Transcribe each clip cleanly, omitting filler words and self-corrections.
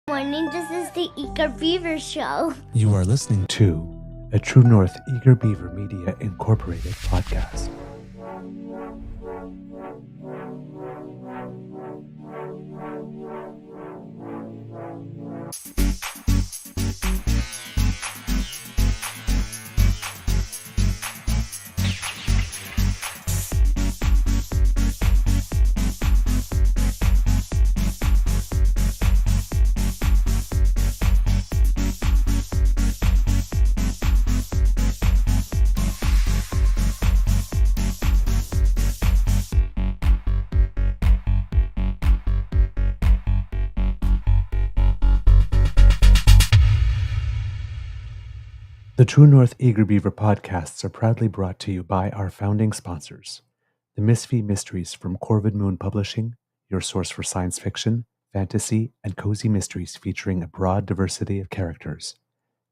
Morning, this is the Eager Beaver Show. You are listening to a True North Eager Beaver Media Incorporated podcast. The True North Eager Beaver podcasts are proudly brought to you by our founding sponsors, the Misfit Mysteries from Corvid Moon Publishing, your source for science fiction, fantasy, and cozy mysteries featuring a broad diversity of characters,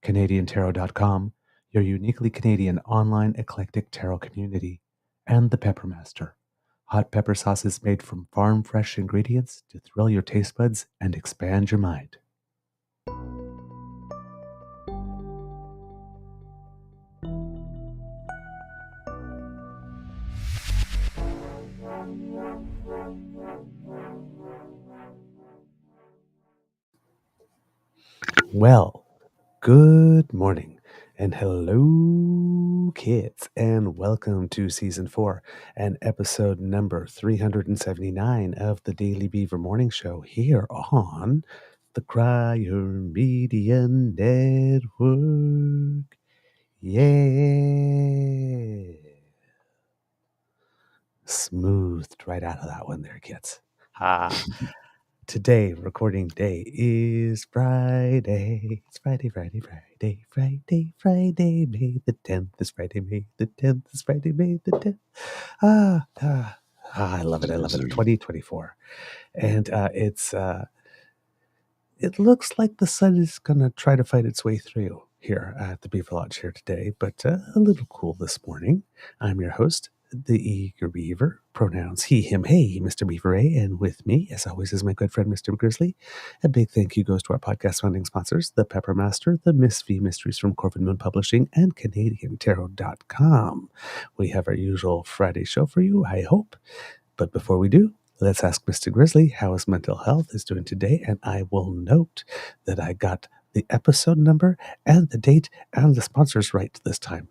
CanadianTarot.com, your uniquely Canadian online eclectic tarot community, and the Peppermaster, hot pepper sauces made from farm-fresh ingredients to thrill your taste buds and expand your mind. Well, good morning and hello, kids, and welcome to Season 4 and episode number 379 of the Daily Beaver Morning Show here on the Crier Media Network. Yeah. Smoothed right out of that one there, kids. Today, recording day is Friday. It's Friday, May the 10th. It's Friday, May the 10th. It's Friday, May the 10th. I love it. 2024. And it looks like the sun is going to try to fight its way through here at the Beaver Lodge here today, but a little cool this morning. I'm your host, the Eager Beaver, pronouns he, him, hey, Mr. Beaver A, and with me, as always, is my good friend, Mr. Grizzly. A big thank you goes to our podcast funding sponsors, the Peppermaster, the Misfit Mysteries from Corvid Moon Publishing, and CanadianTarot.com. We have our usual Friday show for you, I hope. But before we do, let's ask Mr. Grizzly how his mental health is doing today, and I will note that I got the episode number and the date and the sponsors right this time.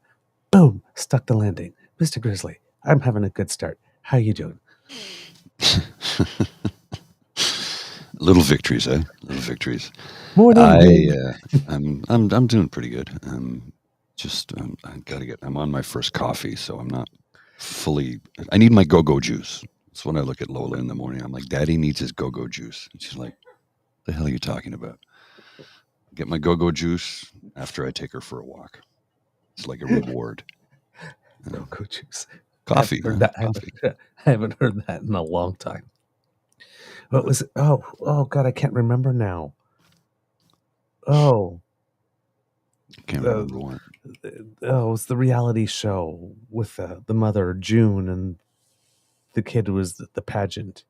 Boom! Stuck the landing. Mr. Grizzly, I'm having a good start. How you doing? Little victories, eh? Little victories. Morning. I'm doing pretty good. I'm on my first coffee, so I'm not fully. I need my go-go juice. That's when I look at Lola in the morning. I'm like, Daddy needs his go-go juice. And she's like, the hell are you talking about? Get my go-go juice after I take her for a walk. It's like a reward. Go-go juice. Coffee. I haven't heard that in a long time. What was it? Oh God, I can't remember now. Oh. Can't remember what. It was the reality show with the mother, June, and the kid was the pageant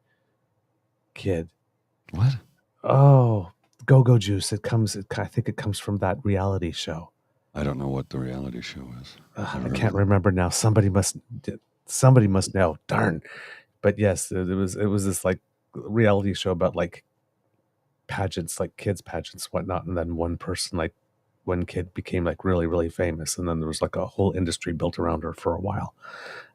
kid. What? Oh, Go-Go Juice. I think it comes from that reality show. I don't know what the reality show is. I can't remember now. Somebody must know. Darn. But yes, it was this like reality show about like pageants, like kids pageants, whatnot, and then one kid became like really, really famous, and then there was like a whole industry built around her for a while.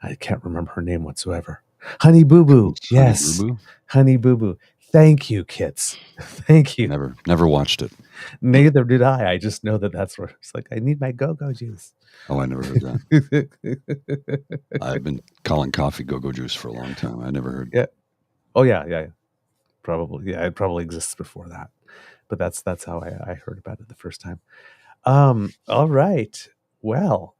I can't remember her name whatsoever. Honey Boo Boo. Yes. Honey Boo Boo. Thank you, kids. Thank you. Never watched it. Neither did I. I just know that's where it's like, I need my go-go juice. Oh, I never heard that. I've been calling coffee go-go juice for a long time. I never heard. Yeah. Oh, yeah. Probably. Yeah, it probably exists before that. But that's how I heard about it the first time. All right. Well,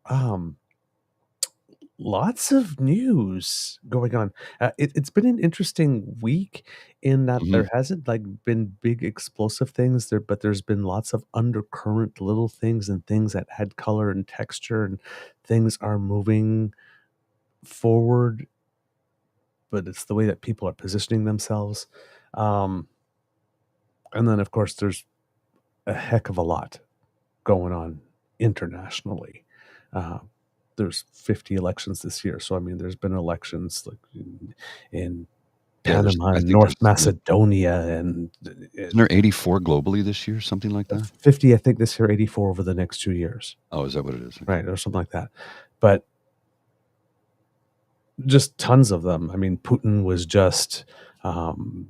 lots of news going on. It's been an interesting week in that there hasn't like been big explosive things there, but there's been lots of undercurrent little things and things that had color and texture, and things are moving forward, but it's the way that people are positioning themselves. And then, of course, there's a heck of a lot going on internationally. Uh, there's 50 elections this year. So, I mean, there's been elections like in Yeah, Panama I and think North there's Macedonia and isn't there 84 globally this year, something like that? 50, I think this year, 84 over the next 2 years. Oh, is that what it is? Okay. Right. Or something like that. But just tons of them. I mean, Putin was just um,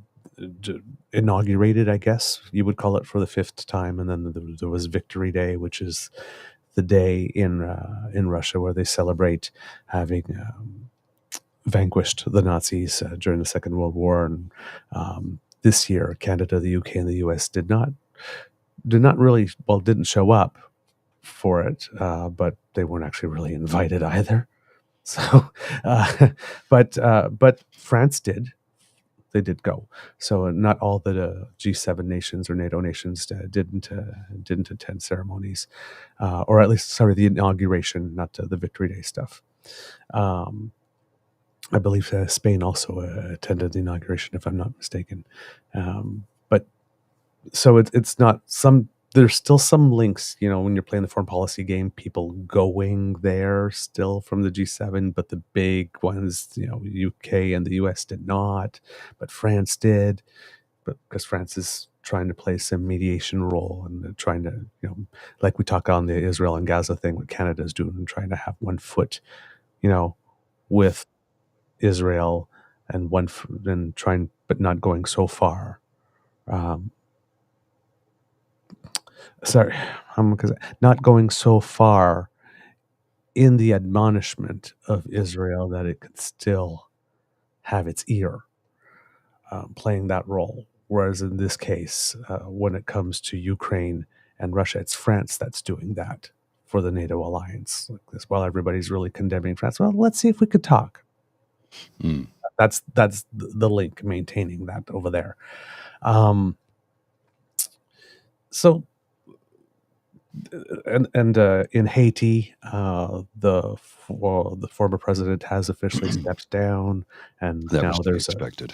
inaugurated, I guess you would call it, for the 5th time. And then there was Victory Day, which is the day in Russia where they celebrate having vanquished the Nazis during the Second World War. And this year, Canada, the UK, and the US didn't show up for it, but they weren't actually really invited either. So, but France did. They did go. So not all the G7 nations or NATO nations didn't attend ceremonies, or at least, sorry, the inauguration, not the Victory Day stuff. I believe Spain also attended the inauguration, if I'm not mistaken. But so it's not some. There's still some links, when you're playing the foreign policy game, people going there still from the G7, but the big ones, UK and the US did not, but France did, but because France is trying to play some mediation role and trying to, like we talk on the Israel and Gaza thing, what Canada's doing, and trying to have one foot, with Israel and and trying, but not going so far. Because not going so far in the admonishment of Israel that it could still have its ear playing that role. Whereas in this case, when it comes to Ukraine and Russia, it's France that's doing that for the NATO alliance. Like this, while everybody's really condemning France, well, let's see if we could talk. Mm. That's the link, maintaining that over there. So, and in Haiti, the former president has officially stepped down, and That now was to be there's expected.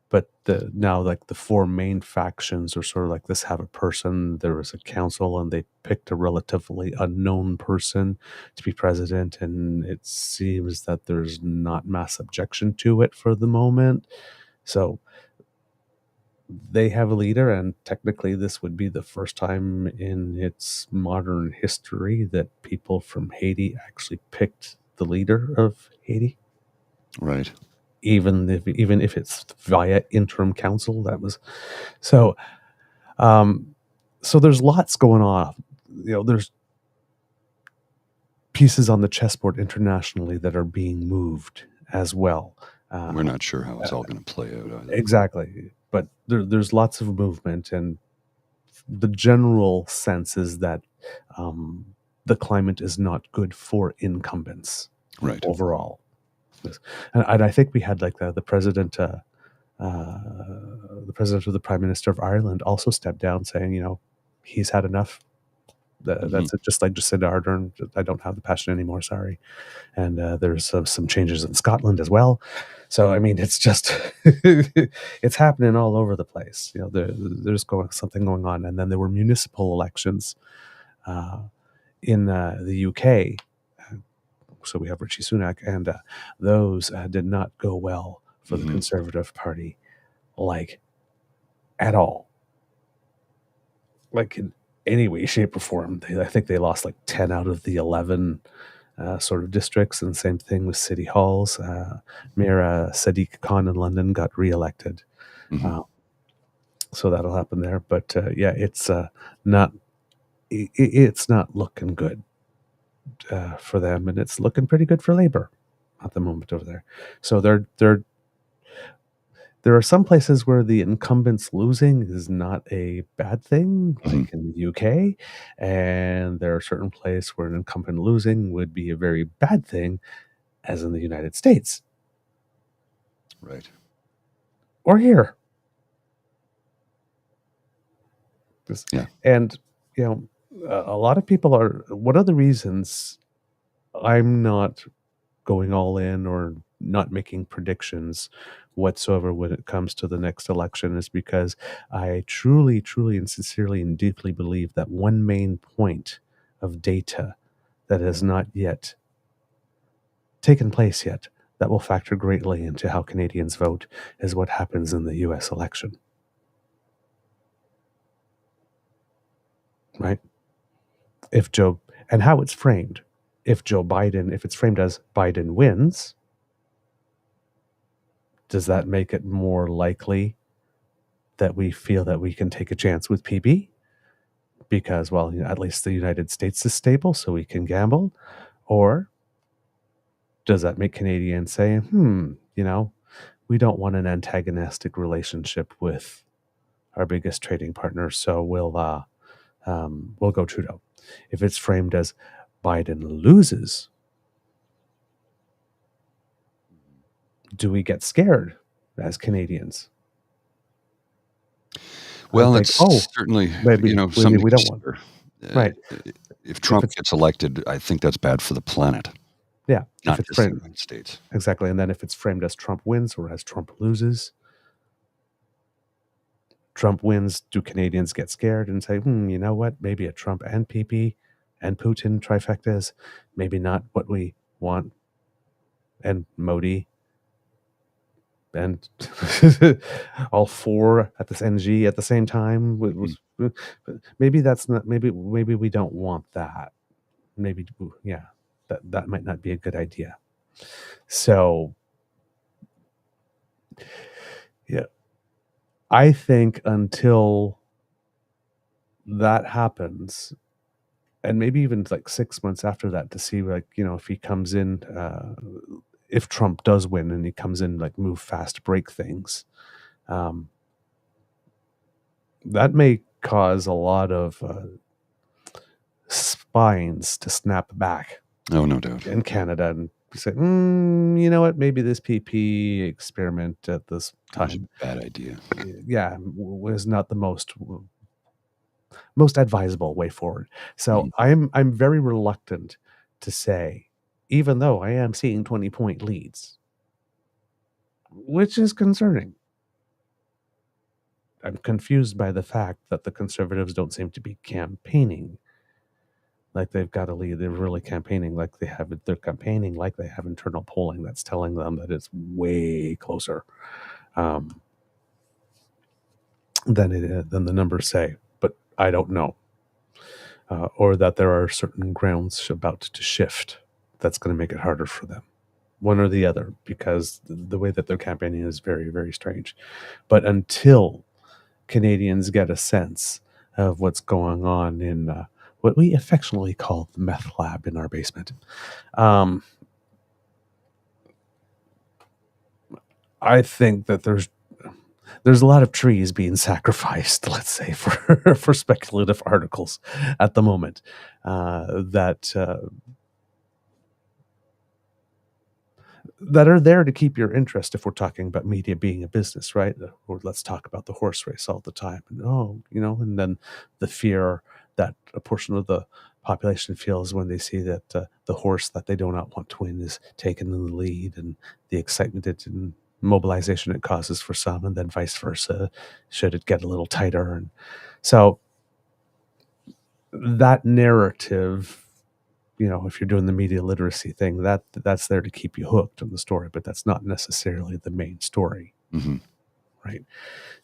but now like the four main factions are sort of like this: have a person, there was a council, and they picked a relatively unknown person to be president, and it seems that there's not mass objection to it for the moment. So they have a leader, and technically this would be the first time in its modern history that people from Haiti actually picked the leader of Haiti. Right. Even if it's via interim council. That was so. So there's lots going on. There's pieces on the chessboard internationally that are being moved as well. We're not sure how it's all going to play out either. Exactly, but there's lots of movement, and the general sense is that the climate is not good for incumbents, right, overall. And I think we had like the president of the Prime Minister of Ireland also stepped down, saying, he's had enough. That's it. Just like Jacinda Ardern, I don't have the passion anymore. Sorry. And there's some changes in Scotland as well. So I mean, it's just it's happening all over the place. There's something going on, and then there were municipal elections in the UK. So we have Rishi Sunak, and those did not go well for the Conservative Party, like at all, like in any way, shape, or form. I think they lost like 10 out of the 11 sort of districts, and same thing with city halls. Mayor Sadiq Khan in London got re-elected. So that'll happen there. But it's not looking good for them, and it's looking pretty good for Labour at the moment over there. So there are some places where the incumbents losing is not a bad thing, like in the UK, and there are certain places where an incumbent losing would be a very bad thing, as in the United States. Right. Or here. Yeah. And, a lot of people are, one of the reasons I'm not going all in or not making predictions whatsoever when it comes to the next election is because I truly, truly, and sincerely and deeply believe that one main point of data that has not yet taken place yet, that will factor greatly into how Canadians vote, is what happens in the US election. Right? And how it's framed. If it's framed as Biden wins, does that make it more likely that we feel that we can take a chance with PB? Because, well, at least the United States is stable, so we can gamble. Or does that make Canadians say, we don't want an antagonistic relationship with our biggest trading partner, so we'll go Trudeau. If it's framed as Biden loses, do we get scared as Canadians? Well, Like, it's certainly, maybe something we to don't want. consider. Right. If Trump gets elected, I think that's bad for the planet, Yeah. not If it's just the framed United States. exactly, and then if it's framed as Trump wins or as Trump loses, do Canadians get scared and say, you know what? Maybe a Trump and PP and Putin trifecta is maybe not what we want, and Modi and all four at this NG at the same time maybe that's not maybe we don't want that. Maybe that might not be a good idea. So yeah, I think until that happens, and maybe even like 6 months after that, to see if he comes in, if Trump does win and he comes in like move fast, break things, that may cause a lot of spines to snap back. Oh, no doubt. In Canada, and say, you know what? Maybe this PP experiment at this time, bad idea. Yeah, was not the most advisable way forward. So I'm very reluctant to say, even though I am seeing 20-point leads, which is concerning. I'm confused by the fact that the Conservatives don't seem to be campaigning like they've got a lead. They're really campaigning like they have. They're campaigning like they have internal polling that's telling them that it's way closer than the numbers say. But I don't know, or that there are certain grounds about to shift that's going to make it harder for them, one or the other, because the way that they're campaigning is very, very strange. But until Canadians get a sense of what's going on in what we affectionately call the meth lab in our basement, I think that there's a lot of trees being sacrificed, let's say, for speculative articles at the moment, that are there to keep your interest. If we're talking about media being a business, right? Or let's talk about the horse race all the time. And then the fear that a portion of the population feels when they see that the horse that they do not want to win is taken in the lead, and the excitement and mobilization it causes for some, and then vice versa, should it get a little tighter. And so that narrative, if you're doing the media literacy thing, that's there to keep you hooked on the story, but that's not necessarily the main story. Right?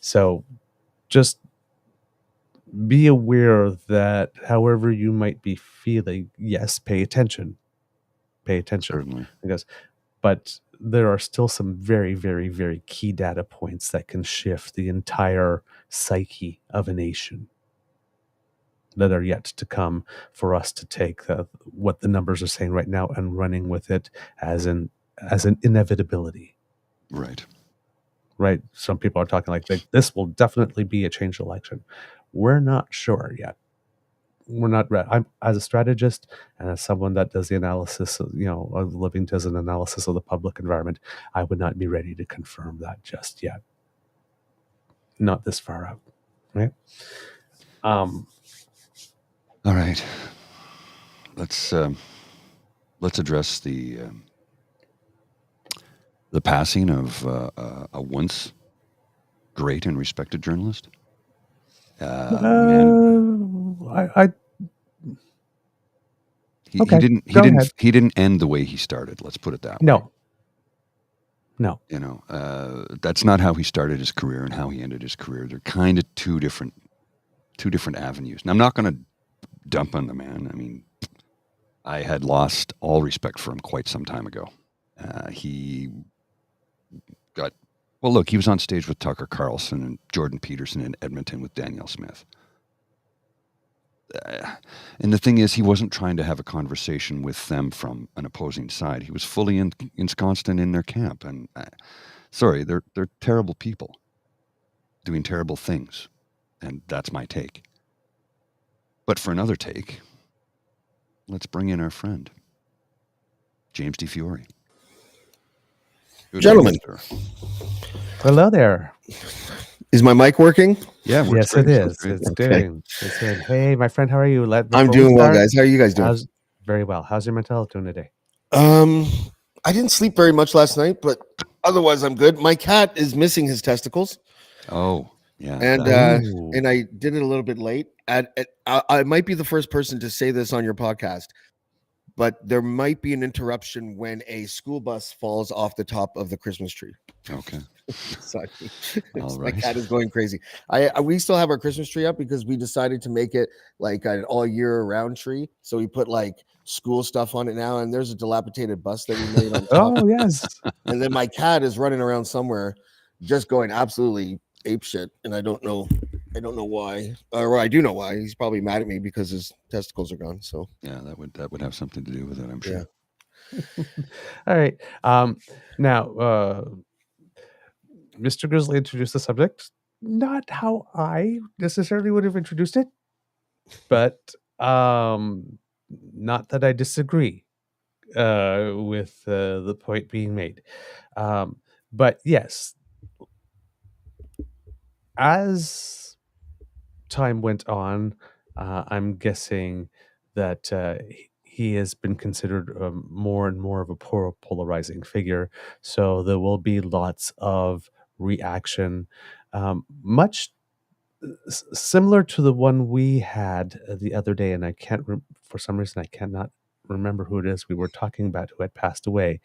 So just be aware that however you might be feeling, yes, pay attention. Certainly. But there are still some very, very, very key data points that can shift the entire psyche of a nation, that are yet to come, for us to take what the numbers are saying right now and running with it as an inevitability. Right. Some people are talking like this will definitely be a changed election. We're not sure yet. We're not. I'm, as a strategist and as someone that does the analysis, of living does an analysis of the public environment, I would not be ready to confirm that just yet. Not this far out. Right. All right. Let's address the the passing of a once great and respected journalist. Man, he Okay, didn't go ahead. he didn't end the way he started. Let's put it that way. No. You know, that's not how he started his career and how he ended his career. They're kind of two different avenues. And I'm not going to dump on the man. I mean, I had lost all respect for him quite some time ago. He got, well, look, he was on stage with Tucker Carlson and Jordan Peterson in Edmonton with Danielle Smith. And the thing is, he wasn't trying to have a conversation with them from an opposing side. He was fully ensconced in their camp. And sorry, they're terrible people doing terrible things. And that's my take. But for another take, let's bring in our friend, James DeFiore. Good Gentlemen. morning, sir. Hello there. Is my mic working? Yeah, works Yes, great. it Sounds is. great. It's Okay. doing. It's doing. Hey, my friend, how are you? I'm doing well, guys. How are you guys doing? Very well. How's your mental health doing today? I didn't sleep very much last night, but otherwise I'm good. My cat is missing his testicles, Oh, yeah. and Ooh. and I did it a little bit late. I might be the first person to say this on your podcast, but there might be an interruption when a school bus falls off the top of the Christmas tree. Okay. Sorry. All My right. cat is going crazy. We still have our Christmas tree up because we decided to make it like an all year round tree. So we put like school stuff on it now, and there's a dilapidated bus that we made on top. Oh, yes. And then my cat is running around somewhere, just going absolutely ape shit, and I don't know why, or I do know why. He's probably mad at me because his testicles are gone. So Yeah, that would have something to do with it, I'm sure. Yeah. All right. Now, Mr. Grizzly introduced the subject. Not how I necessarily would have introduced it, but not that I disagree with the point being made. But yes, as time went on, I'm guessing that he has been considered more and more of a polarizing figure. So there will be lots of reaction, much similar to the one we had the other day. And I can't, for some reason, I cannot remember who it is we were talking about who had passed away,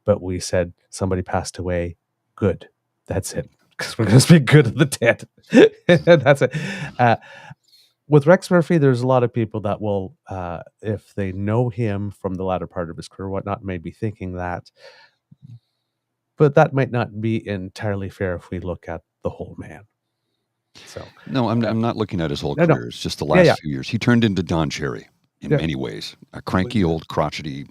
but we said somebody passed away. Good. That's it. Because we're going to speak good of the dead. That's it. With Rex Murphy, there's a lot of people that will, if they know him from the latter part of his career, whatnot, may be thinking that. But that might not be entirely fair if we look at the whole man. So No, I'm not looking at his whole No. career. It's just the last Yeah. few years. He turned into Don Cherry in Yeah. many ways. A cranky, old, crotchety,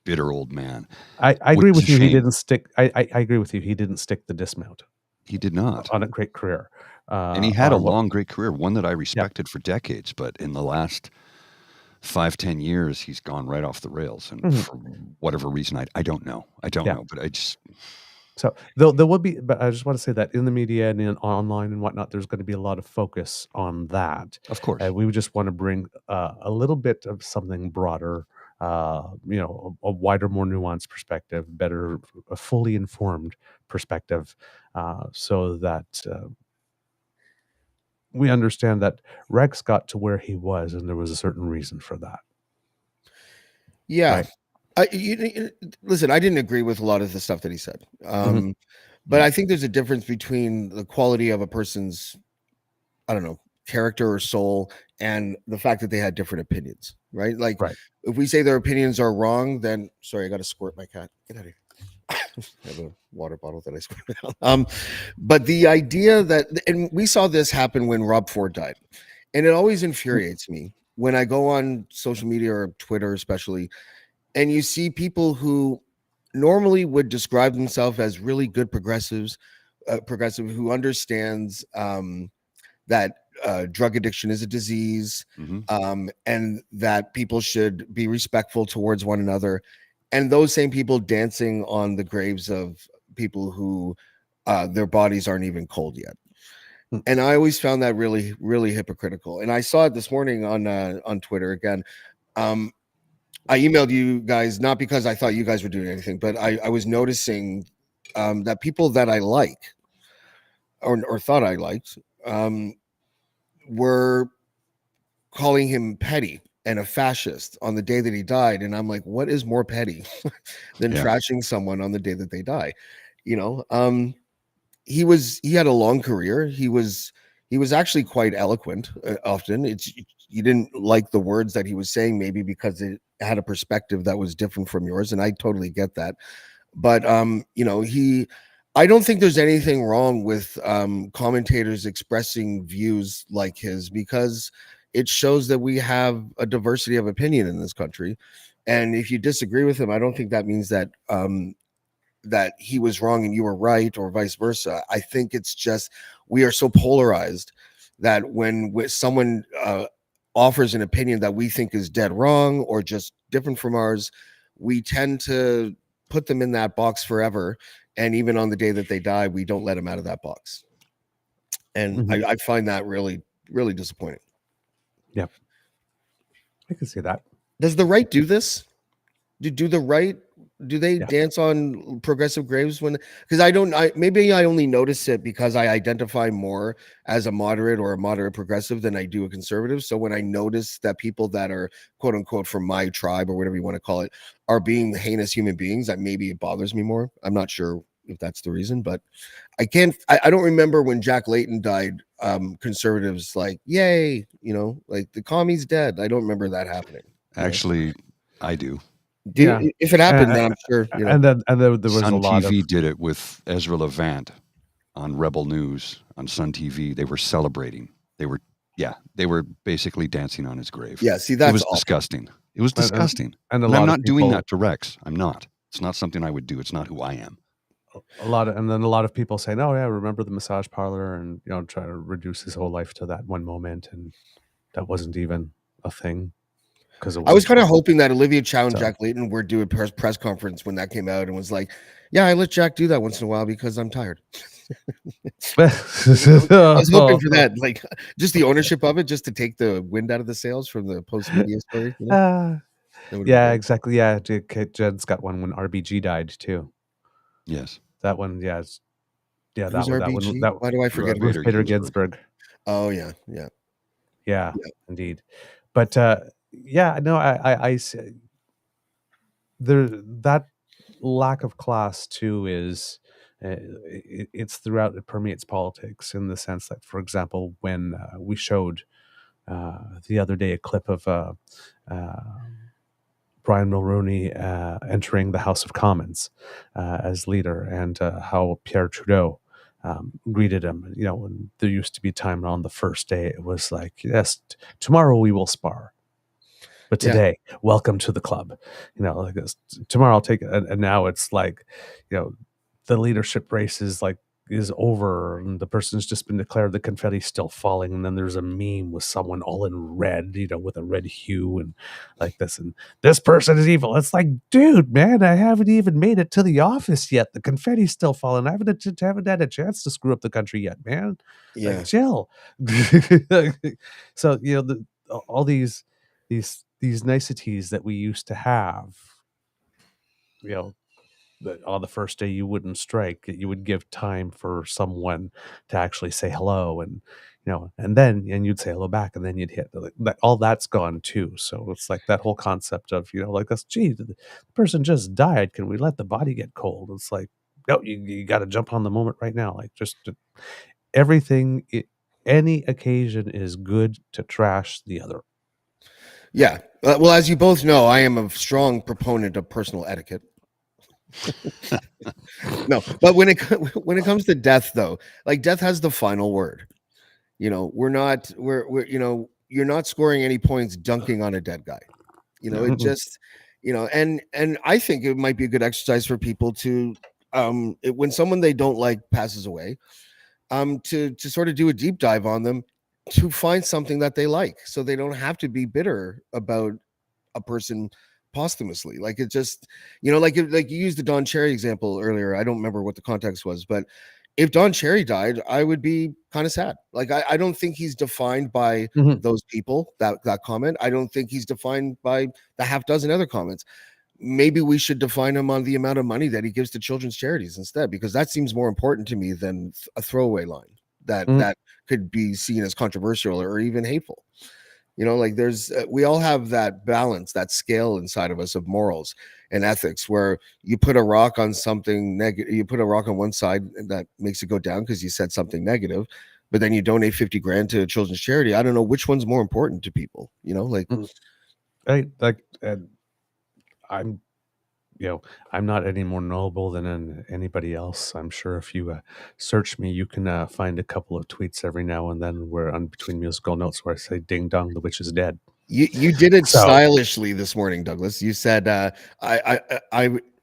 bitter old man. I agree Which with is you. a He shame. didn't stick. I agree with you. He didn't stick the dismount He did not. on a great career. And he had a on what- long, great career, one that I respected for decades. But in the last 5-10 years, he's gone right off the rails. And Mhm. for whatever reason, I don't know. I don't Yeah. know. But I just, So there will be, but I just want to say that in the media and in online and whatnot, there's going to be a lot of focus on that. of course. We just want to bring a little bit of something broader, a wider, more nuanced perspective, better, a fully informed perspective, so that we understand that Rex got to where he was, and there was a certain reason for that. yeah. Right. Listen, I didn't agree with a lot of the stuff that he said. But I think there's a difference between the quality of a person's, I don't know, character or soul and the fact that they had different opinions, right? Like Right. if we say their opinions are wrong, then sorry, I got to squirt my cat. Get out of here. I have a water bottle that I squirted out. But the idea that, and we saw this happen when Rob Ford died, and it always infuriates me when I go on social media or Twitter, especially, and you see people who normally would describe themselves as really good progressive who understands that drug addiction is a disease, and that people should be respectful towards one another, and those same people dancing on the graves of people who their bodies aren't even cold yet. And I always found that really, really hypocritical. And I saw it this morning on Twitter again. I emailed you guys, not because I thought you guys were doing anything, but I was noticing that people that I like or thought I liked were calling him petty and a fascist on the day that he died. And I'm like, what is more petty than trashing someone on the day that they die? You know, he had a long career. He was actually quite eloquent. Often you didn't like the words that he was saying, maybe because it had a perspective that was different from yours, and I totally get that. But you know, I don't think there's anything wrong with commentators expressing views like his, because it shows that we have a diversity of opinion in this country. And if you disagree with him, I don't think that means that that he was wrong and you were right, or vice versa. I think it's just we are so polarized that when someone offers an opinion that we think is dead wrong or just different from ours, we tend to put them in that box forever. And even on the day that they die, we don't let them out of that box. And I find that really, really disappointing. Yep. I can see that. Does the right do this? Do the right, do they dance on progressive graves when, because maybe I only notice it because I identify more as a moderate or a moderate progressive than I do a conservative. So when I notice that people that are quote unquote from my tribe or whatever you want to call it are being heinous human beings, that maybe it bothers me more. I'm not sure if that's the reason, but I don't remember when Jack Layton died, conservatives like, yay, you know, like the commie's dead. I don't remember that happening. Actually, I do. If it happened, then I'm sure. You know. And then there was Sun a lot TV of did it with Ezra Levant on Rebel News on Sun TV. They were celebrating. They were basically dancing on his grave. Yeah, see, that's it was awful. Disgusting. It was disgusting. And I'm not doing that to Rex. I'm not. It's not something I would do. It's not who I am. A lot of people saying, "Oh yeah, remember the massage parlor?" and try to reduce his whole life to that one moment, and that wasn't even a thing. Because I was kind of hoping that Olivia Chow and Jack Layton were doing a press conference when that came out and was like, "Yeah, I let Jack do that once in a while because I'm tired." I was hoping for that, like just the ownership of it, just to take the wind out of the sails from the post media story. You know? Yeah, exactly. Yeah, Jed's got one when RBG died too. Yes, that one. Yeah, Who's RBG? Why do I forget? Ruth Bader Ginsburg. Oh yeah, indeed. But yeah, no, I there, that lack of class too is it's throughout. It permeates politics in the sense that, for example, when we showed the other day a clip of Brian Mulroney entering the House of Commons as leader, and how Pierre Trudeau greeted him. When there used to be time on the first day, it was like, yes, tomorrow we will spar. But today, welcome to the club. Like this, tomorrow I'll take it. And now it's like, the leadership race is over, and the person's just been declared, the confetti's still falling, and then there's a meme with someone all in red, with a red hue and like this, and this person is evil. It's like, dude, man, I haven't even made it to the office yet. The confetti's still falling. I haven't had a chance to screw up the country yet, man. Yeah, like, chill. So all these niceties that we used to have, that on the first day you wouldn't strike. You would give time for someone to actually say hello, and and you'd say hello back, and then you'd hit all that's gone too. So it's like that whole concept of like this. Gee, the person just died. Can we let the body get cold? It's like, no, you got to jump on the moment right now. Like just everything. Any occasion is good to trash the other. Yeah. Well, as you both know, I am a strong proponent of personal etiquette. No, but when it comes to death, though, like death has the final word. We're you're not scoring any points dunking on a dead guy. It just, and I think it might be a good exercise for people to, when someone they don't like passes away, to sort of do a deep dive on them, to find something that they like, so they don't have to be bitter about a person posthumously. Like it just, like you used the Don Cherry example earlier. I don't remember what the context was, but if Don Cherry died, I would be kind of sad. Like I don't think he's defined by those people, that comment. I don't think he's defined by the half dozen other comments. maybe we should define him on the amount of money that he gives to children's charities instead, because that seems more important to me than a throwaway line that could be seen as controversial or even hateful. Like there's we all have that balance, that scale inside of us of morals and ethics, where you put a rock on something negative, you put a rock on one side and that makes it go down because you said something negative, but then you donate 50 grand to a children's charity. I don't know which one's more important to people, like I'm I'm not any more noble than anybody else. I'm sure if you search me, you can find a couple of tweets every now and then where on between musical notes where I say "Ding dong, the witch is dead." You did it So- stylishly this morning, Douglas. You said, I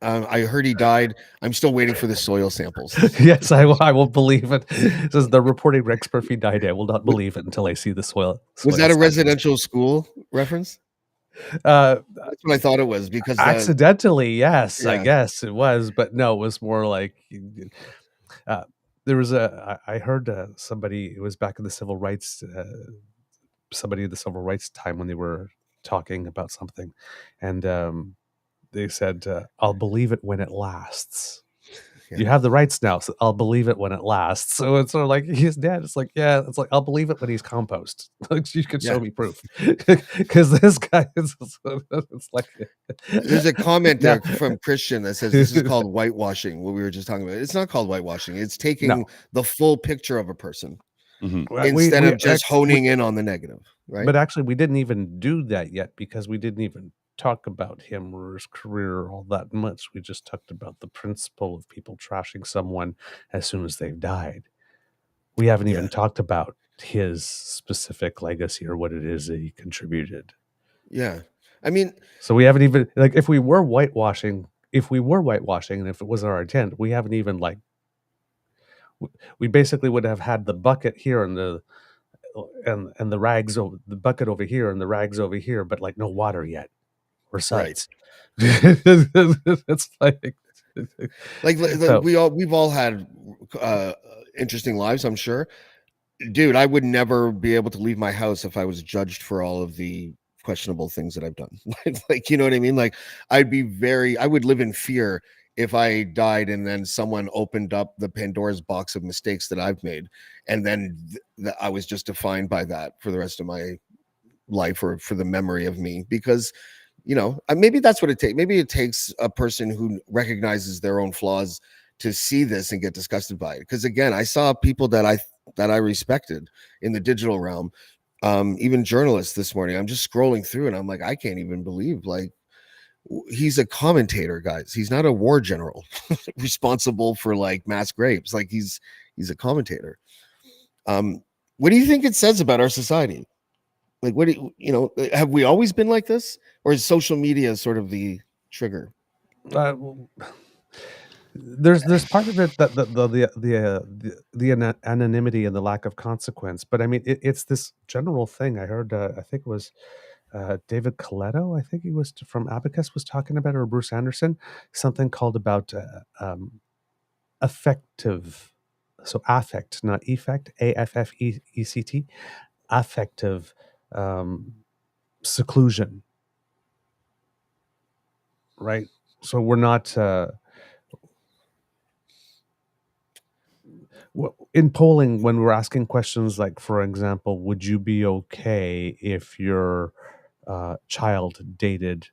heard he died. I'm still waiting for the soil samples. Yes, I will believe it. It says the reporting Rex Murphy died. I will not believe it until I see the soil. Was that a samples. residential school reference? That's what I thought it was, because Accidentally, yes, I Yeah. guess it was, but no, it was more like there was I heard somebody. It was back in the civil rights. Somebody in the civil rights time when they were talking about something, and they said, "I'll believe it when it lasts." Yeah. You have the rights now, so I'll believe it when it lasts. So it's sort of like he's dead. It's like, yeah, it's like I'll believe it when he's compost. Like you can show Yeah. me proof, because this guy is. It's like There's a comment there Yeah. from Christian that says this is called whitewashing. What we were just talking about. It's not called whitewashing. It's taking No. the full picture of a person Well, instead we of just honing in on the negative, right? But actually, we didn't even do that yet because we didn't even talk about him or his career all that much. We just talked about the principle of people trashing someone as soon as they've died. We haven't even talked about his specific legacy or what it is that he contributed. Yeah. I mean, So we haven't even, like, if we were whitewashing, and if it was our intent, we haven't even, like, we basically would have had the bucket here and the rags over the bucket over here and the rags over here, but like no water yet or suds. It's like So- we've all had interesting lives, I'm sure. Dude, I would never be able to leave my house if I was judged for all of the questionable things that I've done. Like, you know what I mean? Like, I would live in fear if I died and then someone opened up the Pandora's box of mistakes that I've made, and then I was just defined by that for the rest of my life, or for the memory of me. Because maybe that's what it takes. Maybe it takes a person who recognizes their own flaws to see this and get disgusted by it. Because again, I saw people that I respected in the digital realm, even journalists this morning. I'm just scrolling through and I'm like, I can't even believe, like, he's a commentator, guys. He's not a war general responsible for like mass graves. Like, he's a commentator. What do you think it says about our society? Like, what do have we always been like this, or is social media sort of the trigger? There's part of it that the anonymity and the lack of consequence, but I mean it's this general thing. I heard I think it was David Coletto, I think he was from Abacus, was talking about, or Bruce Anderson, something called about affective, so affect, not effect, AFFECT, affective seclusion, right? So we're not in polling, when we're asking questions like, for example, would you be okay if your child dated,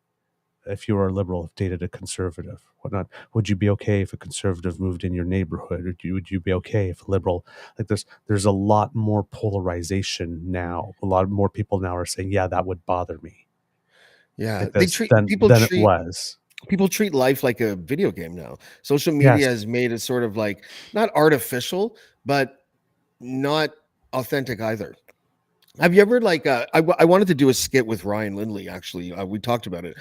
if you were a liberal, dated a conservative, whatnot? Would you be okay if a conservative moved in your neighborhood? Or would you be okay if a liberal, like there's a lot more polarization now. A lot more people now are saying, yeah, that would bother me. Yeah, Like it was. People treat life like a video game now. Social media has made it sort of like not artificial, but not authentic either. Have you ever, like, I wanted to do a skit with Ryan Lindley, actually. We talked about it,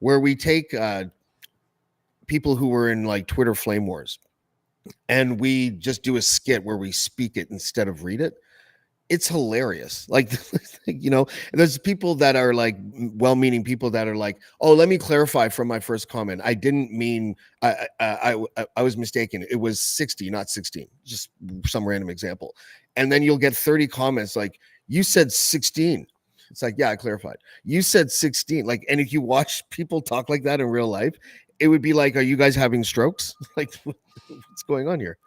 where we take people who were in like Twitter flame wars, and we just do a skit where we speak it instead of read it. It's hilarious. Like, there's people that are like well-meaning people that are like, oh, let me clarify from my first comment. I didn't mean, I was mistaken. It was 60, not 16. Just some random example. And then you'll get 30 comments like, you said 16. It's like, yeah, I clarified. You said 16. Like, and if you watch people talk like that in real life, it would be like, are you guys having strokes? Like, what's going on here?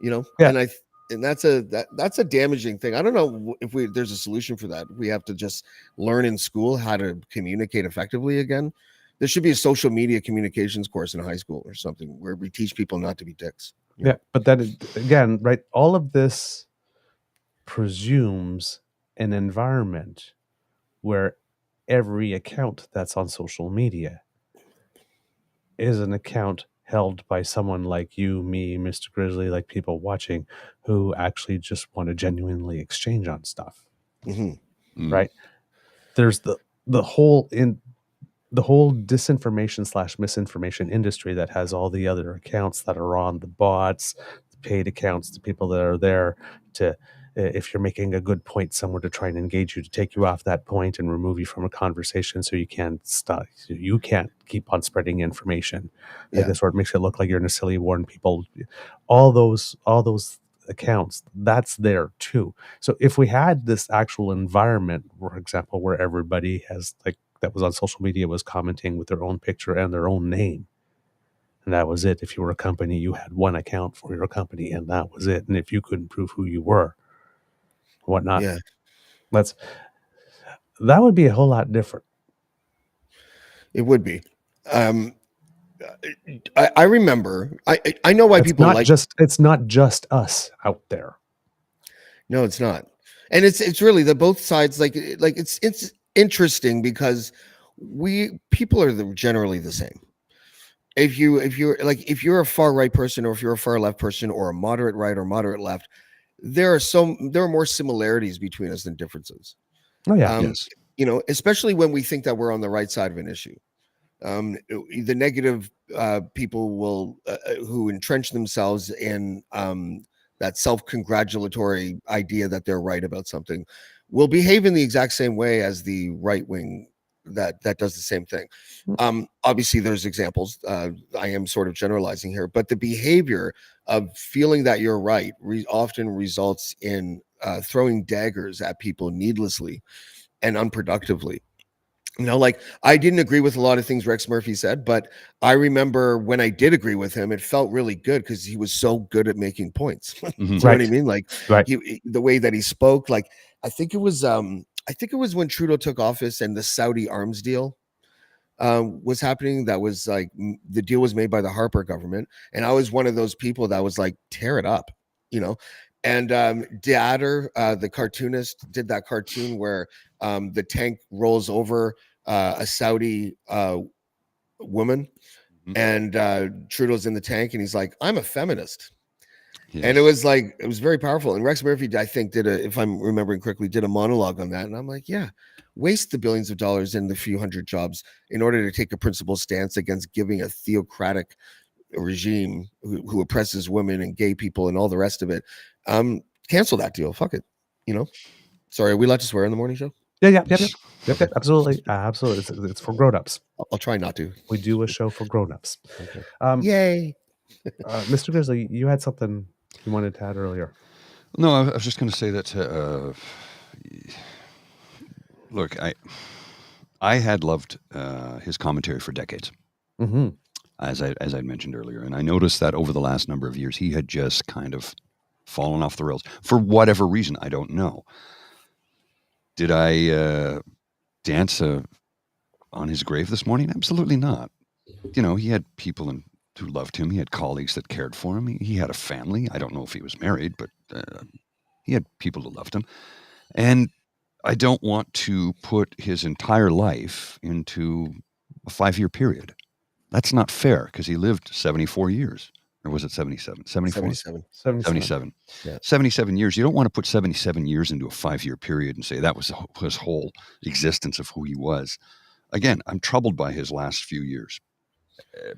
You know? Yeah. And that's a damaging thing. I don't know if there's a solution for that. We have to just learn in school how to communicate effectively again. There should be a social media communications course in high school or something where we teach people not to be dicks. Yeah, but then again, right? All of this presumes an environment where every account that's on social media is an account held by someone like you, me, Mr. Grizzly, like people watching who actually just want to genuinely exchange on stuff. Mm-hmm. Right? There's the whole disinformation / misinformation industry that has all the other accounts that are on the bots, the paid accounts, the people that are there to, if you're making a good point somewhere, to try and engage you, to take you off that point and remove you from a conversation so you can't keep on spreading information like this, or it makes it look like you're in a silly war, and people, all those accounts, that's there too. So if we had this actual environment, for example, where everybody has, like, that was on social media was commenting with their own picture and their own name, and that was it. If you were a company, you had one account for your company, and that was it. And if you couldn't prove who you were, whatnot, that would be a whole lot different. It would be. I remember. I know why people like. It's not just us out there. No, it's not, and it's really the both sides. Like it's interesting because people are generally the same. If you're a far right person, or if you're a far left person, or a moderate right or moderate left, there are more similarities between us than differences. Oh yeah, yes. You know, especially when we think that we're on the right side of an issue. The negative people will who entrench themselves in that self-congratulatory idea that they're right about something will behave in the exact same way as the right wing that does the same thing. Obviously, there's examples. I am sort of generalizing here, but the behavior of feeling that you're right often results in throwing daggers at people needlessly and unproductively. You know, like, I didn't agree with a lot of things Rex Murphy said, but I remember when I did agree with him, it felt really good because he was so good at making points. Mm-hmm. You know what I mean? Like, the way that he spoke, like, I think it was when Trudeau took office and the Saudi arms deal was happening. That was like, the deal was made by the Harper government, and I was one of those people that was like, tear it up, you know. And Datter, the cartoonist, did that cartoon where the tank rolls over a Saudi woman, and Trudeau's in the tank, and he's like, I'm a feminist. Yes. And it was very powerful. And Rex Murphy, I think, if I'm remembering correctly, did a monologue on that. And I'm like, yeah, waste the billions of dollars and the few hundred jobs in order to take a principled stance against giving a theocratic regime who oppresses women and gay people and all the rest of it. Cancel that deal. Fuck it. You know. Sorry, are we allowed to swear in the morning show? Yeah. Absolutely. It's for grown-ups. I'll try not to. We do a show for grown-ups. Okay. Yay. Mr. Grizzly, you had something you wanted to add earlier. No, I was just going to say that. Look, I had loved his commentary for decades. Mm-hmm. As I mentioned earlier, and I noticed that over the last number of years, he had just kind of fallen off the rails for whatever reason. I don't know. Did I dance on his grave this morning? Absolutely not. You know, he had people who loved him. He had colleagues that cared for him. He had a family. I don't know if he was married, but he had people who loved him. And I don't want to put his entire life into a 5-year period. That's not fair, because he lived 74 years. Or was it 77? 74? 77. Yeah. 77 years. You don't want to put 77 years into a 5-year period and say that was his whole existence of who he was. Again, I'm troubled by his last few years.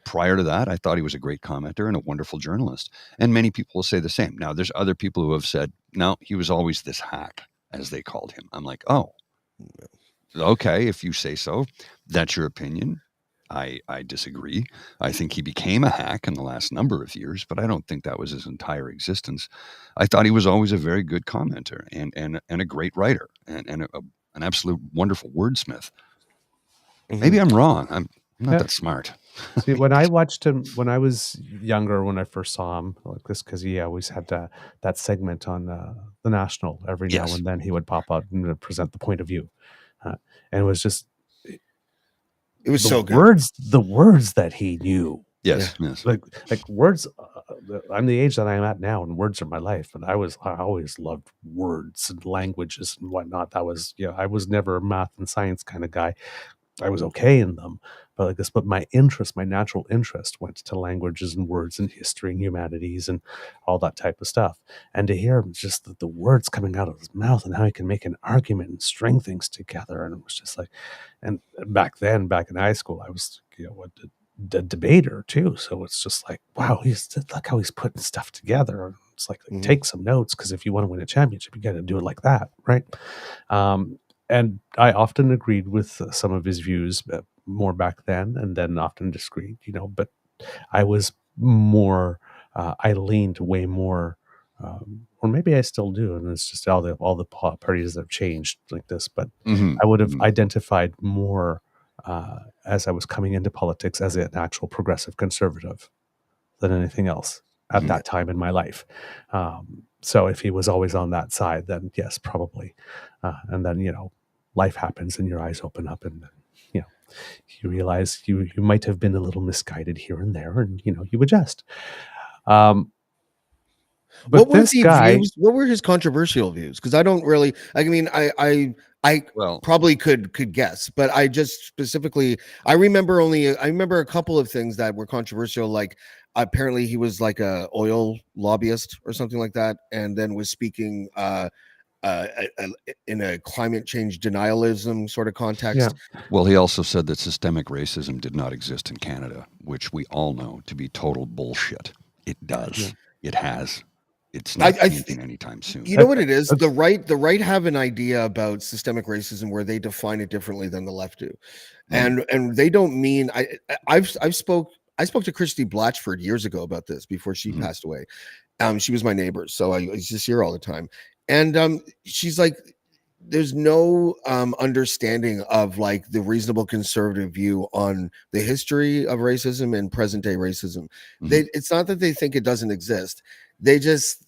Prior to that, I thought he was a great commenter and a wonderful journalist. And many people will say the same. Now, there's other people who have said, no, he was always this hack, as they called him. I'm like, oh, okay, if you say so, that's your opinion. I disagree. I think he became a hack in the last number of years, but I don't think that was his entire existence. I thought he was always a very good commenter and a great writer and an absolute wonderful wordsmith. Mhm. Maybe I'm wrong. I'm not Yeah. that smart. See, when I watched him when I was younger, when I first saw him like this, because he always had that segment on the National every now Yes. and then, he would pop out and present the point of view, and it was just It was the so good. words that he knew. Yes. Yes. Like words. I'm the age that I'm at now, and words are my life. And I always loved words and languages and whatnot. That was I was never a math and science kind of guy. I was okay in them, but my natural interest went to languages and words and history and humanities and all that type of stuff. And to hear him just the words coming out of his mouth and how he can make an argument and string things together, and it was just like, and back in high school, I was a debater too. So it's just like, wow, look how he's putting stuff together. And it's like, take some notes, because if you want to win a championship, you got to do it like that, right? And I often agreed with some of his views more back then, and then often disagreed, but I was more, I leaned way more, or maybe I still do, and it's just all the parties that have changed like this, but I would have identified more as I was coming into politics as an actual progressive conservative than anything else at that time in my life. So if he was always on that side, then yes, probably. And then, life happens and your eyes open up, and you realize you might have been a little misguided here and there, and you adjust. But What were this the guy, views? What were his controversial views? Because I don't really. I mean, I probably could guess, but I just specifically I remember a couple of things that were controversial. Like apparently he was like a oil lobbyist or something like that, and then was speaking in a climate change denialism sort of context. Well, he also said that systemic racism did not exist in Canada, which we all know to be total bullshit. It does. It has. It's not changing anytime soon. You know what it is? The right have an idea about systemic racism where they define it differently than the left do, and they don't mean. I spoke to Christy Blatchford years ago about this before she passed away. She was my neighbor, so I was just here all the time, and she's like, there's no understanding of like the reasonable conservative view on the history of racism and present day racism. It's not that they think it doesn't exist. They just,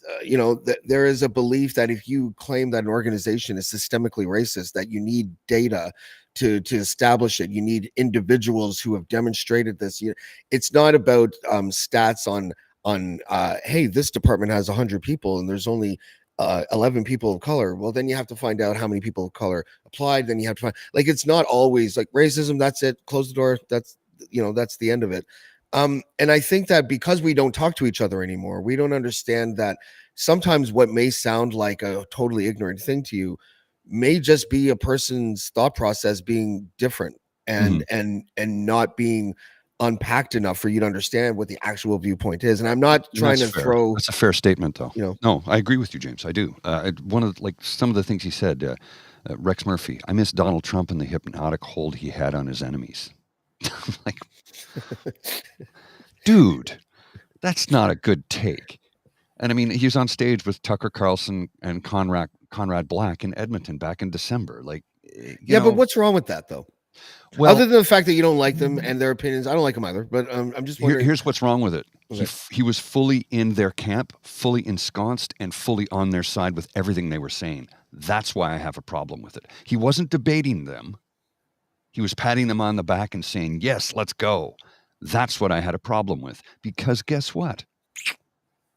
there is a belief that if you claim that an organization is systemically racist, that you need data to establish it. You need individuals who have demonstrated this. It's not about stats on hey, this department has 100 people and there's only 11 people of color. Well, then you have to find out how many people of color applied. Then you have to find, like, it's not always like racism. That's it. Close the door. That's the end of it. And I think that because we don't talk to each other anymore, we don't understand that sometimes what may sound like a totally ignorant thing to you may just be a person's thought process being different and not being unpacked enough for you to understand what the actual viewpoint is. And I'm not trying to throw. That's a fair statement, though. No, I agree with you, James. I do. One of some of the things he said, Rex Murphy. I miss Donald Trump and the hypnotic hold he had on his enemies. Like, dude, that's not a good take. And I mean, he was on stage with Tucker Carlson and Conrad Black in Edmonton back in December. Like, but what's wrong with that, though? Well, other than the fact that you don't like them and their opinions, I don't like them either. But I'm just wondering. Here's what's wrong with it. Okay. He was fully in their camp, fully ensconced, and fully on their side with everything they were saying. That's why I have a problem with it. He wasn't debating them. He was patting them on the back and saying, yes, let's go. That's what I had a problem with. Because guess what?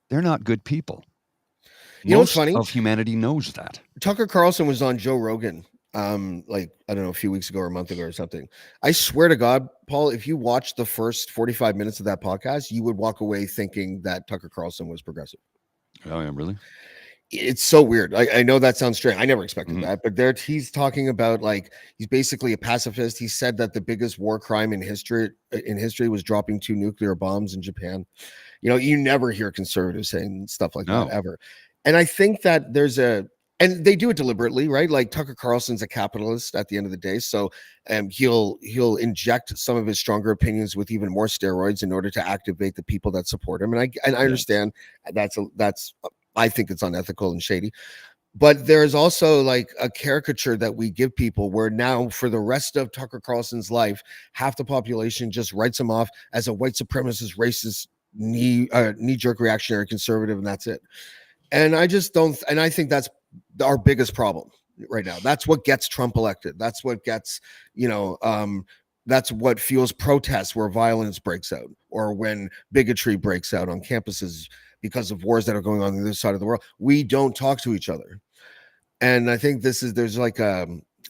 They're not good people. What's funny? Of humanity knows that. Tucker Carlson was on Joe Rogan, like, I don't know, a few weeks ago or a month ago or something. I swear to God, Paul, if you watched the first 45 minutes of that podcast, you would walk away thinking that Tucker Carlson was progressive. Oh, yeah, really? It's so weird. I know that sounds strange. I never expected that, but he's talking about, like, he's basically a pacifist. He said that the biggest war crime in history was dropping 2 nuclear bombs in Japan. You never hear conservatives saying stuff like that ever. And I think that and they do it deliberately, right? Like, Tucker Carlson's a capitalist at the end of the day. So he'll inject some of his stronger opinions with even more steroids in order to activate the people that support him. And I understand that's I think it's unethical and shady. But there's also like a caricature that we give people where now for the rest of Tucker Carlson's life, half the population just writes him off as a white supremacist, racist, knee-jerk reactionary conservative, and that's it. And I just don't, and I think that's our biggest problem right now. That's what gets Trump elected. That's what gets, that's what fuels protests where violence breaks out or when bigotry breaks out on campuses because of wars that are going on the other side of the world. We don't talk to each other. And I think there's like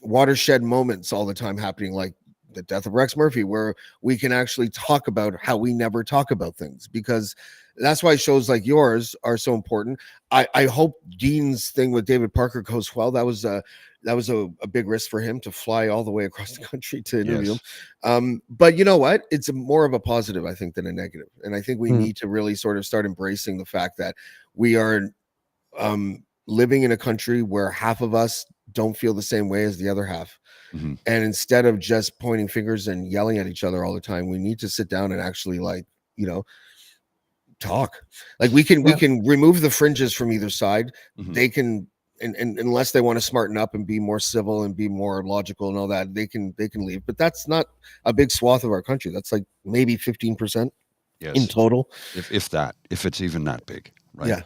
watershed moments all the time happening, like the death of Rex Murphy, where we can actually talk about how we never talk about things, because that's why shows like yours are so important. I hope Dean's thing with David Parker goes well. That was a big risk for him to fly all the way across the country to interview him. But you know what? It's more of a positive, I think, than a negative. And I think we need to really sort of start embracing the fact that we are living in a country where half of us don't feel the same way as the other half. Mm-hmm. And instead of just pointing fingers and yelling at each other all the time, we need to sit down and actually talk. Like we can remove the fringes from either side. Mm-hmm. They can, and unless they want to smarten up and be more civil and be more logical and all that, they can leave. But that's not a big swath of our country. That's like maybe 15% in total. If it's even that big, right? Yeah.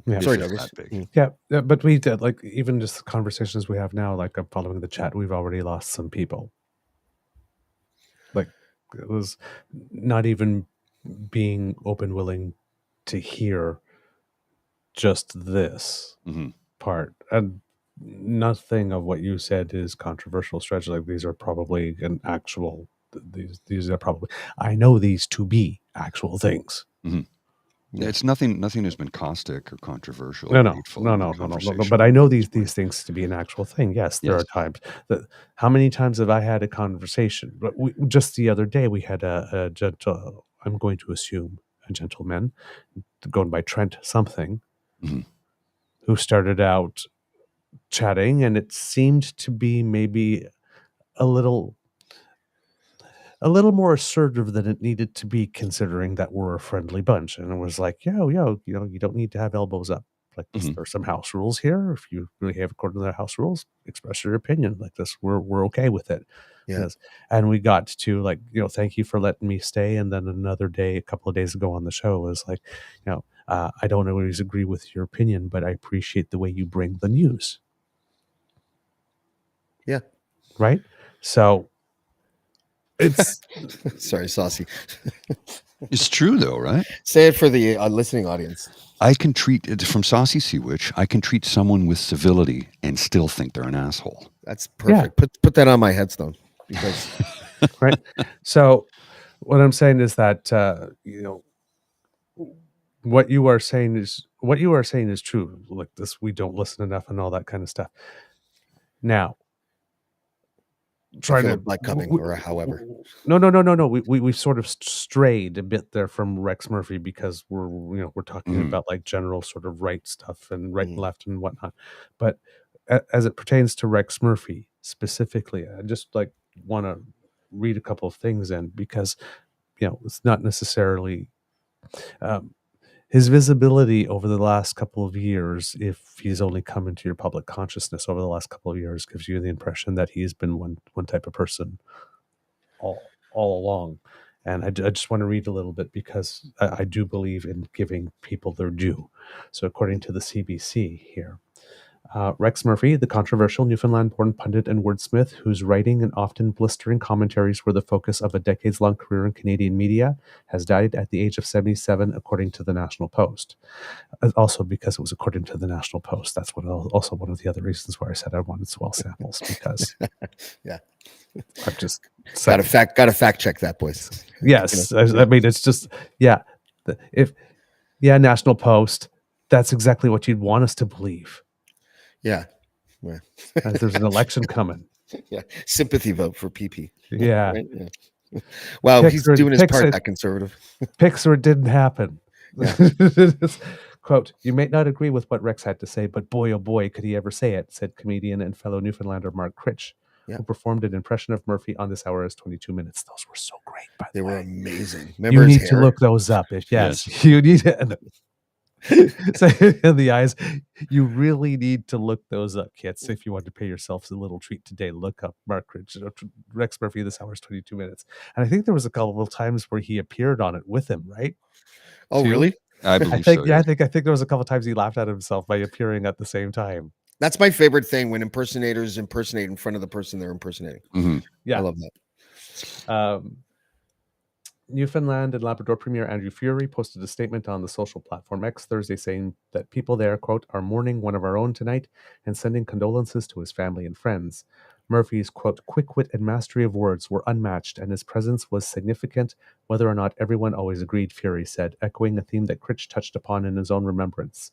Yeah. Sorry, Douglas. Yeah, but we did, like, even just the conversations we have now, like following the chat, we've already lost some people. Like, it was not even being open, willing to hear just this part. And nothing of what you said is controversial stretch. Like, these are probably these are probably, I know these to be actual things. Mm-hmm. Yeah, it's nothing has been caustic or controversial. No. But I know these things to be an actual thing. Yes, there are times that. How many times have I had a conversation? But just the other day we had a gentle. I'm going to assume a gentleman, going by Trent something, who started out chatting, and it seemed to be maybe a little more assertive than it needed to be, considering that we're a friendly bunch. And it was like, yo, you don't need to have elbows up. Like, there's some house rules here. If you really have according to the house rules, express your opinion like this. We're okay with it. Yes. And we got to, like, thank you for letting me stay. And then another day, a couple of days ago on the show, was like, I don't always agree with your opinion, but I appreciate the way you bring the news. Yeah. Right. So, it's sorry, saucy. It's true though, right? Say it for the listening audience. I can treat it from Saucy Sea Witch. I can treat someone with civility and still think they're an asshole. That's perfect. Yeah. Put that on my headstone, because right. So what I'm saying is that what you are saying is true. Like this, we don't listen enough and all that kind of stuff. Now, trying to like coming or however. No. We sort of strayed a bit there from Rex Murphy, because we're talking about like general sort of right stuff and right and left and whatnot. But as it pertains to Rex Murphy specifically, I just like want to read a couple of things in, because it's not necessarily his visibility over the last couple of years, if he's only come into your public consciousness over the last couple of years, gives you the impression that he's been one type of person all along. And I just want to read a little bit, because I do believe in giving people their due. So according to the CBC here, Rex Murphy, the controversial Newfoundland-born pundit and wordsmith whose writing and often blistering commentaries were the focus of a decades-long career in Canadian media, has died at the age of 77, according to the National Post. Also, because it was according to the National Post, that's also one of the other reasons why I said I wanted swell samples, because yeah, I'm just got to fact check that, boys. Yes, I mean, it's just National Post. That's exactly what you'd want us to believe. Yeah. As there's an election coming. Yeah. Sympathy vote for PP. Yeah. Right? Yeah. Wow, he's doing his part, that conservative. Picks or it didn't happen. Yeah. Quote, "You may not agree with what Rex had to say, but boy, oh boy, could he ever say it," said comedian and fellow Newfoundlander Mark Critch, who performed an impression of Murphy on This Hour as 22 Minutes. Those were so great, by the way. They were amazing. Remember you need to look those up. You need to. So in the eyes, you really need to look those up, kids. If you want to pay yourselves a little treat today, look up Rex Murphy. This hour's 22 minutes, and I think there was a couple of times where he appeared on it with him, right? Oh, Too? really? I I believe think, so. yeah, Yeah. I think there was a couple of times he laughed at himself by appearing at the same time. That's my favorite thing, when impersonators impersonate in front of the person they're impersonating. hmm Yeah, I love that. Newfoundland and Labrador Premier Andrew Furey posted a statement on the social platform X Thursday saying that people there, quote, are mourning one of our own tonight and sending condolences to his family and friends. Murphy's, quote, quick wit and mastery of words were unmatched, and his presence was significant, whether or not everyone always agreed, Furey said, echoing a theme that Critch touched upon in his own remembrance.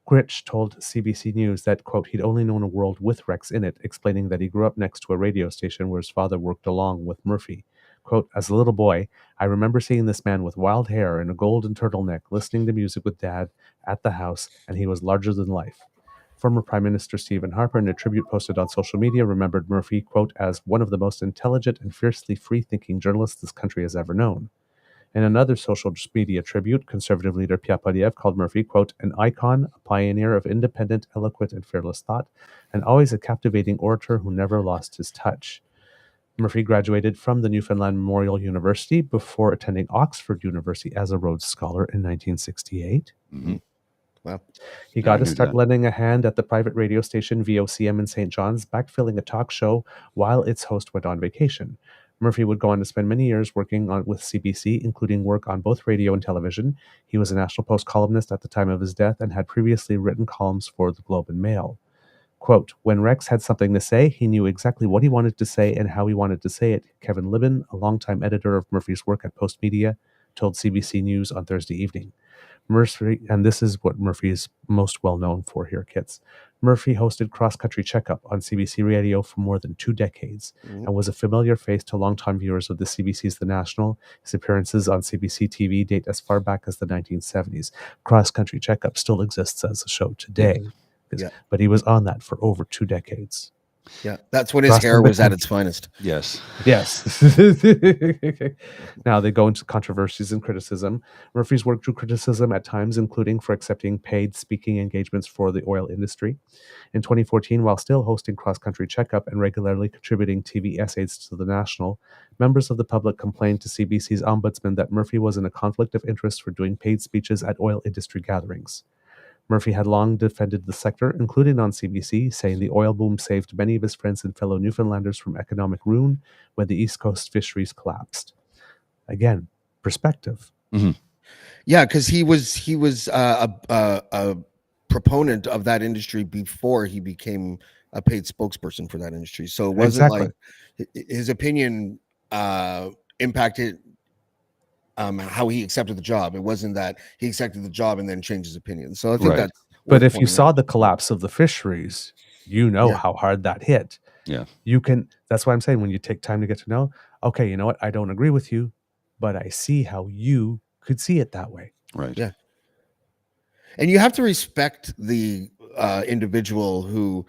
Critch told CBC News that, quote, he'd only known a world with Rex in it, explaining that he grew up next to a radio station where his father worked along with Murphy. Quote, as a little boy, I remember seeing this man with wild hair and a golden turtleneck listening to music with Dad at the house, and he was larger than life. Former Prime Minister Stephen Harper, in a tribute posted on social media, remembered Murphy, quote, as one of the most intelligent and fiercely free-thinking journalists this country has ever known. In another social media tribute, Conservative leader Pierre Poilievre called Murphy, quote, an icon, a pioneer of independent, eloquent, and fearless thought, and always a captivating orator who never lost his touch. Murphy graduated from the Newfoundland Memorial University before attending Oxford University as a Rhodes Scholar in 1968. hmm Wow. He Yeah, got I to knew start that. lending a hand at the private radio station VOCM in St. John's, backfilling a talk show while its host went on vacation. Murphy would go on to spend many years working with CBC, including work on both radio and television. He was a National Post columnist at the time of his death and had previously written columns for the Globe and Mail. Quote, when Rex had something to say, he knew exactly what he wanted to say and how he wanted to say it, Kevin Libin, a longtime editor of Murphy's work at Post Media, told CBC News on Thursday evening. Murphy, and this is what Murphy is most well known for here, kids. Murphy hosted Cross Country Checkup on CBC Radio for more than 2 decades and was a familiar face to longtime viewers of the CBC's The National. His appearances on CBC TV date as far back as the 1970s. Cross Country Checkup still exists as a show today, Yeah. but he was on that for over 2 decades. Yeah. That's when his Crossing hair the was at country. its finest. Yes. Yes. Now they go into controversies and criticism. Murphy's work drew criticism at times, including for accepting paid speaking engagements for the oil industry. In 2014, while still hosting Cross Country Checkup and regularly contributing TV essays to The National, members of the public complained to CBC's ombudsman that Murphy was in a conflict of interest for doing paid speeches at oil industry gatherings. Murphy had long defended the sector, including on CBC, saying the oil boom saved many of his friends and fellow Newfoundlanders from economic ruin when the East Coast fisheries collapsed. Again, perspective. Yeah, because he was a proponent of that industry before he became a paid spokesperson for that industry. So it wasn't Exactly. like his opinion impacted how he accepted the job. It wasn't that he accepted the job and then changed his opinion. So I think Right. that's But worth if you pointing saw out. the collapse of the fisheries, you know Yeah. how hard that hit. Yeah. You can, that's why I'm saying when you take time to get to know, okay, you know what? I don't agree with you, but I see how you could see it that way. Right. Yeah. And you have to respect the individual who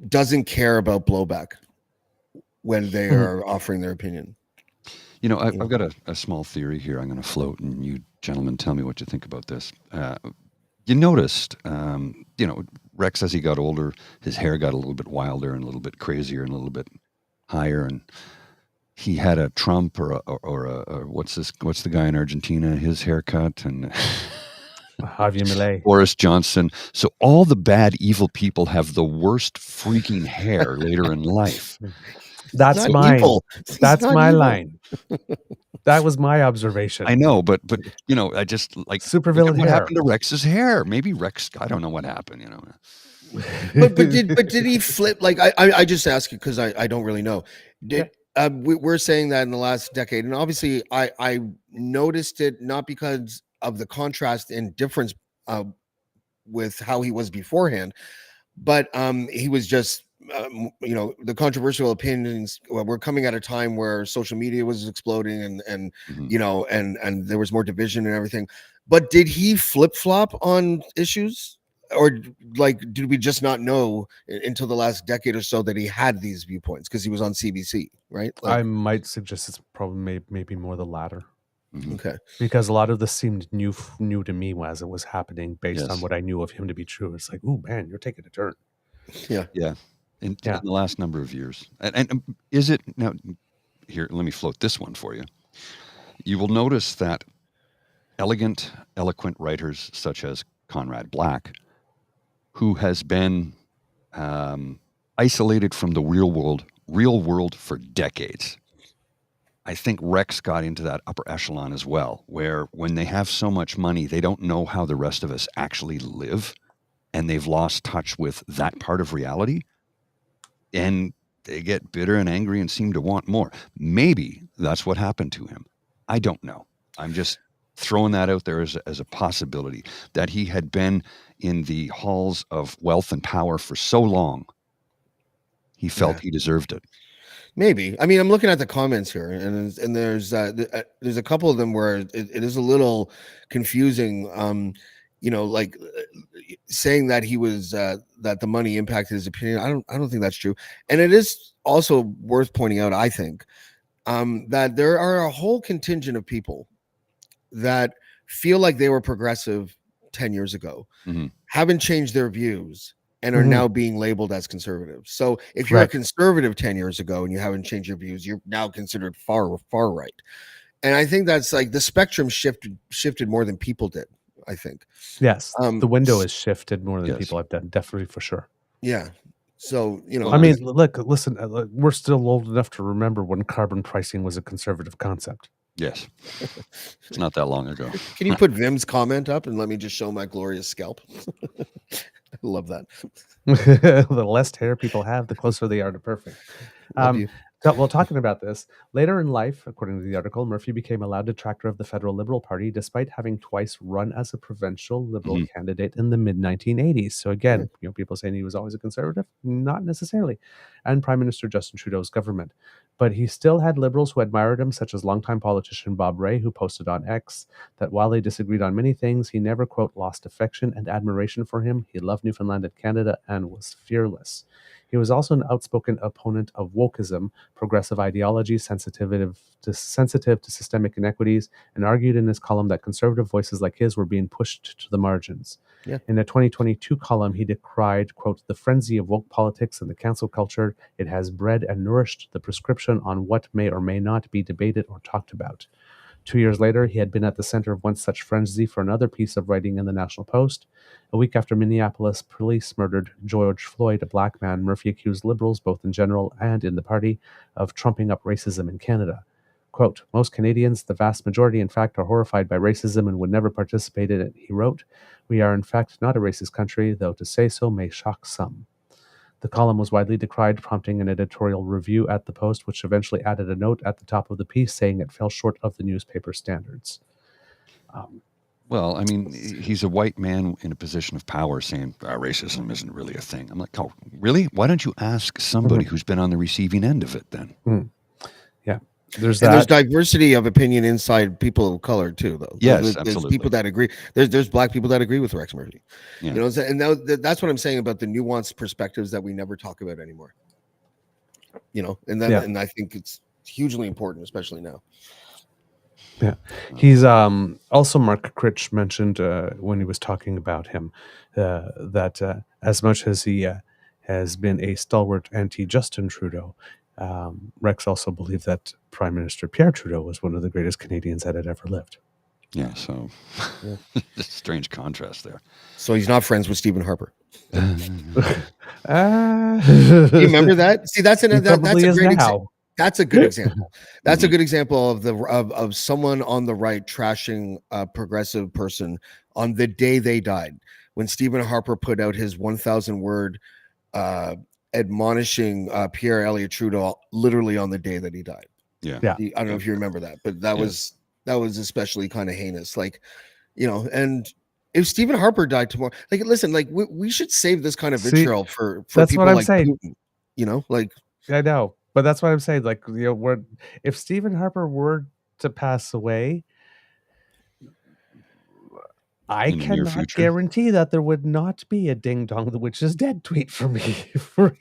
doesn't care about blowback when they are offering their opinion. You know, I've got a small theory here I'm going to float, and you gentlemen tell me what you think about this. You noticed, you know, Rex, as he got older, his hair got a little bit wilder and a little bit crazier and a little bit higher, and he had a Trump or what's the guy in Argentina, his haircut, and Javier Milei. Boris Johnson. So all the bad, evil people have the worst freaking hair later in life. That's Not mine. evil. He's That's not my evil. line. That was my observation. I know, but you know, I just like Supervillain look at what hair. happened to Rex's hair. Maybe Rex, I don't know what happened. You know, but did he flip? Like I just ask you because I don't really know. We're saying that in the last decade, and obviously I noticed it not because of the contrast and difference with how he was beforehand, but he was just you know, the controversial opinions were coming at a time where social media was exploding and you know, and there was more division and everything. But did he flip-flop on issues, or like did we just not know until the last decade or so that he had these viewpoints because he was on CBC, right? Like, I might suggest it's probably maybe more the latter. Mhm. Okay. because a lot of this seemed new to me as it was happening based on Yes. what I knew of him to be true. It's like, ooh, man, you're taking a turn. Yeah. Yeah. In Yeah. the last number of years. And is it now here, let me float this one for you. You will notice that elegant, eloquent writers such as Conrad Black, who has been isolated from the real world for decades. I think Rex got into that upper echelon as well, where when they have so much money, they don't know how the rest of us actually live, and they've lost touch with that part of reality, and they get bitter and angry and seem to want more. Maybe that's what happened to him. I don't know. I'm just throwing that out there as a possibility, that he had been in the halls of wealth and power for so long, he felt he deserved it. Maybe. I mean, I'm looking at the comments here, and there's a couple of them where it is a little confusing. Like saying that he was that the money impacted his opinion. I don't think that's true. And it is also worth pointing out, I think, that there are a whole contingent of people that feel like they were progressive 10 years ago, Mhm. haven't changed their views, and are Mhm. now being labeled as conservatives. So if you're a Right. conservative 10 years ago and you haven't changed your views, you're now considered far right. And I think that's like the spectrum shifted more than people did, I think. Yes. The window s- is shifted more than Yes. people have done, definitely, for sure. Yeah. So, I mean, look, listen, we're still old enough to remember when carbon pricing was a conservative concept. Yes. It's not that long ago. Can you put Vim's comment up and let me just show my glorious scalp? I love that. The less hair people have, the closer they are to perfect. Love you. Well, talking about this, later in life, according to the article, Murphy became a loud detractor of the federal Liberal Party, despite having twice run as a provincial Liberal Mhm. candidate in the mid-1980s. So again, people saying he was always a conservative, not necessarily, and Prime Minister Justin Trudeau's government. But he still had Liberals who admired him, such as longtime politician Bob Rae, who posted on X that while they disagreed on many things, he never, quote, lost affection and admiration for him. He loved Newfoundland and Canada and was fearless. He was also an outspoken opponent of wokeism, progressive ideology, sensitive to systemic inequities, and argued in his column that conservative voices like his were being pushed to the margins. Yeah. In a 2022 column, he decried, quote, the frenzy of woke politics and the cancel culture. It has bred and nourished the prescription on what may or may not be debated or talked about. 2 years later, he had been at the center of one such frenzy for another piece of writing in the National Post. A week after Minneapolis police murdered George Floyd, a black man, Murphy accused Liberals, both in general and in the party, of trumping up racism in Canada. Quote, most Canadians, the vast majority in fact, are horrified by racism and would never participate in it, he wrote. We are in fact not a racist country, though to say so may shock some. The column was widely decried, prompting an editorial review at the Post, which eventually added a note at the top of the piece saying it fell short of the newspaper standards. Well, I mean, he's a white man in a position of power saying racism isn't really a thing. I'm like, oh, really? Why don't you ask somebody who's been on the receiving end of it then? Yeah. There's And that. there's diversity of opinion inside people of color too, though. Yes, there's absolutely. people that agree. There's black people that agree with Rex Murphy. Yeah. You know, and now that's what I'm saying about the nuanced perspectives that we never talk about anymore. You know, and that, and I think it's hugely important, especially now. Yeah. He's also, Mark Critch mentioned when he was talking about him that as much as he has been a stalwart anti-Justin Trudeau, Rex also believed that Prime Minister Pierre Trudeau was one of the greatest Canadians that had ever lived. Yeah, so strange contrast there. So he's not friends with Stephen Harper. You remember that? See, that's a great example. That's a good example. That's a good example of someone on the right trashing a progressive person on the day they died. When Stephen Harper put out his 1,000 word admonishing Pierre Elliott Trudeau literally on the day that he died. Yeah. I don't know if you remember that, but that was especially kind of heinous. Like, you know, and if Stephen Harper died tomorrow, like, listen, like we should save this kind of vitriol for people like Putin, you know, like. I know, but that's what I'm saying. Like, you know, if Stephen Harper were to pass away, I cannot guarantee that there would not be a ding dong the witch is dead tweet for me for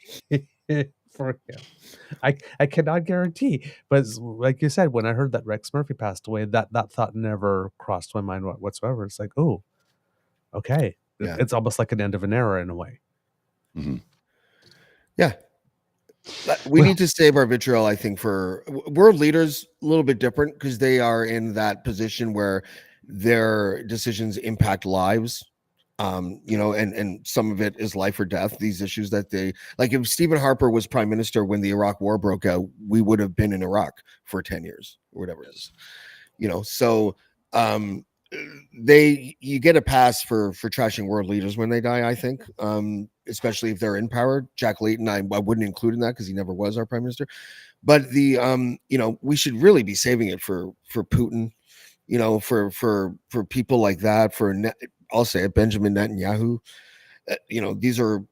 for him. I cannot guarantee, but like you said, when I heard that Rex Murphy passed away, that thought never crossed my mind whatsoever. It's like, oh, okay, Yeah. it's almost like an end of an era in a way. Mm-hmm. Yeah. We need to save our vitriol, I think, for world leaders, a little bit different because they are in that position where their decisions impact lives. And some of it is life or death. These issues that they like, if Stephen Harper was prime minister when the Iraq war broke out, we would have been in Iraq for 10 years or whatever it is, so you get a pass for trashing world leaders when they die, I think, especially if they're in power. Jack Layton, I wouldn't include in that because he never was our prime minister, but we should really be saving it for Putin, for people like that, I'll say it, Benjamin Netanyahu. These are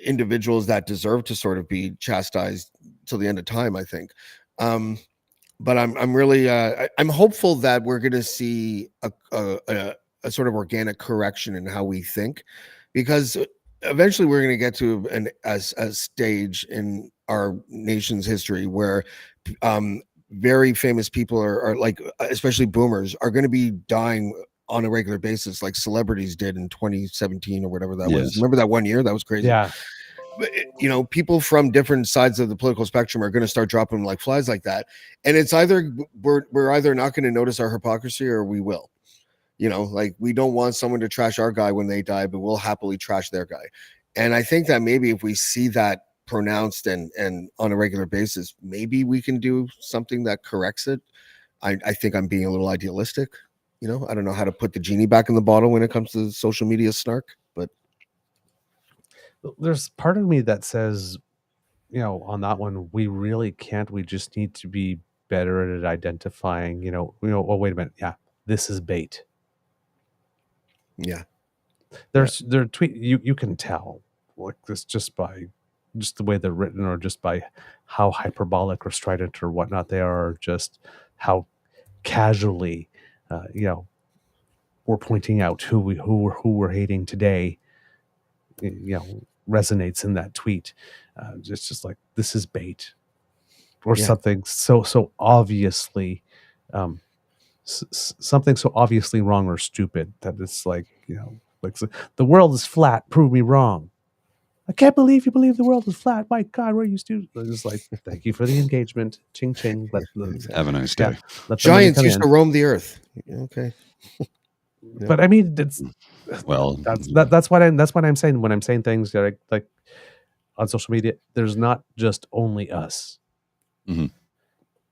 individuals that deserve to sort of be chastised till the end of time, I think. But I'm really I'm hopeful that we're going to see a sort of organic correction in how we think, because eventually we're going to get to a stage in our nation's history where very famous people are like, especially boomers, are going to be dying on a regular basis, like celebrities did in 2017 or whatever that was. Remember that one year? That was crazy. Yeah. People from different sides of the political spectrum are going to start dropping like flies like that. And it's either we're either not going to notice our hypocrisy or we will. Like, we don't want someone to trash our guy when they die, but we'll happily trash their guy. And I think that maybe if we see that pronounced and on a regular basis, maybe we can do something that corrects it. I think I'm being a little idealistic. I don't know how to put the genie back in the bottle when it comes to social media snark, but there's part of me that says, on that one, we really can't. We just need to be better at identifying, oh, wait a minute. Yeah, this is bait. Yeah. Their tweet, you can tell like this just by the way they're written, or just by how hyperbolic or strident or whatnot they are, or just how casually we're pointing out who we're hating today, resonates in that tweet. It's just like, this is bait, or something so obviously something so obviously wrong or stupid that it's like, like, the world is flat, prove me wrong. I can't believe you believe the world is flat. My God, where are you stupid? It's like, thank you for the engagement. Ching ching. Have a nice day. Giants used to roam the earth. Okay. But I mean, it's that's what I'm saying when I'm saying things like on social media. There's not just only us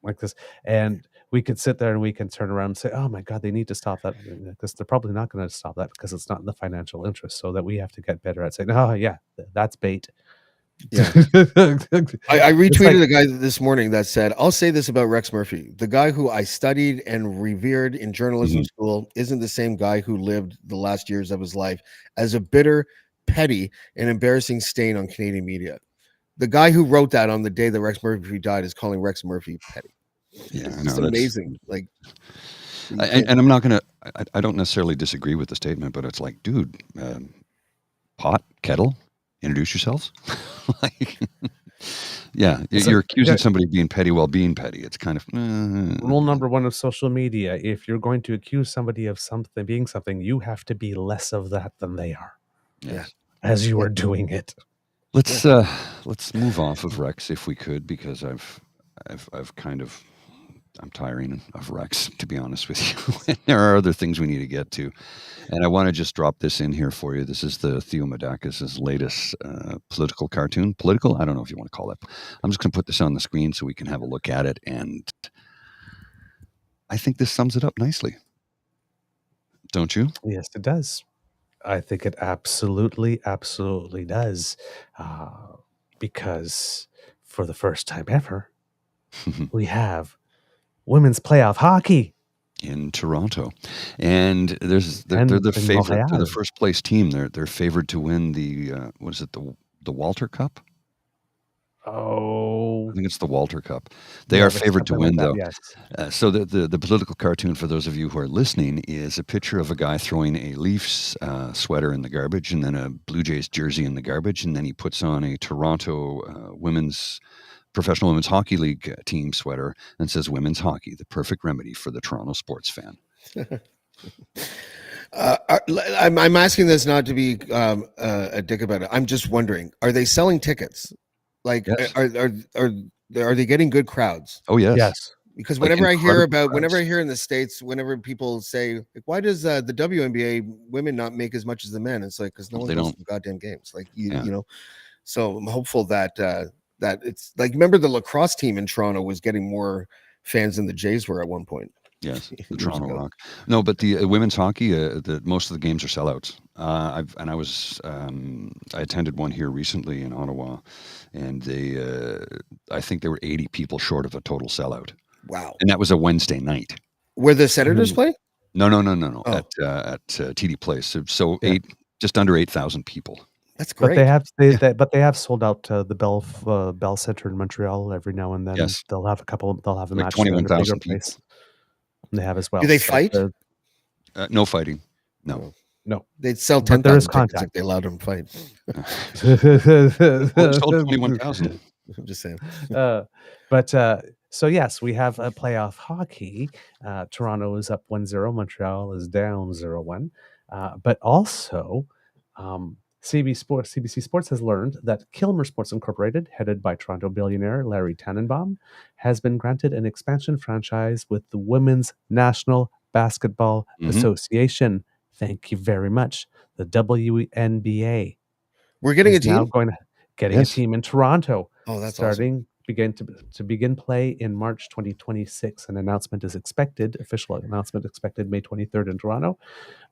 like this, and we could sit there and we can turn around and say, oh my God, they need to stop that, because they're probably not going to stop that because it's not in the financial interest. So that we have to get better at saying, oh yeah, that's bait. Yeah. I retweeted a guy this morning that said, I'll say this about Rex Murphy. The guy who I studied and revered in journalism school isn't the same guy who lived the last years of his life as a bitter, petty, and embarrassing stain on Canadian media. The guy who wrote that on the day that Rex Murphy died is calling Rex Murphy petty. Yeah, it's amazing. Like, and I'm not going to, I don't necessarily disagree with the statement, but it's like, dude, pot, kettle, introduce yourselves. Like, you're accusing somebody of being petty while being petty. It's kind of rule number one of social media: if you're going to accuse somebody of something being something, you have to be less of that than they are. As you are doing it. Let's move off of Rex if we could, because I've kind of, I'm tiring of Rex, to be honest with you. And there are other things we need to get to. And I want to just drop this in here for you. This is the Theo Madakis' latest political cartoon. Political? I don't know if you want to call it. I'm just going to put this on the screen so we can have a look at it. And I think this sums it up nicely. Don't you? Yes, it does. I think it absolutely, absolutely does. Because for the first time ever, we have women's playoff hockey in Toronto, and they're the favorite. They're the first place team. They're favored to win the what is it, the Walter Cup? Oh, I think it's the Walter Cup. They yeah, are it's favored to something like win, that, though. yes. So the political cartoon, for those of you who are listening, is a picture of a guy throwing a Leafs sweater in the garbage, and then a Blue Jays jersey in the garbage, and then he puts on a Toronto professional women's hockey league team sweater and says "Women's Hockey: the perfect remedy for the Toronto sports fan." I'm asking this not to be a dick about it. I'm just wondering: are they selling tickets? Like, Yes. are they getting good crowds? Oh yes. Yes. Because Like whenever I hear incredible whenever I crowds. hear in the States, whenever people say, like, why does the WNBA women not make as much as the men? It's like, because no one They goes don't. to the goddamn games. Like, Yeah. you know, so I'm hopeful that that it's like, remember the lacrosse team in Toronto was getting more fans than the Jays were at one point. Yes, the Years Toronto ago. Rock. No, but the women's hockey, most of the games are sellouts. I attended one here recently in Ottawa, and I think there were 80 people short of a total sellout, Wow. and that was a Wednesday night. Where the Senators play? No. Oh. At TD Place. So Yeah. just under 8,000 people. That's But great. they have sold out the Bell Center in Montreal every now and then. Yes. They'll have a Like match there in a bigger 21,000 people. place. They have as well. Do they So, fight? No fighting. No. no. They'd sell But there is 10,000 tickets if contact. they allowed them to fight. Well, they sold 21,000. I'm just saying. So yes, we have a playoff hockey. Toronto is up 1-0. Montreal is down 0-1. But also, CBC Sports has learned that Kilmer Sports Incorporated, headed by Toronto billionaire Larry Tannenbaum, has been granted an expansion franchise with the Women's National Basketball Mhm. Association. Thank you very much. The WNBA We're getting a is now team? going to getting Yes. a team in Toronto. Oh, that's starting begin play in March 2026. An announcement is expected. Official announcement expected May 23rd in Toronto.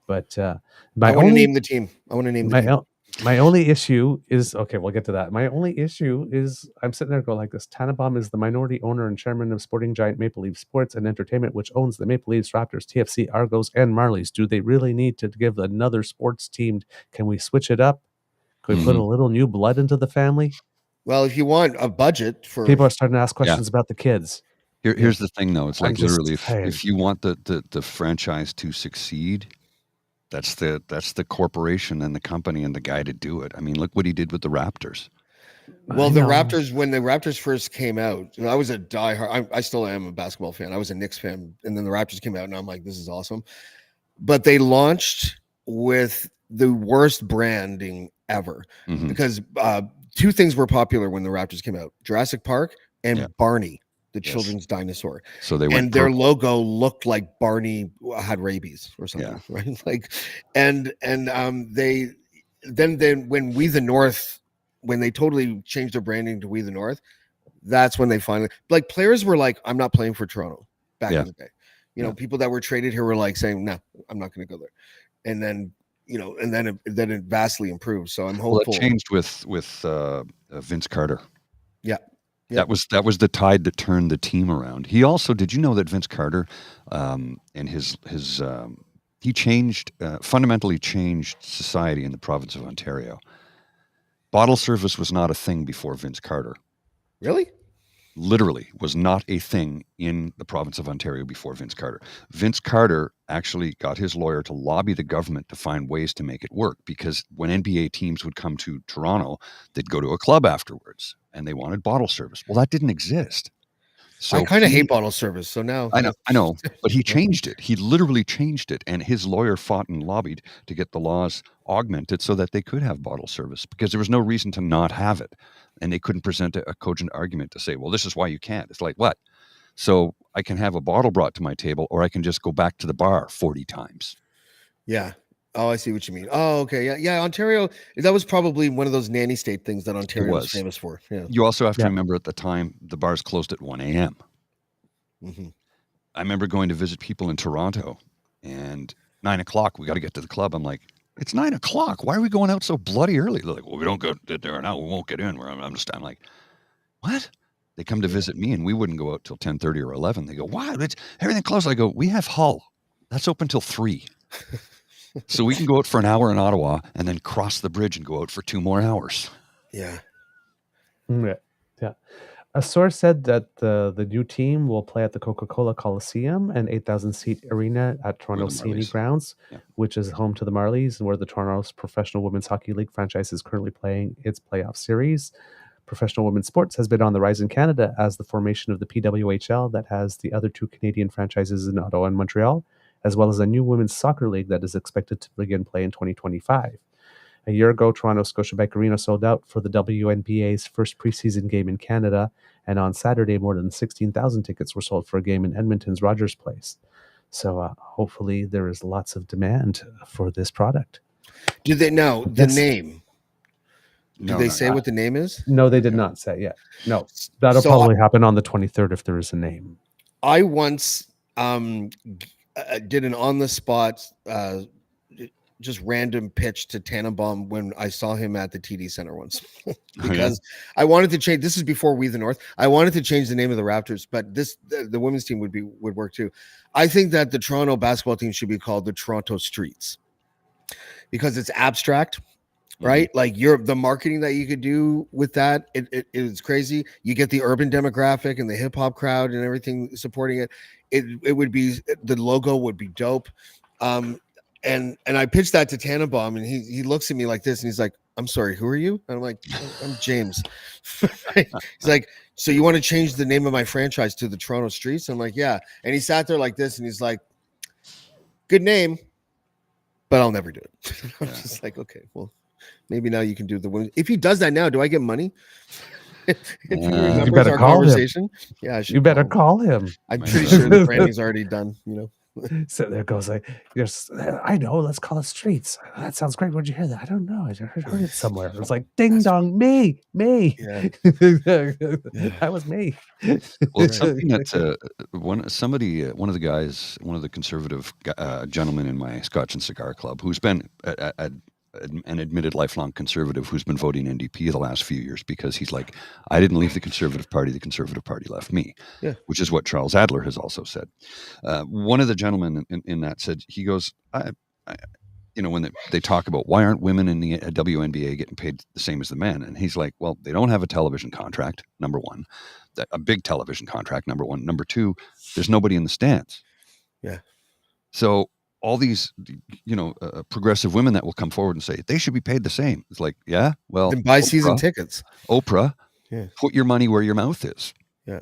But I want to name the team. my only issue is, okay, we'll get to that. My only issue is I'm sitting there going like this. Tannenbaum is the minority owner and chairman of sporting giant Maple Leaf Sports and Entertainment, which owns the Maple Leafs, Raptors, TFC, Argos, and Marlies. Do they really need to give another sports team? Can we switch it up? Could we put a little new blood into the family? Well, if you want a budget for People are starting to ask questions about the kids. Here's the thing, though. It's I'm like just literally, saying. if you want the franchise to succeed, that's the corporation and the company and the guy to do it. I mean, look what he did with the Raptors. Well, I the know. Raptors, when the Raptors first came out, I was a diehard. I still am a basketball fan. I was a Knicks fan, and then the Raptors came out, and I'm like, this is awesome. But they launched with the worst branding ever Mhm. because two things were popular when the Raptors came out: Jurassic Park and Barney, the children's dinosaur. So they went and their logo looked like Barney had rabies or something, right? Like, and they then when We the North, when they totally changed their branding to We the North, that's when they finally, like, players were like, I'm not playing for Toronto back in the day. You know, people that were traded here were like saying, no, I'm not going to go there. And then, you know, and then it vastly improved. So I'm hopeful. Well, it changed with Vince Carter. Yeah. That was the tide that turned the team around. He also, did you know that Vince Carter and he changed, fundamentally changed society in the province of Ontario. Bottle service was not a thing before Vince Carter. Really? Literally was not a thing in the province of Ontario before Vince Carter. Vince Carter actually got his lawyer to lobby the government to find ways to make it work, because when NBA teams would come to Toronto, they'd go to a club afterwards and they wanted bottle service. Well, that didn't exist. So I kind of hate bottle service. So now I know, but he changed it. He literally changed it, and his lawyer fought and lobbied to get the laws augmented so that they could have bottle service, because there was no reason to not have it, and they couldn't present a cogent argument to say, well, this is why you can't. It's like, what? So I can have a bottle brought to my table, or I can just go back to the bar 40 times. Yeah. Oh, I see what you mean. Oh, okay. Yeah. Yeah. Ontario, that was probably one of those nanny state things that Ontario was famous for. Yeah. You also have to remember, at the time, the bars closed at 1 a.m. Mm-hmm. I remember going to visit people in Toronto, and 9 o'clock, we got to get to the club. I'm like, it's 9 o'clock. Why are we going out so bloody early? They're like, well, we don't go there now. We won't get in. I'm like, what? They come to visit me, and we wouldn't go out till 10:30 or 11. They go, why? It's everything closed. I go, we have Hull. That's open till 3. So we can go out for an hour in Ottawa and then cross the bridge and go out for 2 more hours. Yeah. Yeah. Yeah. A source said that the new team will play at the Coca-Cola Coliseum, an 8,000-seat arena at Or Toronto the CNE Marlies. grounds, Yeah. which is home to the Marlies, and where the Toronto's Professional Women's Hockey League franchise is currently playing its playoff series. Professional women's sports has been on the rise in Canada as the formation of the PWHL that has the other two Canadian franchises in Ottawa and Montreal, as well as a new women's soccer league that is expected to begin play in 2025. A year ago, Toronto Scotiabank Arena sold out for the WNBA's first preseason game in Canada, and on Saturday, more than 16,000 tickets were sold for a game in Edmonton's Rogers Place. So hopefully there is lots of demand for this product. Do they know the Yes. name? Did No, they no, say what the name is? No, they did Yeah. not say yet. No, that'll So probably happen on the 23rd if there is a name. I once did an on the spot just random pitch to Tannenbaum when I saw him at the TD Center once because I wanted to change. This is before We the North. I wanted to change the name of the Raptors, but the women's team would work too. I think that the Toronto basketball team should be called the Toronto Streets because it's abstract. Right, like the marketing that you could do with that, it is crazy. You get the urban demographic and the hip hop crowd and everything supporting it. It would be, the logo would be dope. And I pitched that to Tannenbaum, and he looks at me like this, and he's like, "I'm sorry, who are you?" And I'm like, "I'm James." He's like, "So you want to change the name of my franchise to the Toronto Streets?" I'm like, "Yeah." And he sat there like this, and he's like, "Good name, but I'll never do it." I'm just like, "Okay, well." Maybe now you can do the women. If he does that now, do I get money? If he remembers You better our call conversation, him. Yeah, I should. You better call him. I'm pretty sure the branding's already done. So there goes like, I know. Let's call it Streets. That sounds great. Where'd you hear that? I don't know. I heard it somewhere. It was like ding dong, me. Yeah. That was me. Well, it's something that one of the guys, one of the conservative gentlemen in my Scotch and Cigar Club, who's been an admitted lifelong conservative who's been voting NDP the last few years because he's like, I didn't leave the Conservative Party left me, which is what Charles Adler has also said. One of the gentlemen in that said, he goes, when they talk about why aren't women in the WNBA getting paid the same as the men? And he's like, well, they don't have a television contract, number one, a big television contract, number one. Number two, there's nobody in the stands. Yeah. So all these, progressive women that will come forward and say they should be paid the same. It's like, yeah, well, then buy season tickets. Oprah, put your money where your mouth is. Yeah.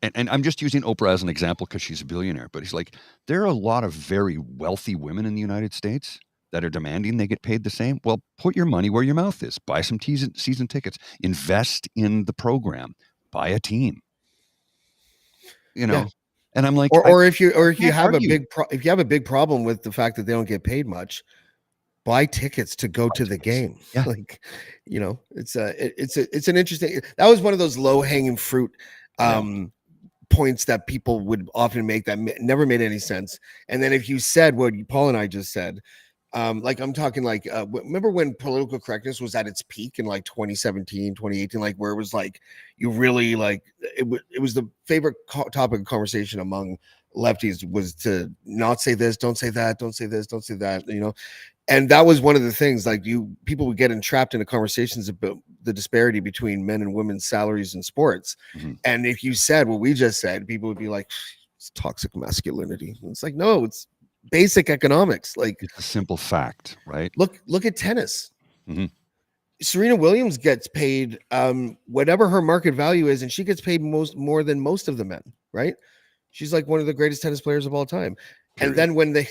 And I'm just using Oprah as an example because she's a billionaire, but he's like, there are a lot of very wealthy women in the United States that are demanding they get paid the same. Well, put your money where your mouth is. Buy some season tickets. Invest in the program. Buy a team. Yeah. And I'm like, or if you have if you have a big problem with the fact that they don't get paid much, buy tickets to go to the game. Yeah. It's an interesting. That was one of those low hanging fruit points that people would often make that never made any sense. And then if you said what Paul and I just said, like I'm talking like, remember when political correctness was at its peak in like 2017, 2018, like where it was like, you really like, it was the favorite topic of conversation among lefties was to not say this, don't say that, don't say this, don't say that, and that was one of the things, like people would get entrapped into conversations about the disparity between men and women's salaries in sports. Mm-hmm. And if you said what we just said, people would be like, it's toxic masculinity. And it's like, no, it's basic economics. Like, it's a simple fact, right? Look at tennis. Mm-hmm. Serena Williams gets paid whatever her market value is, and she gets paid more than most of the men, right? She's like one of the greatest tennis players of all time. Period. And then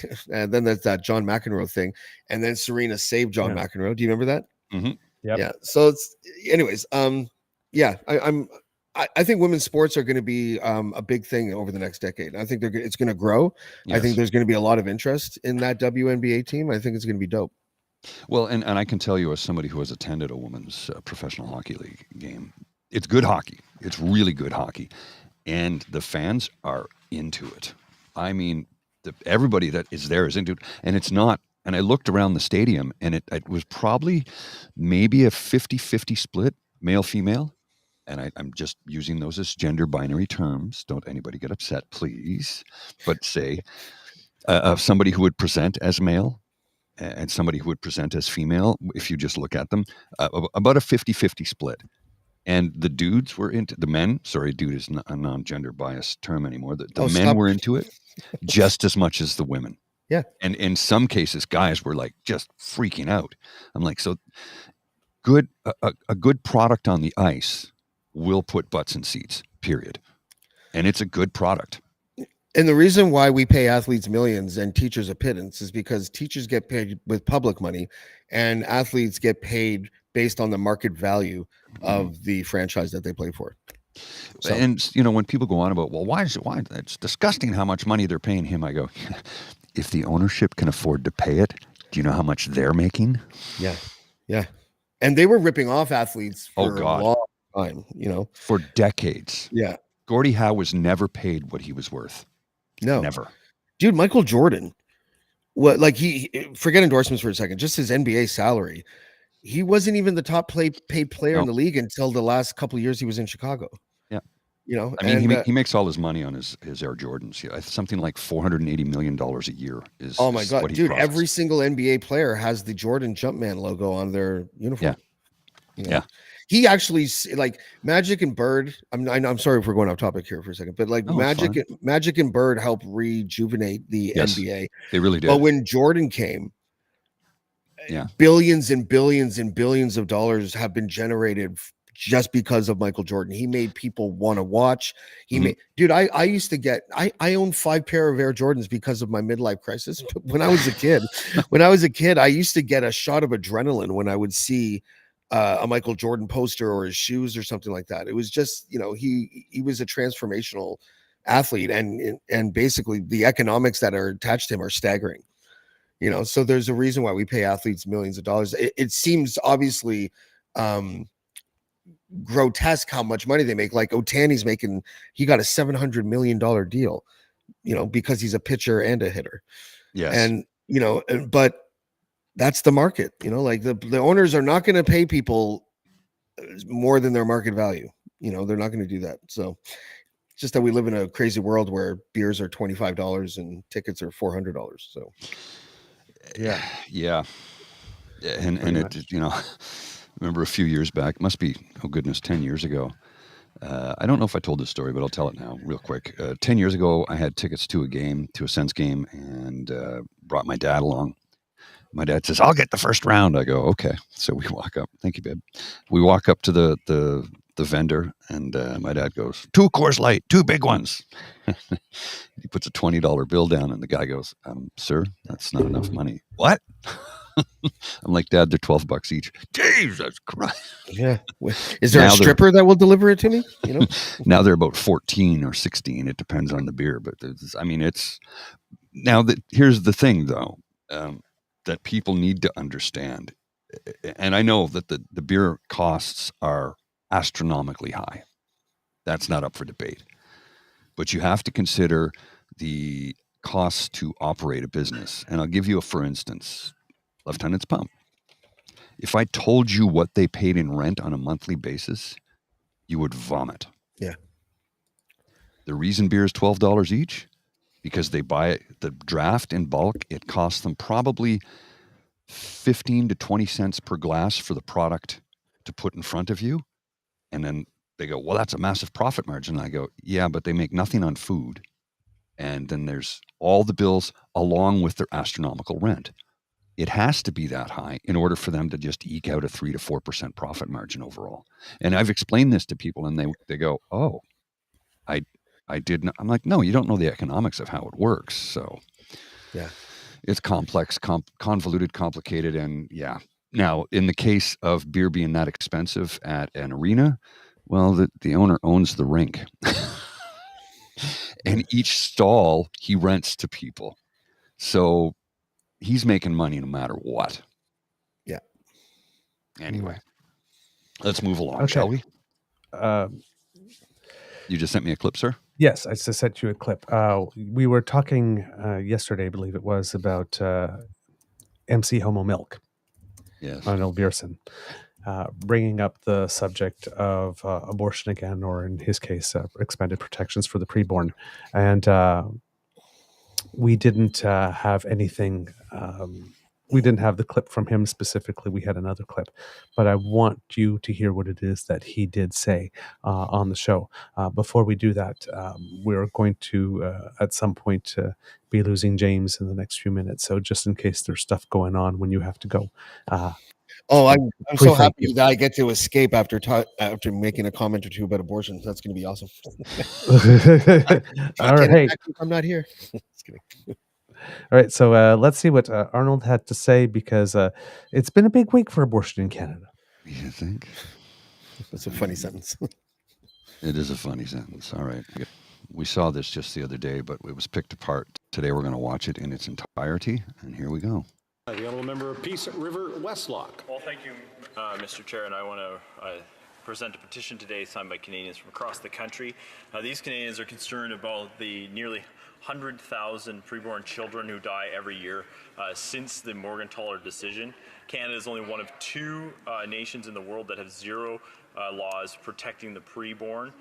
then there's that John McEnroe thing, and then Serena saved John McEnroe. Do you remember that? Mm-hmm. Yep. Yeah. So it's, anyways, I think women's sports are going to be a big thing over the next decade. I think it's going to grow. Yes. I think there's going to be a lot of interest in that WNBA team. I think it's going to be dope. Well, and I can tell you, as somebody who has attended a women's professional hockey league game, it's good hockey. It's really good hockey. And the fans are into it. I mean, everybody that is there is into it. And it's not, and I looked around the stadium, and it was probably maybe a 50-50 split, male-female. And I'm just using those as gender binary terms. Don't anybody get upset, please. But say somebody who would present as male and somebody who would present as female, if you just look at them, about a 50-50 split. And the dudes were into the men. Sorry, dude is not a non-gender biased term anymore. The Oh, men stop. were into it just as much as the women. Yeah. And in some cases, guys were like just freaking out. I'm like, so good, a good product on the ice will put butts in seats, period. And it's a good product. And the reason why we pay athletes millions and teachers a pittance is because teachers get paid with public money and athletes get paid based on the market value of the franchise that they play for. So, And you know, when people go on about, well, why it's disgusting how much money they're paying him, I go, if the ownership can afford to pay it, do you know how much they're making? yeah. And they were ripping off athletes Oh, for a God. long time, you know. For decades. Yeah. Gordie Howe was never paid what he was worth. No. Never. Dude, Michael Jordan, what, like, he forget endorsements for a second, just his NBA salary. He wasn't even the top paid player in No. the league until the last couple of years he was in Chicago. Yeah. You know, I mean, he makes all his money on his Air Jordans. Yeah, something like $480 million a year is. Oh my is God, what he dude! profits. Every single NBA player has the Jordan Jumpman logo on their uniform. You know? Yeah. He actually, like, Magic and Bird. I'm sorry if we're going off topic here for a second, but like No, it's fine. Magic and Bird helped rejuvenate the Yes, NBA. They really did. But when Jordan came, Yeah. billions and billions and billions of dollars have been generated just because of Michael Jordan. He made people want to watch. He made, dude, I used to get, I owned 5 pair of Air Jordans because of my midlife crisis. When I was a kid, I used to get a shot of adrenaline when I would see a Michael Jordan poster or his shoes or something like that. It was just, you know, he was a transformational athlete, and basically the economics that are attached to him are staggering. You know, so there's a reason why we pay athletes millions of dollars. It seems obviously grotesque how much money they make. Like Ohtani's making, he got a $700 million deal, you know, because he's a pitcher and a hitter. Yes. And, you know, but that's the market, you know, like the owners are not going to pay people more than their market value. You know, they're not going to do that. So it's just that we live in a crazy world where beers are $25 and tickets are $400. So yeah. And it, you know, remember a few years back, must be, oh goodness, 10 years ago. I don't know if I told this story, but I'll tell it now real quick. 10 years ago, I had tickets to a Sens game, and brought my dad along. My dad says, I'll get the first round. I go, okay. So we walk up. Thank you, babe. We walk up to the vendor, and my dad goes, 2 Coors Light, 2 big ones. He puts a $20 bill down, and the guy goes, sir, that's not enough money. What? I'm like, Dad, they're $12 each. Jesus Christ. Yeah. Is there a stripper that will deliver it to me? You know, now they're about 14 or 16. It depends on the beer, but I mean, it's now that here's the thing though, that people need to understand. And I know that the beer costs are astronomically high. That's not up for debate, but you have to consider the costs to operate a business. And I'll give you for instance, Lieutenant's Pump. If I told you what they paid in rent on a monthly basis, you would vomit. Yeah. The reason beer is $12 each, because they buy the draft in bulk. It costs them probably 15 to 20 cents per glass for the product to put in front of you. And then they go, well, that's a massive profit margin. And I go, yeah, but they make nothing on food. And then there's all the bills along with their astronomical rent. It has to be that high in order for them to just eke out a 3 to 4% profit margin overall. And I've explained this to people, and they go, "Oh, I did not." I'm like, "No, you don't know the economics of how it works." So, yeah, it's complex, convoluted, complicated, and yeah. Now, in the case of beer being that expensive at an arena, well, the owner owns the rink, and each stall he rents to people, so he's making money no matter what. Yeah. Anyway, let's move along, shall we? You just sent me a clip, sir? Yes, I just sent you a clip. We were talking yesterday, I believe it was, about MC Homo Milk. Yes. Arnold Bierson, bringing up the subject of abortion again, or in his case, expanded protections for the preborn. And we didn't have anything we didn't have the clip from him specifically. We had another clip, but I want you to hear what it is that he did say on the show. Before we do that, we're going to, at some point, be losing James in the next few minutes. So just in case there's stuff going on when you have to go. I'm so Thank happy you. that I get to escape after making a comment or two about abortion. That's going to be awesome. All right. Hey. I'm not here. Just kidding. All right. So let's see what Arnold had to say, because it's been a big week for abortion in Canada. You think? That's a funny sentence. It is a funny sentence. All right. We saw this just the other day, but it was picked apart. Today we're going to watch it in its entirety, and here we go. The honourable member of Peace River Westlock. Well, thank you, Mr. Chair, and I want to present a petition today signed by Canadians from across the country. These Canadians are concerned about the nearly 100,000 preborn children who die every year since the Morgentaler decision. Canada is only one of 2 nations in the world that have 0 laws protecting the preborn.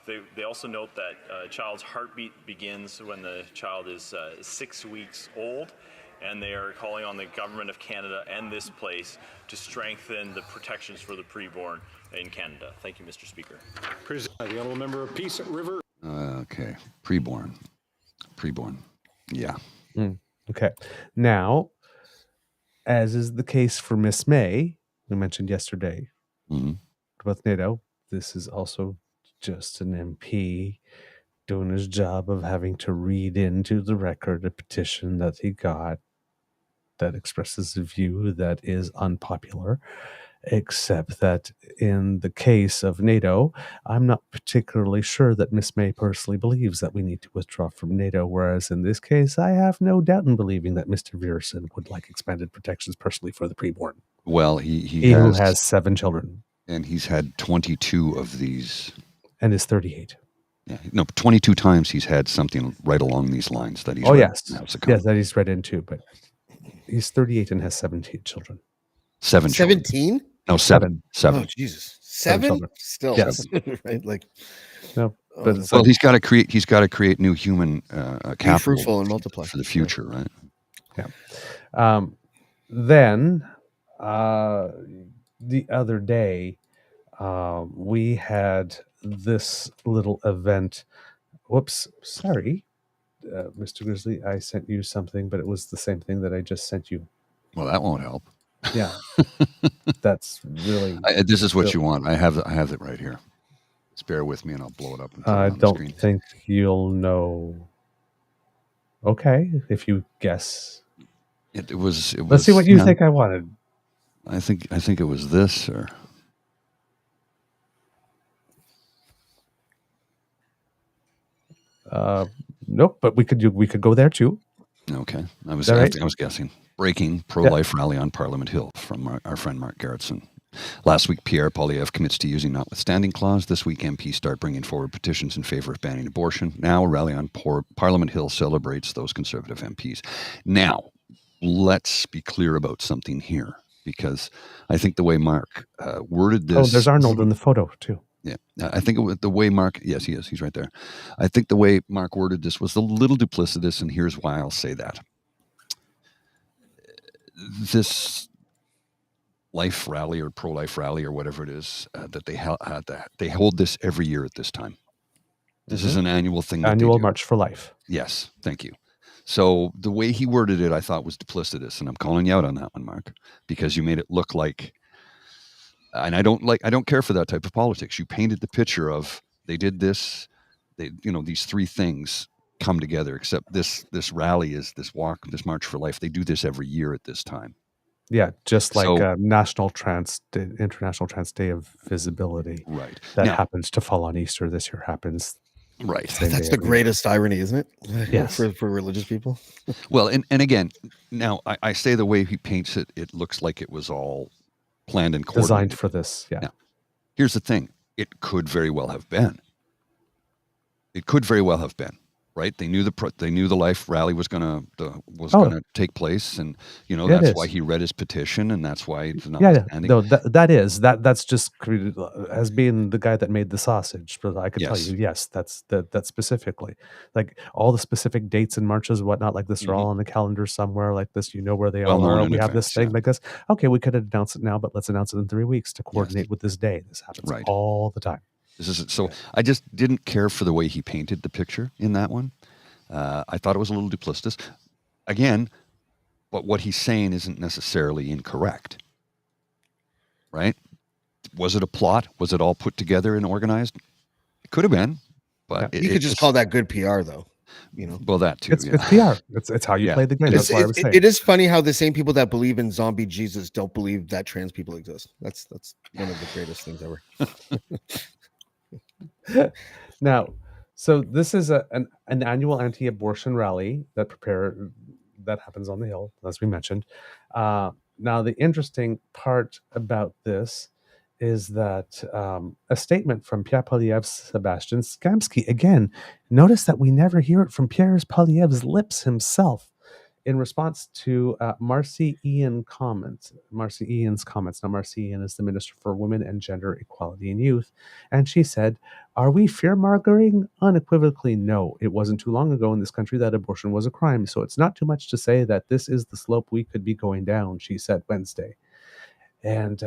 They also note that a child's heartbeat begins when the child is 6 weeks old, and they are calling on the Government of Canada and this place to strengthen the protections for the preborn in Canada. Thank you, Mr. Speaker. The honourable member of Peace River. Okay. Preborn. Yeah. Okay. Now, as is the case for Miss May, we mentioned yesterday, with NATO, this is also just an MP doing his job of having to read into the record a petition that he got that expresses a view that is unpopular, except that in the case of NATO, I'm not particularly sure that Miss May personally believes that we need to withdraw from NATO, whereas in this case, I have no doubt in believing that Mr. Veerson would like expanded protections personally for the preborn. Well, he who has 7 children. And he's had 22 of these. And is 38. Yeah, no, 22 times he's had something right along these lines that he's yes, that he's read into, but he's 38 and has 17 children. 7 children. 17? No, 7. Oh, Jesus. 7? Still. Yes. Right? Like, no, but well, he's got to create new human capital. Be fruitful and multiply for the future, right? Yeah. Then the other day, we had this little event. Whoops, sorry, Mr. Grizzly. I sent you something, but it was the same thing that I just sent you. Well, that won't help. Yeah, that's really. This is what you want. I have it right here. Just bear with me, and I'll blow it up. And put it I on the don't screen. think you'll know. Okay, if you guess. It was. Let's see what you think I wanted. I think it was this, or. Nope, but we could go there too. Okay, I was guessing. Breaking pro-life rally on Parliament Hill from our friend Mark Gerritsen. Last week, Pierre Poilievre commits to using notwithstanding clause. This week, MPs start bringing forward petitions in favor of banning abortion. Now, a rally on Parliament Hill celebrates those Conservative MPs. Now, let's be clear about something here, because I think the way Mark worded this... Oh, there's Arnold in the photo, too. Yeah, I think the way Mark... Yes, he is. He's right there. I think the way Mark worded this was a little duplicitous, and here's why I'll say that. This life rally or pro-life rally or whatever it is that they hold this every year at this time. This is an annual thing. Annual March for Life. Yes, thank you. So the way he worded it, I thought was duplicitous, and I'm calling you out on that one, Mark, because you made it look like. And I don't care for that type of politics. You painted the picture of they did this, these 3 things come together, except this rally is this March for Life. They do this every year at this time. Yeah, just like International Trans Day of Visibility. Right. That happens to fall on Easter this year happens. Right. That's the greatest irony, isn't it? Yes. For religious people. Well, and again, now I say the way he paints it, it looks like it was all planned and coordinated. Designed for this, yeah. Now, here's the thing. It could very well have been. It could very well have been, right? They knew the life rally was gonna take place, and Yeah, it that's why is. he read his petition, and that's why it's Yeah, notwithstanding. no, that's just as being the guy that made the sausage. But I could tell you, yes, that's specifically, like all the specific dates and marches and whatnot. Like this are all on the calendar somewhere. Like this, where they Well all known are. in We have this advance, thing yeah. like this. Okay, we could announce it now, but let's announce it in 3 weeks to coordinate with this day. This happens Right. all the time. This is so. I just didn't care for the way he painted the picture in that one. I thought it was a little duplicitous. Again, but what he's saying isn't necessarily incorrect, right? Was it a plot? Was it all put together and organized? It could have been, but You could just call that good PR, though. Well, that too. It's PR. It's how you play the game. That's why I was saying it is funny how the same people that believe in zombie Jesus don't believe that trans people exist. That's one of the greatest things ever. Now, so this is an annual anti-abortion rally that happens on the Hill, as we mentioned. Now, the interesting part about this is that a statement from Pierre Poilievre's Sebastian Skamsky. Again, notice that we never hear it from Pierre Poilievre's lips himself. In response to Marcy Ian's comments. Now, Marcy Ian is the Minister for Women and Gender Equality and Youth, and she said, "Are we fear-mongering? Unequivocally, no. It wasn't too long ago in this country that abortion was a crime, so it's not too much to say that this is the slope we could be going down," she said Wednesday. And,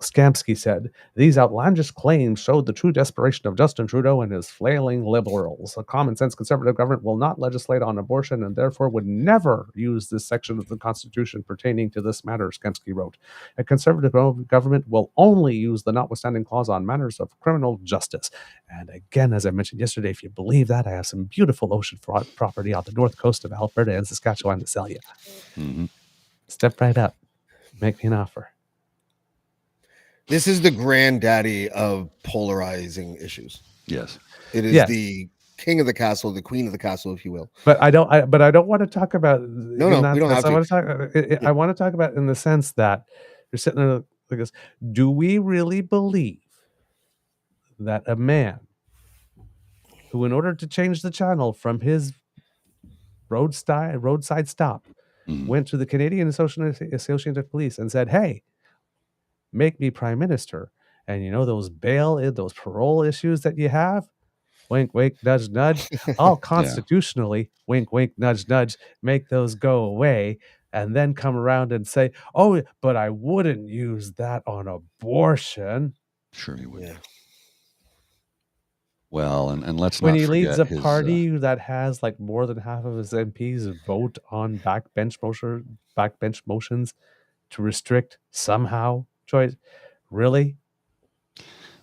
Skamsky said, "These outlandish claims showed the true desperation of Justin Trudeau and his flailing liberals. A common-sense conservative government will not legislate on abortion and therefore would never use this section of the Constitution pertaining to this matter," Skamsky wrote. "A conservative government will only use the notwithstanding clause on matters of criminal justice." And again, as I mentioned yesterday, if you believe that, I have some beautiful ocean property on the north coast of Alberta and Saskatchewan to sell you. Mm-hmm. Step right up. Make me an offer. This is the granddaddy of polarizing issues. Yes. It is the king of the castle, the queen of the castle, if you will. But I don't want to talk about. No, we don't have to. I want to talk about in the sense that you're sitting there like this. Do we really believe that a man who, in order to change the channel from his roadside stop, went to the Canadian Association of Police and said, "Hey, make me prime minister, and those those parole issues that you have, wink wink nudge nudge, I'll constitutionally wink wink nudge nudge make those go away," and then come around and say, "Oh, but I wouldn't use that on abortion." Sure he would. Yeah. Well, and let's when not he forget leads a his, party that has like more than half of his MPs vote on backbench motions to restrict somehow choice. Really?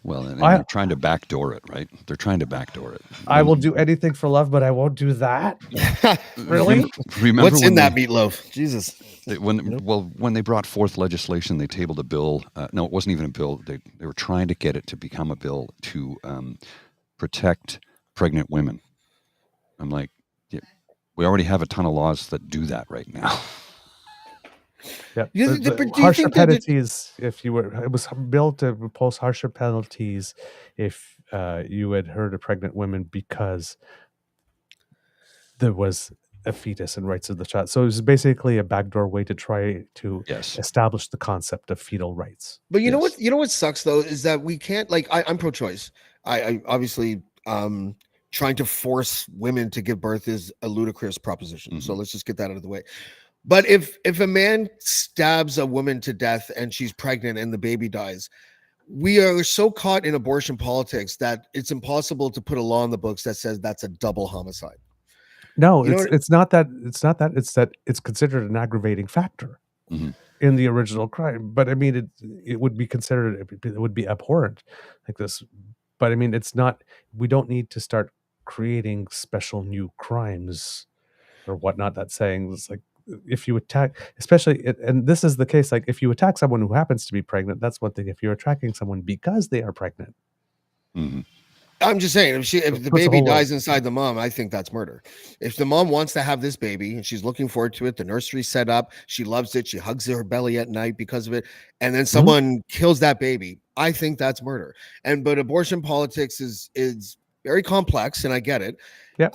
Well, and they're trying to backdoor it, right? They're trying to backdoor it. I will do anything for love, but I won't do that. Really? Remember what's in that meatloaf? Jesus. When they brought forth legislation, they tabled a bill. No, it wasn't even a bill. They were trying to get it to become a bill to protect pregnant women. I'm like, we already have a ton of laws that do that right now. Yeah, harsher penalties. It was built to impose harsher penalties if you had hurt a pregnant woman because there was a fetus and rights of the child. So it was basically a backdoor way to try to establish the concept of fetal rights. But you know what? You know what sucks though is that we can't. Like, I'm pro-choice. I obviously trying to force women to give birth is a ludicrous proposition. Mm-hmm. So let's just get that out of the way. But if a man stabs a woman to death and she's pregnant and the baby dies, we are so caught in abortion politics that it's impossible to put a law in the books that says that's a double homicide. No, it's not that. It's not that. It's that it's considered an aggravating factor in the original crime. But I mean, it would be considered. It would be abhorrent like this. But I mean, it's not. We don't need to start creating special new crimes or whatnot. That's saying it's like, if you attack, especially, and this is the case, like if you attack someone who happens to be pregnant, that's one thing. If you're attacking someone because they are pregnant, I'm just saying, if the baby dies inside the mom, I think that's murder. If the mom wants to have this baby and she's looking forward to it, the nursery's set up, she loves it, she hugs her belly at night because of it, and then someone kills that baby, I think that's murder. But abortion politics is very complex, and I get it. Yeah.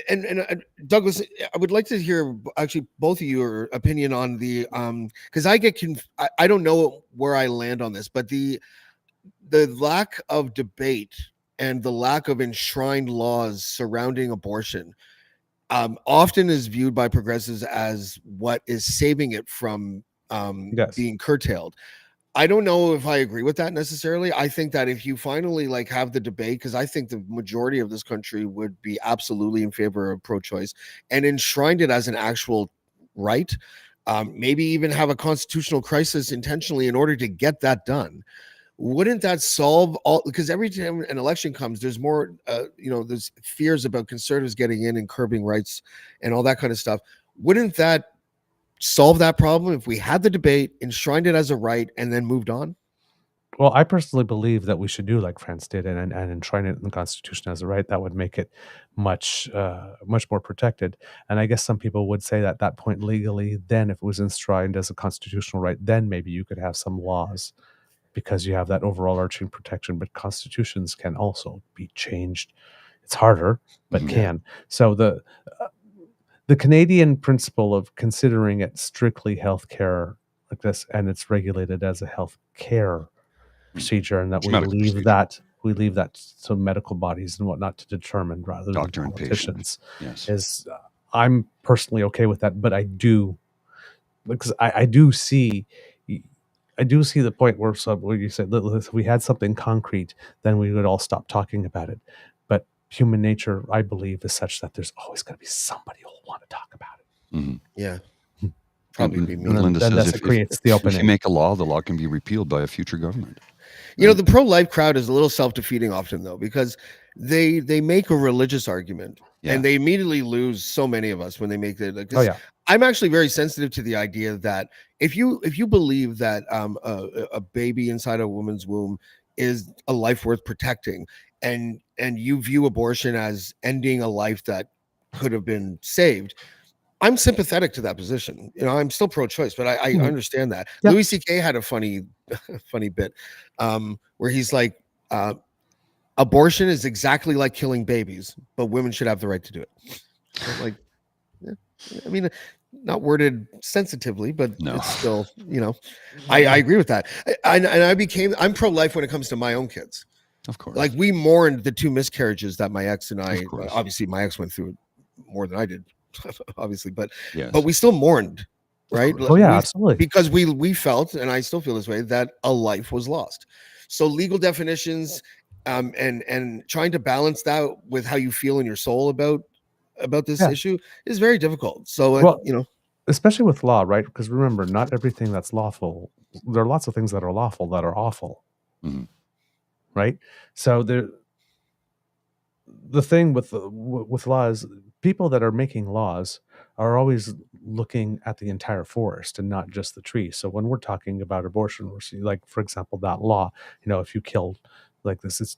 And Douglas, I would like to hear actually both of your opinion on the because I don't know where I land on this, but the lack of debate and the lack of enshrined laws surrounding abortion often is viewed by progressives as what is saving it from Yes. being curtailed. I don't know if I agree with that necessarily. I think that if you finally like have the debate, because I think the majority of this country would be absolutely in favor of pro-choice and enshrined it as an actual right, maybe even have a constitutional crisis intentionally in order to get that done. Wouldn't that solve all? Because every time an election comes, there's more, there's fears about conservatives getting in and curbing rights and all that kind of stuff. Wouldn't that solve that problem if we had the debate, enshrined it as a right, and then moved on? Well, I personally believe that we should do like France did and enshrine it in the Constitution as a right. That would make it much more protected. And I guess some people would say that at that point legally, then if it was enshrined as a constitutional right, then maybe you could have some laws because you have that overall arching protection. But constitutions can also be changed. It's harder, but can. So the Canadian principle of considering it strictly healthcare like this, and it's regulated as a healthcare procedure, and that we leave that to medical bodies and whatnot to determine rather Doctor than and patient. politicians. Yes. Is I'm personally okay with that, but I do because I do see the point where you said if we had something concrete, then we would all stop talking about it. But human nature, I believe, is such that there's always going to be somebody who will want to talk about it. Mm-hmm. Yeah. Probably be me. Linda then says it creates the opening. If you make a law, the law can be repealed by a future government. You know, the pro-life crowd is a little self-defeating often, though, because they make a religious argument and they immediately lose so many of us when they make the. I'm actually very sensitive to the idea that if you believe that a baby inside a woman's womb is a life worth protecting, and you view abortion as ending a life that could have been saved, I'm sympathetic to that position. You know, I'm still pro-choice, but I understand that. Yep. Louis C.K. had a funny bit where he's like, abortion is exactly like killing babies, but women should have the right to do it. So like, I mean, not worded sensitively, but it's still, I agree with that. I'm pro-life when it comes to my own kids. Of course. Like we mourned the 2 miscarriages that my ex and I, obviously my ex went through it more than I did. Obviously, but we still mourned, right? Absolutely, because we felt, and I still feel this way, that a life was lost. So legal definitions, and trying to balance that with how you feel in your soul about this issue is very difficult. So especially with law, right? Because remember, not everything that's lawful. There are lots of things that are lawful that are awful, right? So the thing with laws, people that are making laws are always looking at the entire forest and not just the tree. So when we're talking about abortion, we're seeing, like, for example, that law, if you killed like this, is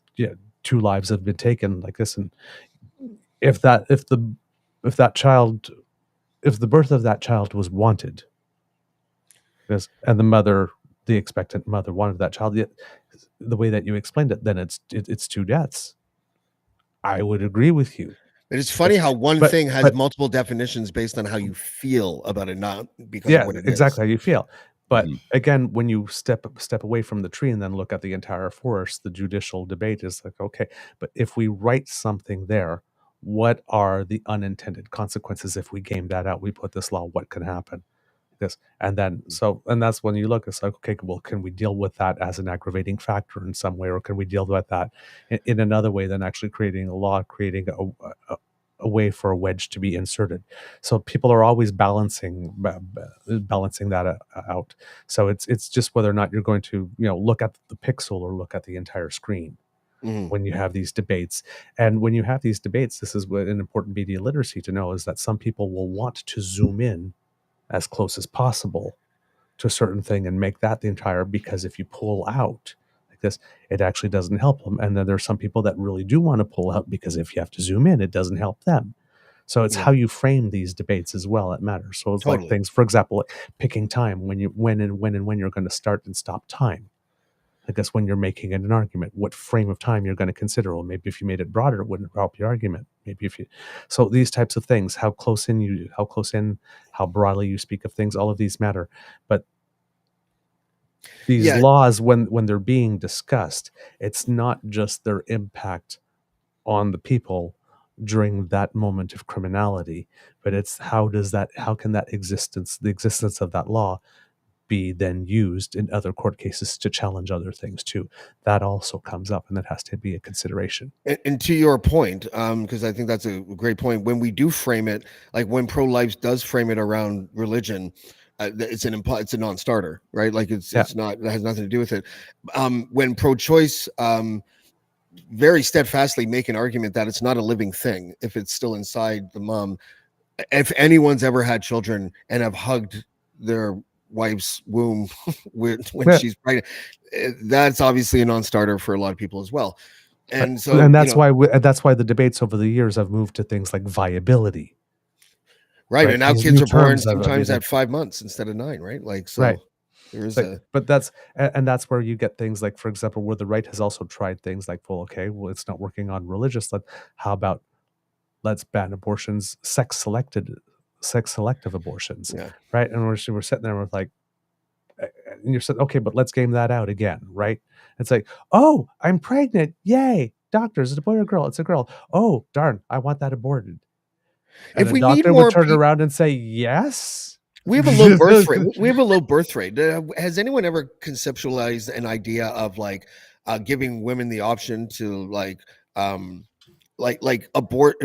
2 lives have been taken like this. And if the birth of that child was wanted, and the expectant mother wanted that child, the way that you explained it, then it's 2 deaths. I would agree with you. It's funny how one thing has multiple definitions based on how you feel about it, not because of what it exactly is. how you feel. But again, when you step away from the tree and then look at the entire forest, the judicial debate is like, okay, but if we write something there, what are the unintended consequences if we game that out? We put this law, what can happen? And then and that's when you look, it's like, okay, well, can we deal with that as an aggravating factor in some way, or can we deal with that in another way than actually creating a law, creating a way for a wedge to be inserted? So people are always balancing that out. So it's just whether or not you're going to look at the pixel or look at the entire screen. When you have these debates. And when you have these debates, this is what an important media literacy to know, is that some people will want to zoom in as close as possible to a certain thing and make that the entire, because if you pull out like this, it actually doesn't help them. And then there's some people that really do want to pull out, because if you have to zoom in, it doesn't help them. So it's how you frame these debates as well that matters. So it's like things, for example, like picking time, when you're going to start and stop time. I guess when you're making an argument, what frame of time you're going to consider. Well, maybe if you made it broader, it wouldn't help your argument. Maybe if you, so these types of things, how broadly you speak of things, all of these matter. But these Yeah. laws, when they're being discussed, it's not just their impact on the people during that moment of criminality, but it's how can the existence of that law be then used in other court cases to challenge other things too. That also comes up, and that has to be a consideration. And to your point, because I think that's a great point, when we do frame it, like when pro-life does frame it around religion, it's a non-starter, right? Like it's not, it has nothing to do with it. When pro-choice very steadfastly make an argument that it's not a living thing if it's still inside the mom. If anyone's ever had children and have hugged their wife's womb when she's pregnant, that's obviously a non-starter for a lot of people as well. And so, and that's why the debates over the years have moved to things like viability. Right. And now kids are born sometimes at 5 months instead of 9, right? Like, so right. There's but that's where you get things like, for example, where the right has also tried things like, well, it's not working on religious. How about let's ban abortions, sex selective abortions, right? And we're sitting there with like, and you're saying, okay, but let's game that out again, right? It's like, oh, I'm pregnant, yay! Doctors, is it a boy or a girl? It's a girl. Oh, darn, I want that aborted. And if we doctor would turn around and say yes. We have a low birth rate. We have a low birth rate. Has anyone ever conceptualized an idea of like giving women the option to like abort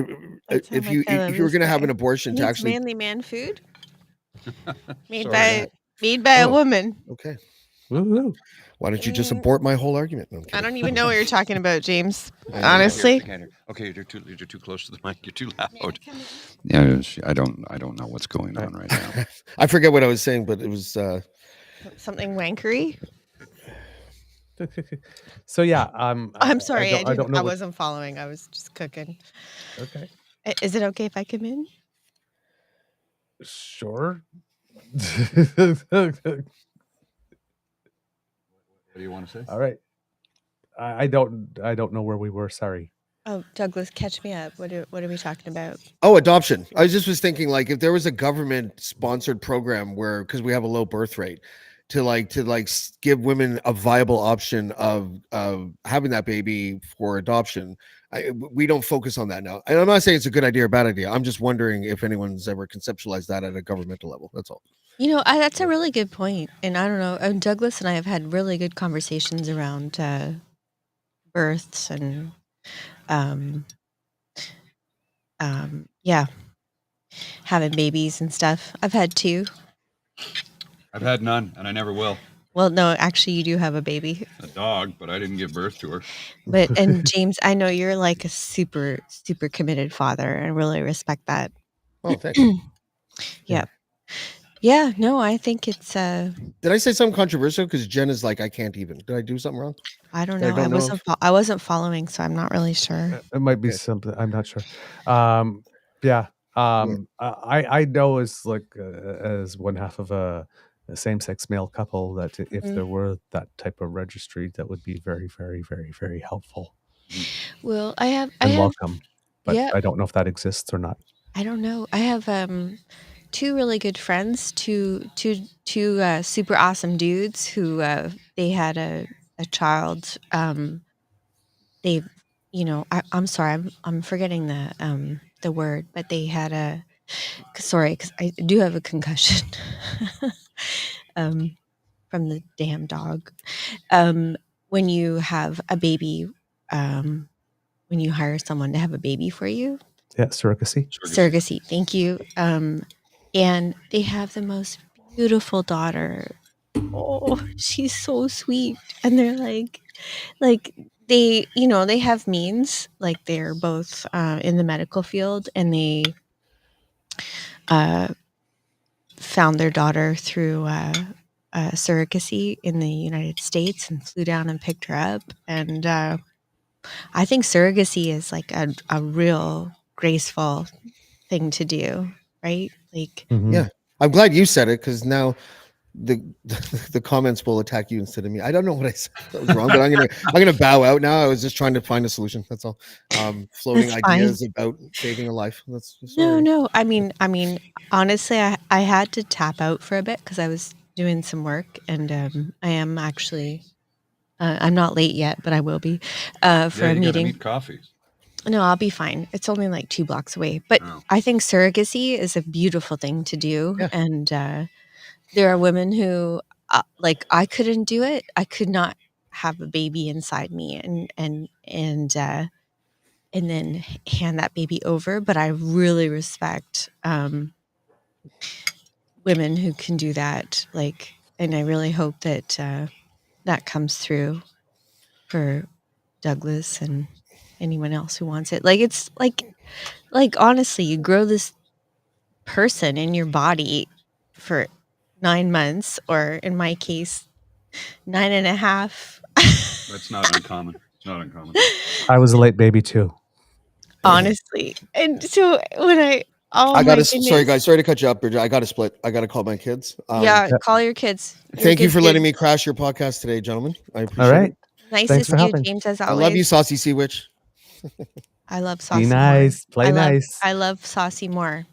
if you were going to have an abortion to actually manly man food made by a woman. Okay. Woo-hoo. Why don't you just abort my whole argument? No, I don't even know what you're talking about, James. Honestly. Okay, you're too close to the mic. You're too loud. Yeah, I don't know what's going on right now. I forget what I was saying, but it was something wankery. So yeah, I'm sorry. I don't know. I wasn't following. I was just cooking. Okay. Is it okay if I come in? Sure. What do you want to say? All right. I don't know where we were. Sorry. Oh, Douglas, catch me up. What are we talking about? Oh, adoption. I was thinking like if there was a government sponsored program where, because we have a low birth rate, to give women a viable option of having that baby for adoption. We don't focus on that now. And I'm not saying it's a good idea or bad idea. I'm just wondering if anyone's ever conceptualized that at a governmental level. That's all. You know, that's a really good point. And I don't know, Douglas and I have had really good conversations around births and having babies and stuff. I've had 2. I've had none, and I never will. Well, no, actually, you do have a baby. A dog, but I didn't give birth to her. And James, I know you're like a super, super committed father, and really respect that. Oh, thank you. Yep. Yeah, no, I think it's. Did I say something controversial? Because Jen is like, I can't even. Did I do something wrong? I don't know. I wasn't following, so I'm not really sure. It might be something. I'm not sure. Yeah. I know as as one half of a same-sex male couple that if there were that type of registry, that would be very, very, very, very helpful. Well, I have welcome, but I don't know if that exists or not. I don't know. I have 2 really good friends, two super awesome dudes who they had a child. They, I'm sorry, I'm forgetting the word, but they had because I do have a concussion from the damn dog. When you have a baby, when you hire someone to have a baby for you. Yeah, surrogacy. Surrogacy, thank you. And they have the most beautiful daughter. Oh, she's so sweet. And they're like they, they have means, like they're both in the medical field, and they found their daughter through surrogacy in the United States and flew down and picked her up. And I think surrogacy is like a real graceful thing to do, right? Like, yeah, I'm glad you said it, because now the comments will attack you instead of me. I don't know what I said that was wrong, but I'm gonna bow out now. I was just trying to find a solution. That's all. Floating That's fine. ideas about saving a life. That's No. I mean, honestly, I had to tap out for a bit because I was doing some work, and I am actually. I'm not late yet, but I will be for a meeting. Need coffee. No, I'll be fine. It's only like 2 blocks away. But I think surrogacy is a beautiful thing to do, Yeah. and there are women who like I couldn't do it. I could not have a baby inside me and then hand that baby over. But I really respect women who can do that. Like, and I really hope that that comes through for Douglas and anyone else who wants it. Like, it's like honestly, you grow this person in your body for 9 months, or in my case, 9.5. That's not uncommon. It's not uncommon. I was a late baby too. Honestly. And so when I sorry guys, sorry to cut you up, Bridget. I got to split. I got to call my kids. Call your kids. Thank you for letting me crash your podcast today, gentlemen. I appreciate All right. it. Nice Thanks to for see you, helping. James, as I always. love you, Saucy Sea Witch. I love Saucy Be nice. more. Play nice. I love Saucy more.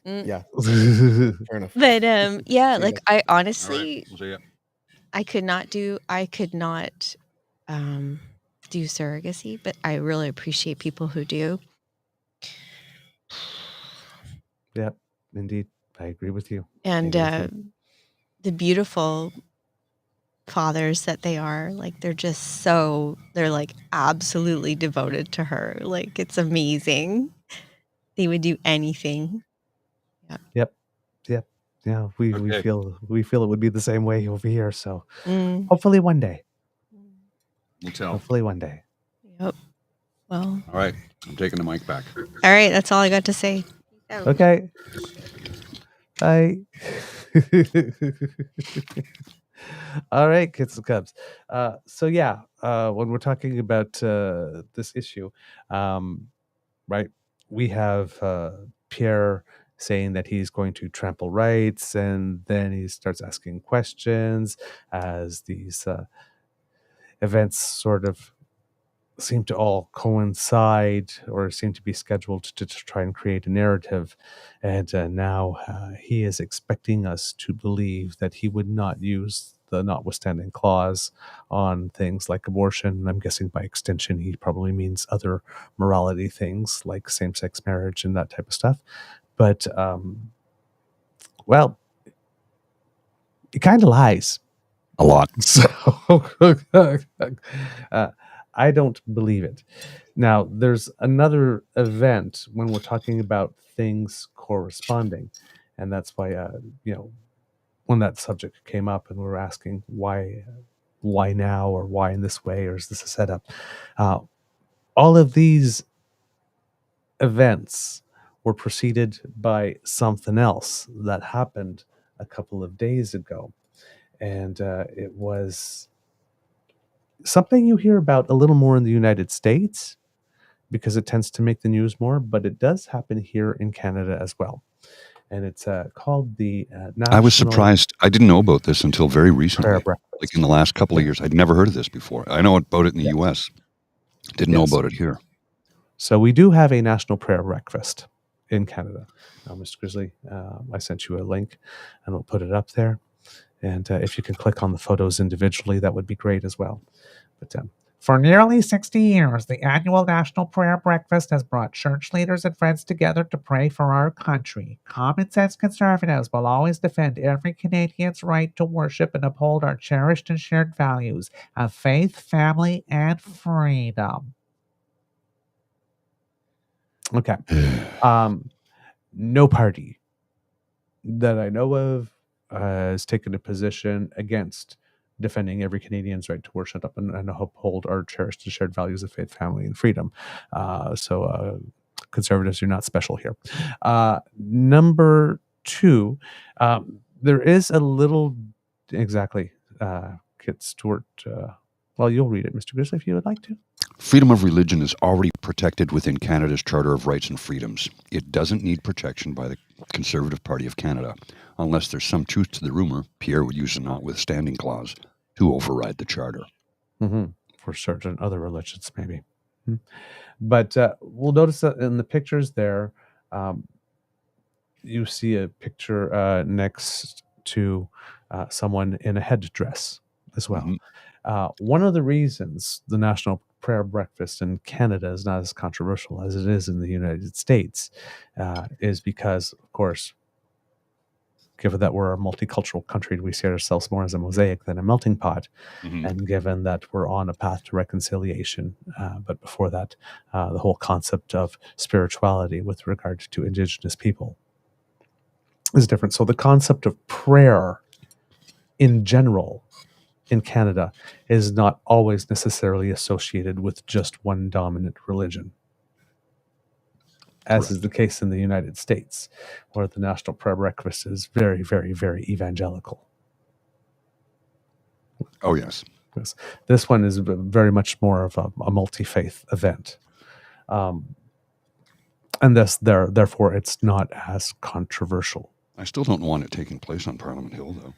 Yeah. Fair enough. But yeah, See like ya. I honestly, We'll see ya. I could not do surrogacy, but I really appreciate people who do. Yep, indeed. I agree with you. And the beautiful fathers that they are, like they're like absolutely devoted to her. Like, it's amazing. They would do anything. Yep. Yeah, we feel it would be the same way over here. So hopefully one day. We'll tell. Hopefully one day. Yep. Well. All right. I'm taking the mic back. All right. That's all I got to say. Okay. Bye. All right, kids and cubs. So yeah, when we're talking about this issue, right, we have Pierre saying that he's going to trample rights, and then he starts asking questions as these events sort of seem to all coincide or seem to be scheduled to try and create a narrative. And now he is expecting us to believe that he would not use the notwithstanding clause on things like abortion. I'm guessing by extension, he probably means other morality things like same-sex marriage and that type of stuff. But, well, it kind of lies. A lot. So I don't believe it. Now, there's another event when we're talking about things corresponding. And that's why, when that subject came up and we were asking why now, or why in this way, or is this a setup? All of these events were preceded by something else that happened a couple of days ago. And it was something you hear about a little more in the United States because it tends to make the news more, but it does happen here in Canada as well. And it's called the National... I was surprised. I didn't know about this until very recently. Prayer Breakfast. Like in the last couple of years. I'd never heard of this before. I know about it in the U.S. Didn't know about it here. So we do have a National Prayer Breakfast in Canada. Mr. Grizzly, I sent you a link, and we'll put it up there. And if you can click on the photos individually, that would be great as well. But for nearly 60 years, the annual National Prayer Breakfast has brought church leaders and friends together to pray for our country. Common sense conservatives will always defend every Canadian's right to worship and uphold our cherished and shared values of faith, family, and freedom. Okay. No party that I know of has taken a position against defending every Canadian's right to worship up and uphold our cherished and shared values of faith, family, and freedom. So conservatives are not special here. Number two, there is a little... Exactly. Kit Stewart... well, you'll read it, Mr. Grizzly, if you would like to. Freedom of religion is already protected within Canada's Charter of Rights and Freedoms. It doesn't need protection by the Conservative Party of Canada. Unless there's some truth to the rumor, Pierre would use a notwithstanding clause to override the charter. For certain other religions, maybe. But we'll notice that in the pictures there, you see a picture next to someone in a headdress as well. One of the reasons the National Prayer Breakfast in Canada is not as controversial as it is in the United States is because, of course, given that we're a multicultural country, we see ourselves more as a mosaic than a melting pot. And given that we're on a path to reconciliation, but before that, the whole concept of spirituality with regard to Indigenous people is different. So the concept of prayer in general in Canada is not always necessarily associated with just one dominant religion, as is the case in the United States, where the National Prayer Breakfast is very, very, very evangelical. Oh, yes. This one is very much more of a multi-faith event. And therefore, it's not as controversial. I still don't want it taking place on Parliament Hill, though.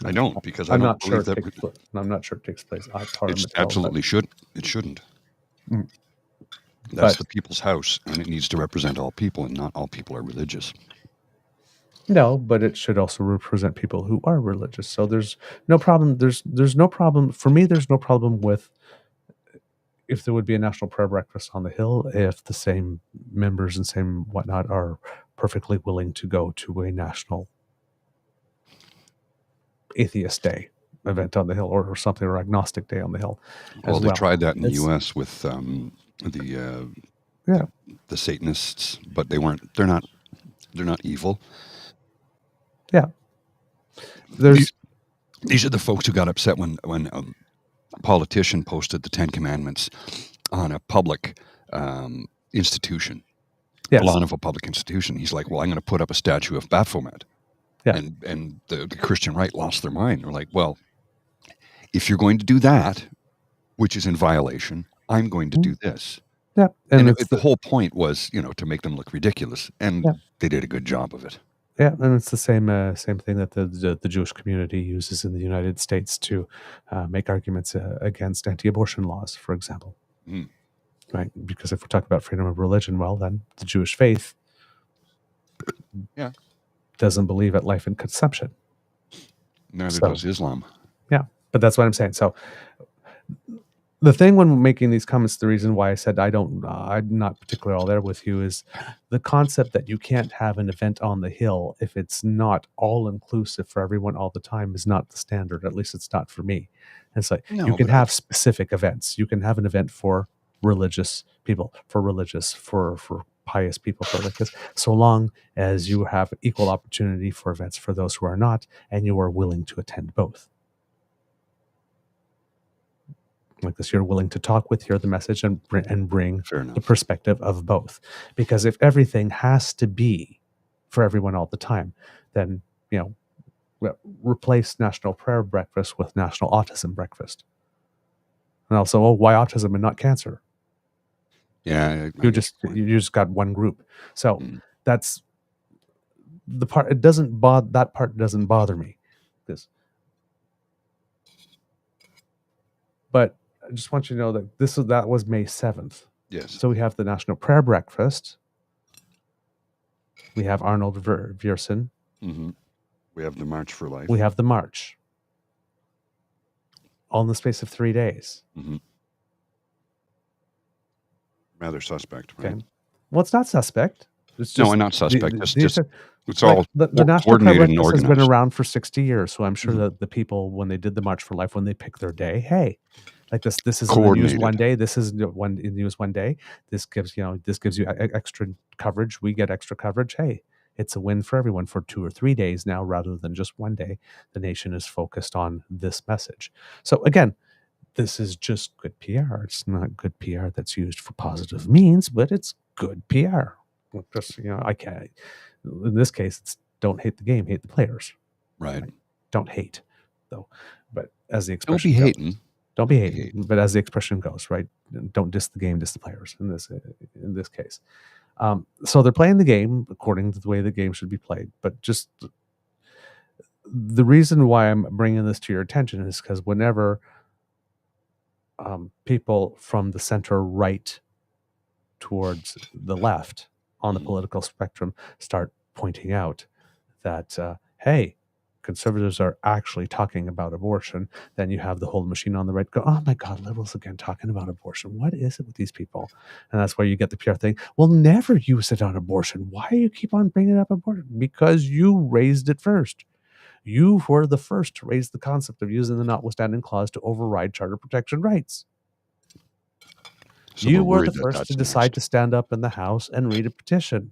I don't, because I'm I don't not believe sure that. I'm not sure it takes place at Parliament It Hill. absolutely should. It shouldn't. Mm. That's But- the people's house, and it needs to represent all people, and not all people are religious. No, but it should also represent people who are religious. So there's no problem. There's no problem for me. There's no problem with if there would be a national prayer breakfast on the Hill if the same members and same whatnot are perfectly willing to go to a national atheist day event on the Hill or something, or agnostic day on the Hill. Well, they tried that in the It's- U.S. with the Satanists, but they're not evil. Yeah. There's These are the folks who got upset when a politician posted the 10 Commandments on a public institution, yes. the lawn of a public institution. He's like, well, I'm going to put up a statue of Baphomet. Yeah. And the Christian right lost their mind. They're like, well, if you're going to do that, which is in violation, I'm going to do this. Yeah. And the whole point was, to make them look ridiculous. And they did a good job of it. Yeah, and it's the same thing that the Jewish community uses in the United States to make arguments against anti-abortion laws, for example. Right? Because if we're talking about freedom of religion, well, then the Jewish faith doesn't believe at life and conception. Neither does Islam. Yeah, but that's what I'm saying. So the thing when making these comments, the reason why I said I'm not particularly all there with you is the concept that you can't have an event on the Hill if it's not all inclusive for everyone all the time is not the standard. At least it's not for me. And it's like you can have specific events. You can have an event for religious people, for pious people, for like this, so long as you have equal opportunity for events for those who are not, and you are willing to attend both. Like this, you're willing to talk with, hear the message, and bring the perspective of both. Because if everything has to be for everyone all the time, then replace National Prayer Breakfast with National Autism Breakfast. And also, why autism and not cancer? Yeah, you just got one group. So that's the part. It doesn't bother that part. Doesn't bother me. But I just want you to know that that was May 7th. Yes. So we have the National Prayer Breakfast. We have Arnold Viersen. Mm-hmm. We have the March for Life. We have the March. All in the space of 3 days. Mm-hmm. Rather suspect, right? Okay. Well, it's not suspect. It's just, no, not suspect. It's like all the National Prayer coordinated and Breakfast has organized. been around for 60 years, so I'm sure that the people, when they did the March for Life, when they pick their day, hey, like this is in the news one day. This is in the news one day. This gives you extra coverage. We get extra coverage. Hey, it's a win for everyone for 2 or 3 days now, rather than just one day. The nation is focused on this message. So again, this is just good PR. It's not good PR that's used for positive means, but it's good PR. Just, I can't. In this case, it's don't hate the game, hate the players. Right. Don't hate, though. But as the Don't expression be goes, hating. Don't be hating. But as the expression goes, right? Don't diss the game, diss the players. In this case, So they're playing the game according to the way the game should be played. But just the reason why I'm bringing this to your attention is because whenever people from the center right towards the left on the political spectrum start pointing out that, hey, conservatives are actually talking about abortion, then you have the whole machine on the right go, oh my God, liberals again talking about abortion. What is it with these people? And that's why you get the PR thing. We'll never use it on abortion. Why do you keep on bringing up abortion? Because you raised it first. You were the first to raise the concept of using the notwithstanding clause to override charter protection rights. So You we're were the worried that first that's to decide next. to stand up in the House and read a petition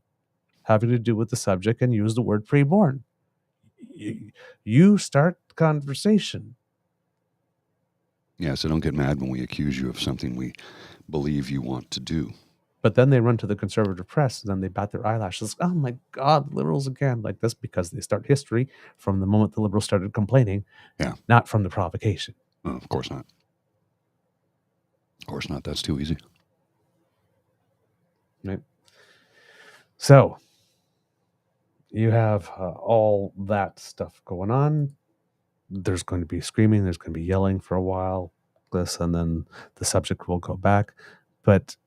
having to do with the subject and use the word preborn. You start the conversation. Yeah, so don't get mad when we accuse you of something we believe you want to do. But then they run to the conservative press and then they bat their eyelashes. Oh my God, liberals again. Like this because they start history from the moment the liberals started complaining, not from the provocation. Oh, of course not. Of course not. That's too easy. Right. So you have all that stuff going on. There's going to be screaming. There's going to be yelling for a while. This, and then the subject will go back. But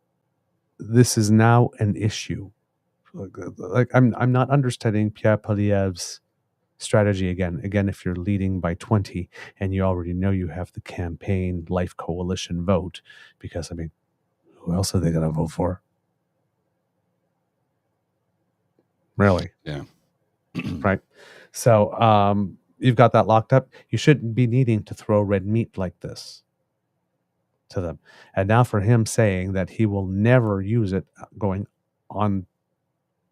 this is now an issue. Like I'm not understanding Pierre Poilievre's strategy again. Again, if you're leading by 20 and you already know you have the campaign Life Coalition vote, because I mean, who else are they going to vote for? Really? Yeah. Right. So you've got that locked up. You shouldn't be needing to throw red meat like this to them. And now for him saying that he will never use it going on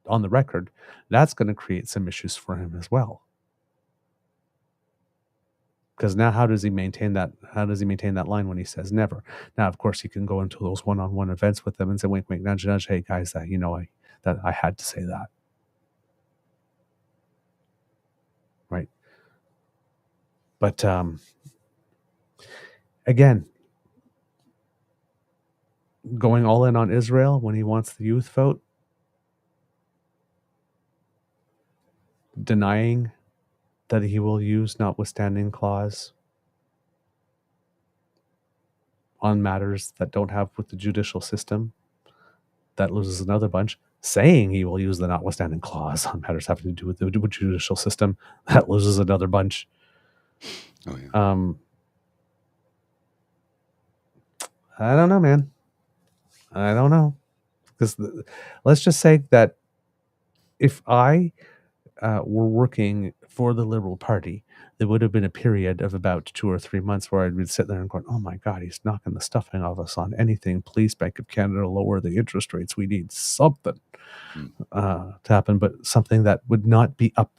the record, that's going to create some issues for him as well. Because now how does he maintain that? How does he maintain that line when he says never? Now, of course, he can go into those one-on-one events with them and say, wink, wink, nudge, nudge. Hey, guys, that I had to say that. Right. But again, going all in on Israel when he wants the youth vote, denying that he will use notwithstanding clause on matters that don't have with the judicial system, that loses another bunch. Saying he will use the notwithstanding clause on matters having to do with the judicial system, that loses another bunch. Oh, yeah. I don't know, man. I don't know. Because let's just say that if I were working for the Liberal Party, there would have been a period of about 2 or 3 months where I'd be sitting there and going, oh my God, he's knocking the stuffing off us on anything. Please, Bank of Canada, lower the interest rates. We need something to happen, but something that would not be up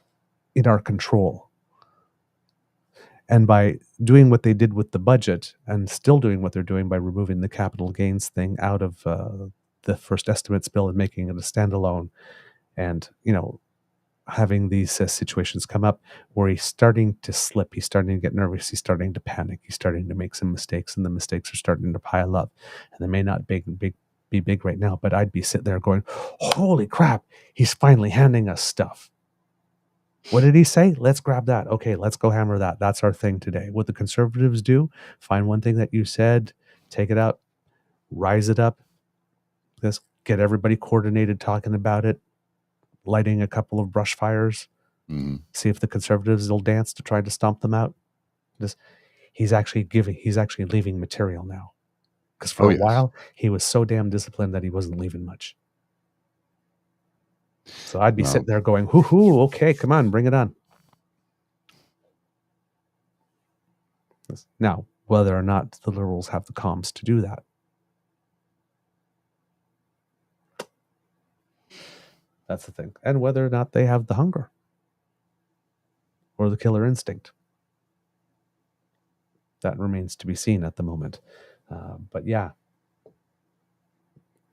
in our control. And by doing what they did with the budget and still doing what they're doing by removing the capital gains thing out of the first estimates bill and making it a standalone, and, having these situations come up where he's starting to slip, he's starting to get nervous, he's starting to panic, he's starting to make some mistakes, and the mistakes are starting to pile up. And they may not be big right now, but I'd be sitting there going, holy crap, he's finally handing us stuff. What did he say? Let's grab that. Okay, let's go hammer that. That's our thing today. What the conservatives do, find one thing that you said, take it out, rise it up, just get everybody coordinated talking about it, lighting a couple of brush fires, see if the conservatives will dance to try to stomp them out. He's actually leaving material now. Because for a while, he was so damn disciplined that he wasn't leaving much. So I'd be sitting there going, hoo-hoo, okay, come on, bring it on. Now, whether or not the Liberals have the comms to do that, that's the thing. And whether or not they have the hunger or the killer instinct. That remains to be seen at the moment. But yeah,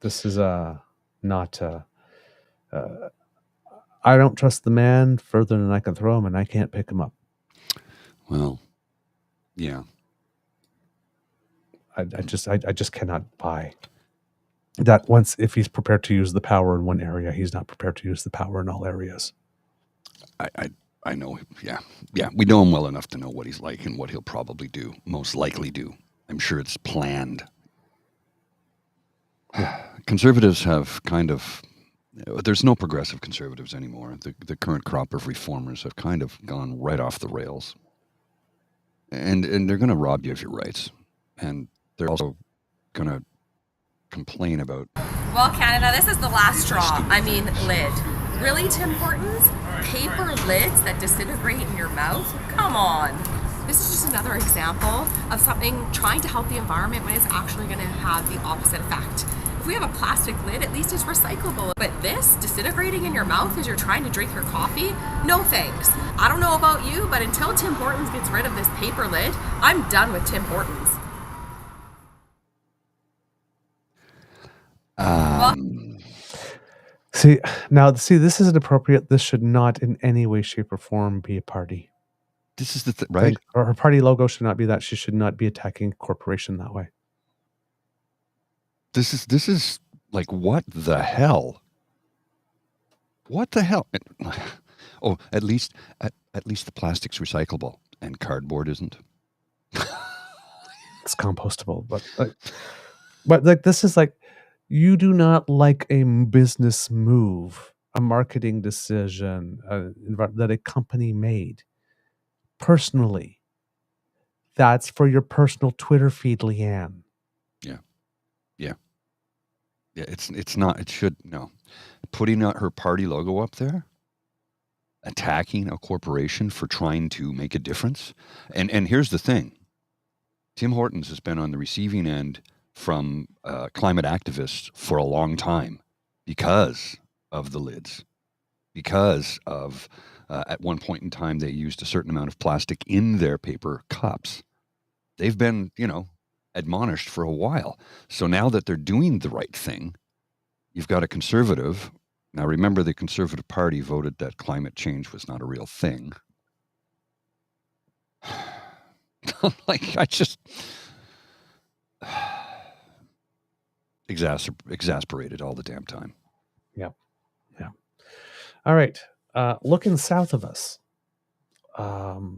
this is not... I don't trust the man further than I can throw him, and I can't pick him up. Well, yeah. I just cannot buy that once, if he's prepared to use the power in one area, he's not prepared to use the power in all areas. I know. Yeah. We know him well enough to know what he's like and what he'll probably do, most likely do. I'm sure it's planned. Conservatives have kind of, there's no progressive conservatives anymore. The current crop of reformers have kind of gone right off the rails. And they're going to rob you of your rights. And they're also going to complain about. Well, Canada, this is the last straw. I mean, lid. Really, Tim Hortons? Paper lids that disintegrate in your mouth? Come on. This is just another example of something trying to help the environment when it's actually going to have the opposite effect. If we have a plastic lid, at least it's recyclable. But this, disintegrating in your mouth as you're trying to drink your coffee? No thanks. I don't know about you, but until Tim Hortons gets rid of this paper lid, I'm done with Tim Hortons. See, this isn't appropriate. This should not in any way, shape, or form be a party. This is the right? Or her party logo should not be that. She should not be attacking a corporation that way. This is like, what the hell? What the hell? Oh, at least the plastic's recyclable and cardboard isn't. It's compostable, but this is like, you do not like a business move, a marketing decision that a company made personally. That's for your personal Twitter feed, Leanne. Yeah, it's not. It should no. Putting out her party logo up there, attacking a corporation for trying to make a difference. And here's the thing: Tim Hortons has been on the receiving end from climate activists for a long time because of the lids, because of at one point in time they used a certain amount of plastic in their paper cups. They've been, admonished for a while. So now that they're doing the right thing, you've got a conservative. Now remember, the Conservative Party voted that climate change was not a real thing. Like, I just exasperated all the damn time. Yeah. All right. Looking south of us, Marjorie,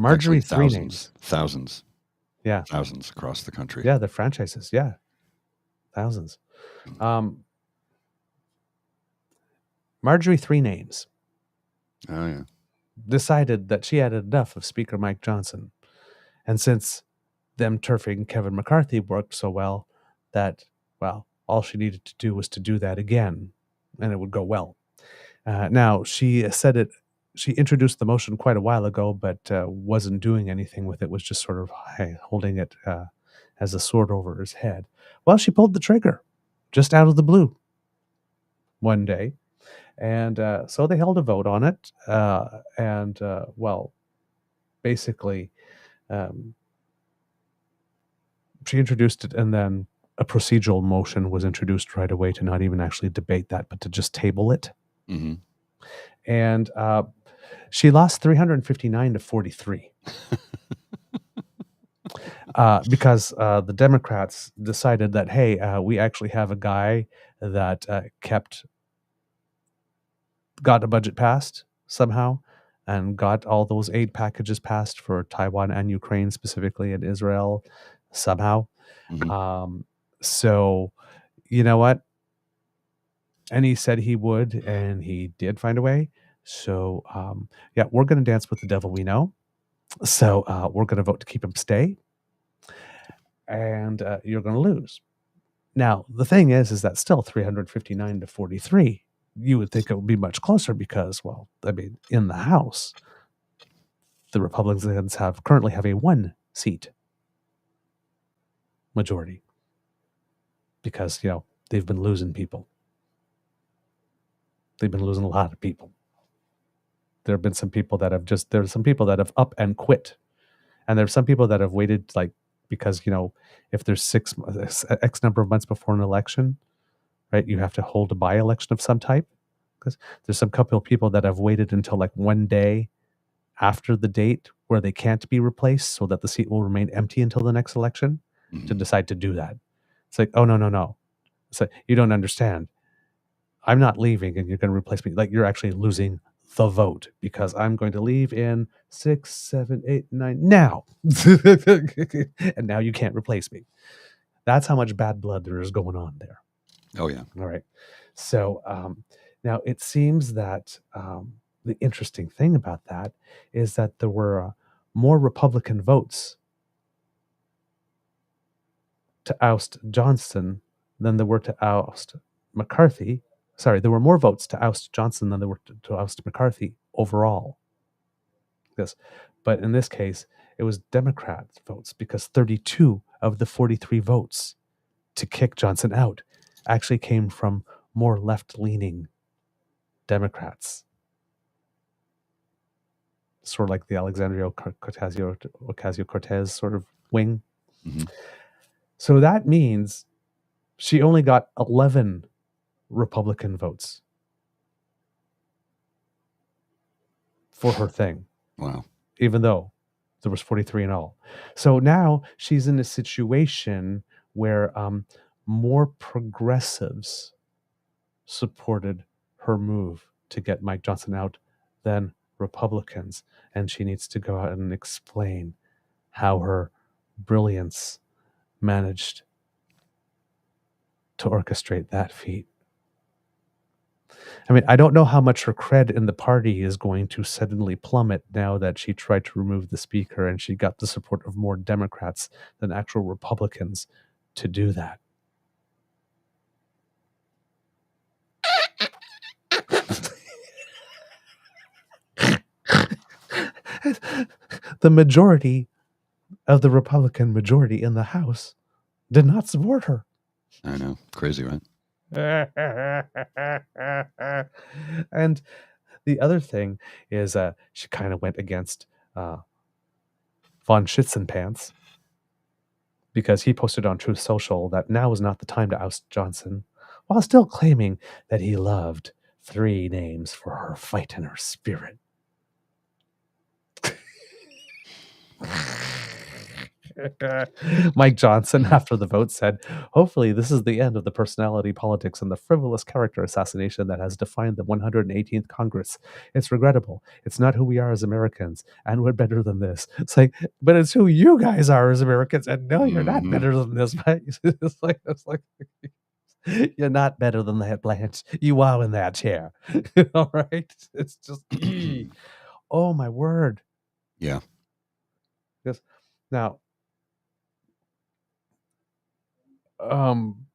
Actually, three names. Thousands. Yeah. Thousands across the country. Yeah, the franchises. Yeah. Thousands. Marjorie, three names. Oh, yeah. Decided that she had enough of Speaker Mike Johnson. And since them turfing Kevin McCarthy worked so well, that, well, all she needed to do was to do that again, and it would go well. Now, she said it. She introduced the motion quite a while ago, but wasn't doing anything with it, was just sort of holding it as a sword over his head. Well, she pulled the trigger just out of the blue one day. And so they held a vote on it. Basically, she introduced it, and then a procedural motion was introduced right away to not even actually debate that, but to just table it. Mm-hmm. And she lost 359 to 43 because the Democrats decided that, hey, we actually have a guy that got a budget passed somehow and got all those aid packages passed for Taiwan and Ukraine specifically, and Israel somehow. Mm-hmm. So, you know what? And he said he would, and he did find a way. So, we're going to dance with the devil we know. So we're going to vote to keep him stay. And you're going to lose. Now, the thing is that still 359 to 43. You would think it would be much closer because, well, I mean, in the House, the Republicans currently have a 1-seat majority because, they've been losing people. They've been losing a lot of people. There have been some people that have up and quit. And there's some people that have waited, because, if there's X number of months before an election, right, you have to hold a by-election of some type. Because there's some couple of people that have waited until one day after the date where they can't be replaced so that the seat will remain empty until the next election to decide to do that. It's like, oh, no. It's like, you don't understand. I'm not leaving and you're going to replace me. Like, you're actually losing the vote because I'm going to leave in 6, 7, 8, 9 now. And now you can't replace me. That's how much bad blood there is going on there. Oh, yeah. All right. So now it seems that the interesting thing about that is that there were more Republican votes to oust Johnson than there were to oust McCarthy. Sorry, there were more votes to oust Johnson than there were to oust McCarthy overall. Yes. But in this case, it was Democrat votes because 32 of the 43 votes to kick Johnson out actually came from more left-leaning Democrats. Sort of like the Alexandria Ocasio-Cortez sort of wing. Mm-hmm. So that means she only got 11 Republican votes for her thing. Wow. Even though there was 43 in all. So now she's in a situation where more progressives supported her move to get Mike Johnson out than Republicans. And she needs to go out and explain how her brilliance managed to orchestrate that feat. I mean, I don't know how much her cred in the party is going to suddenly plummet now that she tried to remove the speaker and she got the support of more Democrats than actual Republicans to do that. The majority of the Republican majority in the House did not support her. I know. Crazy, right? And the other thing is she kind of went against von Schützenpants because he posted on Truth Social that now was not the time to oust Johnson, while still claiming that he loved 3 names for her fight and her spirit. Mike Johnson, after the vote, said, "Hopefully this is the end of the personality politics and the frivolous character assassination that has defined the 118th Congress. It's regrettable. It's not who we are as Americans, and we're better than this." It's like, but it's who you guys are as Americans, and no, you're not better than this. Right? It's like you're not better than that, Blanche. You are in that chair. All right? It's just, oh my word. Yeah. Yes. Now, I'm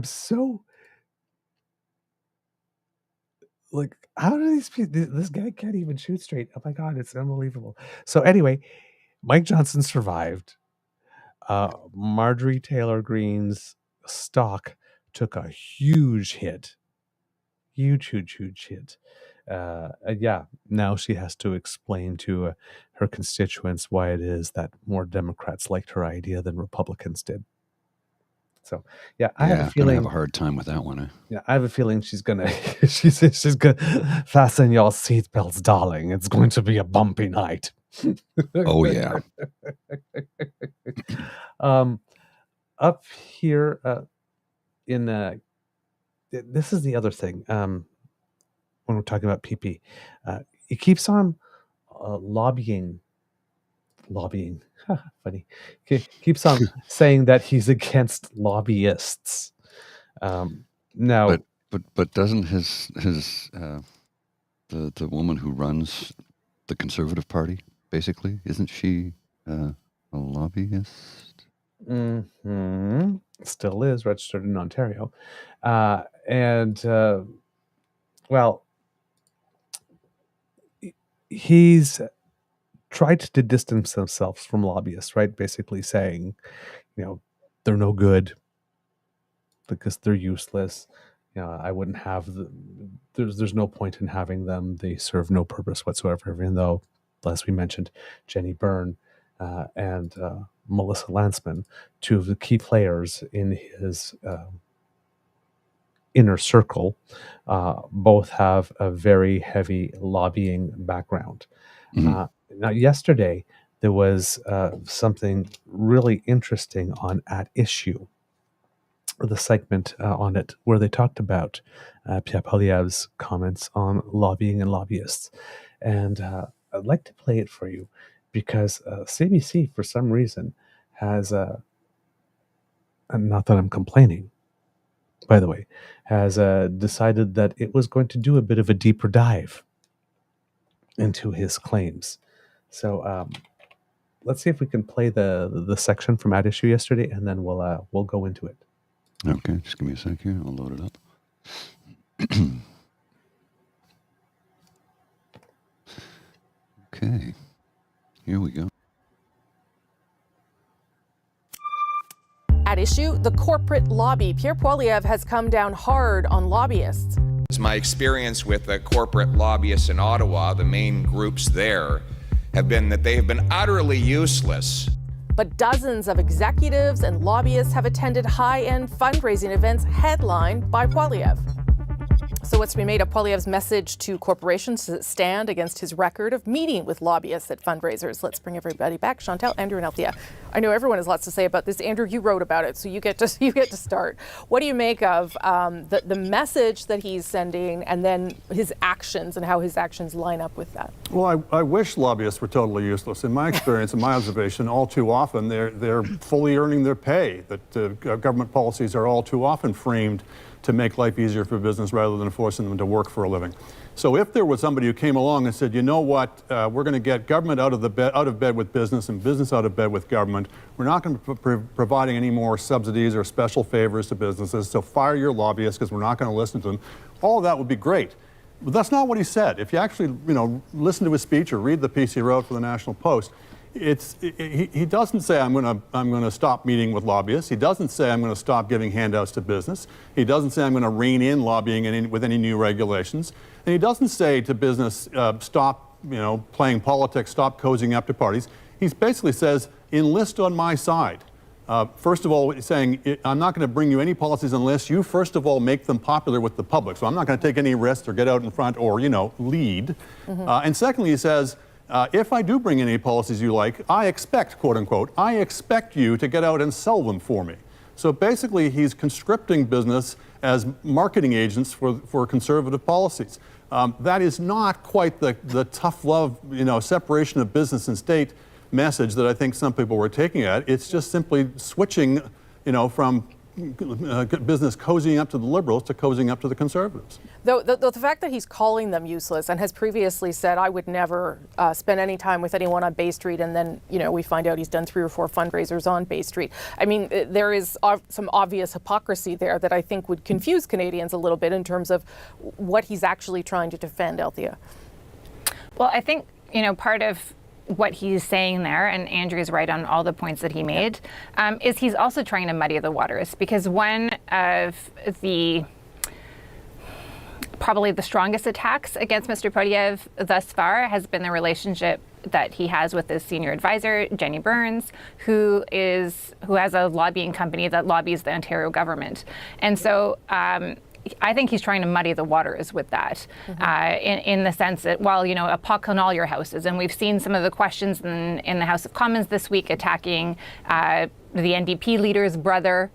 so like, how do these people, this guy can't even shoot straight. Oh my God, it's unbelievable. So anyway, Mike Johnson survived. Marjorie Taylor Greene's stock took a huge hit. Huge hit. Yeah, now she has to explain to her constituents why it is that more Democrats liked her idea than Republicans did. So, yeah, I have a feeling. Gonna have a hard time with that one. Yeah, I have a feeling she's gonna. she's gonna fasten your seatbelts, darling. It's going to be a bumpy night. Oh yeah. Up here in this is the other thing. When we're talking about PP, he keeps on lobbying. Funny. Keeps on saying that he's against lobbyists. Now, but doesn't his the woman who runs the Conservative Party, basically, isn't she a lobbyist? Mm-hmm. Still is registered in Ontario, and well, he's tried to distance himself from lobbyists, right? Basically saying, they're no good because they're useless. I wouldn't have there's no point in having them. They serve no purpose whatsoever, even though, as we mentioned, Jenny Byrne and Melissa Lantzman, 2 of the key players in his inner circle, both have a very heavy lobbying background. Mm-hmm. Now, yesterday, there was something really interesting on At Issue, the segment on it, where they talked about Pierre Poilievre's comments on lobbying and lobbyists. And I'd like to play it for you because CBC, for some reason, has, and not that I'm complaining, by the way, has decided that it was going to do a bit of a deeper dive into his claims. So let's see if we can play the section from At Issue yesterday, and then we'll go into it. Okay, just give me a sec here. I'll load it up. Okay, here we go. At issue, the corporate lobby. Pierre Poilievre has come down hard on lobbyists. It's my experience with the corporate lobbyists in Ottawa, the main groups there, have been that they have been utterly useless. But dozens of executives and lobbyists have attended high-end fundraising events headlined by Poilievre. So what's to be made of Poilievre's message to corporations to stand against his record of meeting with lobbyists at fundraisers? Let's bring everybody back. Chantal, Andrew, and Althea. I know everyone has lots to say about this. Andrew, you wrote about it, so you get to start. What do you make of the message that he's sending, and then his actions and how his actions line up with that? Well, I wish lobbyists were totally useless. In my experience, in my observation, all too often they're fully earning their pay. That government policies are all too often framed to make life easier for business rather than forcing them to work for a living. So if there was somebody who came along and said, you know what, we're going to get government out of bed with business and business out of bed with government, we're not going to be providing any more subsidies or special favors to businesses, so fire your lobbyists because we're not going to listen to them, all of that would be great. But that's not what he said. If you actually, listen to his speech or read the piece he wrote for the National Post, he doesn't say I'm going to stop meeting with lobbyists. He doesn't say I'm going to stop giving handouts to business. He doesn't say I'm going to rein in lobbying with any new regulations. And he doesn't say to business stop playing politics, stop cozying up to parties. He basically says enlist on my side. First of all, he's saying I'm not going to bring you any policies unless you first of all make them popular with the public. So I'm not going to take any risks or get out in front or lead. Mm-hmm. And secondly, he says, if I do bring in any policies you like, I expect, quote unquote, I expect you to get out and sell them for me. So basically, he's conscripting business as marketing agents for conservative policies. That is not quite the tough love, separation of business and state message that I think some people were taking at. It's just simply switching, from business cozying up to the Liberals to cozying up to the Conservatives. Though the fact that he's calling them useless and has previously said, I would never spend any time with anyone on Bay Street, and then, we find out he's done 3 or 4 fundraisers on Bay Street. I mean, there is some obvious hypocrisy there that I think would confuse Canadians a little bit in terms of what he's actually trying to defend, Althea. Well, I think, part of what he's saying there, and Andrew is right on all the points that he made, is he's also trying to muddy the waters, because one of the probably the strongest attacks against Mr. Poilievre thus far has been the relationship that he has with his senior advisor, Jenny Burns, who has a lobbying company that lobbies the Ontario government. And so I think he's trying to muddy the waters with that, in the sense that, a puck on all your houses. And we've seen some of the questions in the House of Commons this week attacking the NDP leader's brother.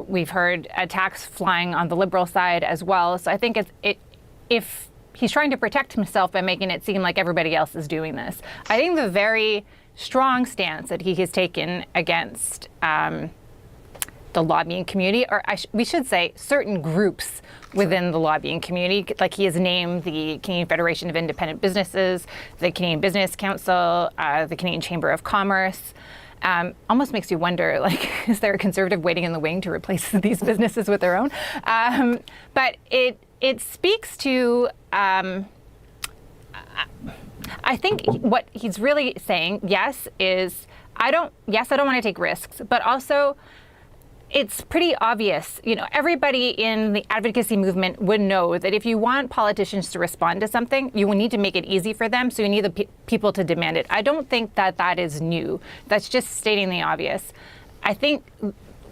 We've heard attacks flying on the Liberal side as well. So I think if he's trying to protect himself by making it seem like everybody else is doing this, I think the very strong stance that he has taken against the lobbying community, or we should say certain groups within the lobbying community, like he has named the Canadian Federation of Independent Businesses, the Canadian Business Council, the Canadian Chamber of Commerce. Almost makes you wonder, is there a Conservative waiting in the wing to replace these businesses with their own? But it speaks to, I think what he's really saying, is I don't want to take risks, but also it's pretty obvious, everybody in the advocacy movement would know that if you want politicians to respond to something, you will need to make it easy for them, so you need the people to demand it. I don't think that is new. That's just stating the obvious. I think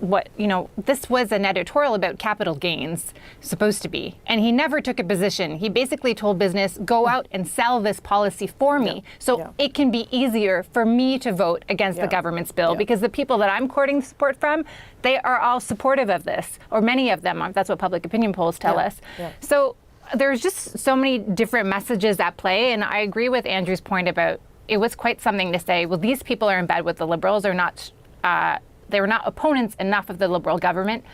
this was an editorial about capital gains, supposed to be, and he never took a position. He basically told business, go out and sell this policy for me, so it can be easier for me to vote against the government's bill, because the people that I'm courting support from, they are all supportive of this, or many of them are. That's what public opinion polls tell us. So there's just so many different messages at play, and I agree with Andrew's point about it was quite something to say, well, these people are in bed with the Liberals, or not. They were not opponents enough of the Liberal government.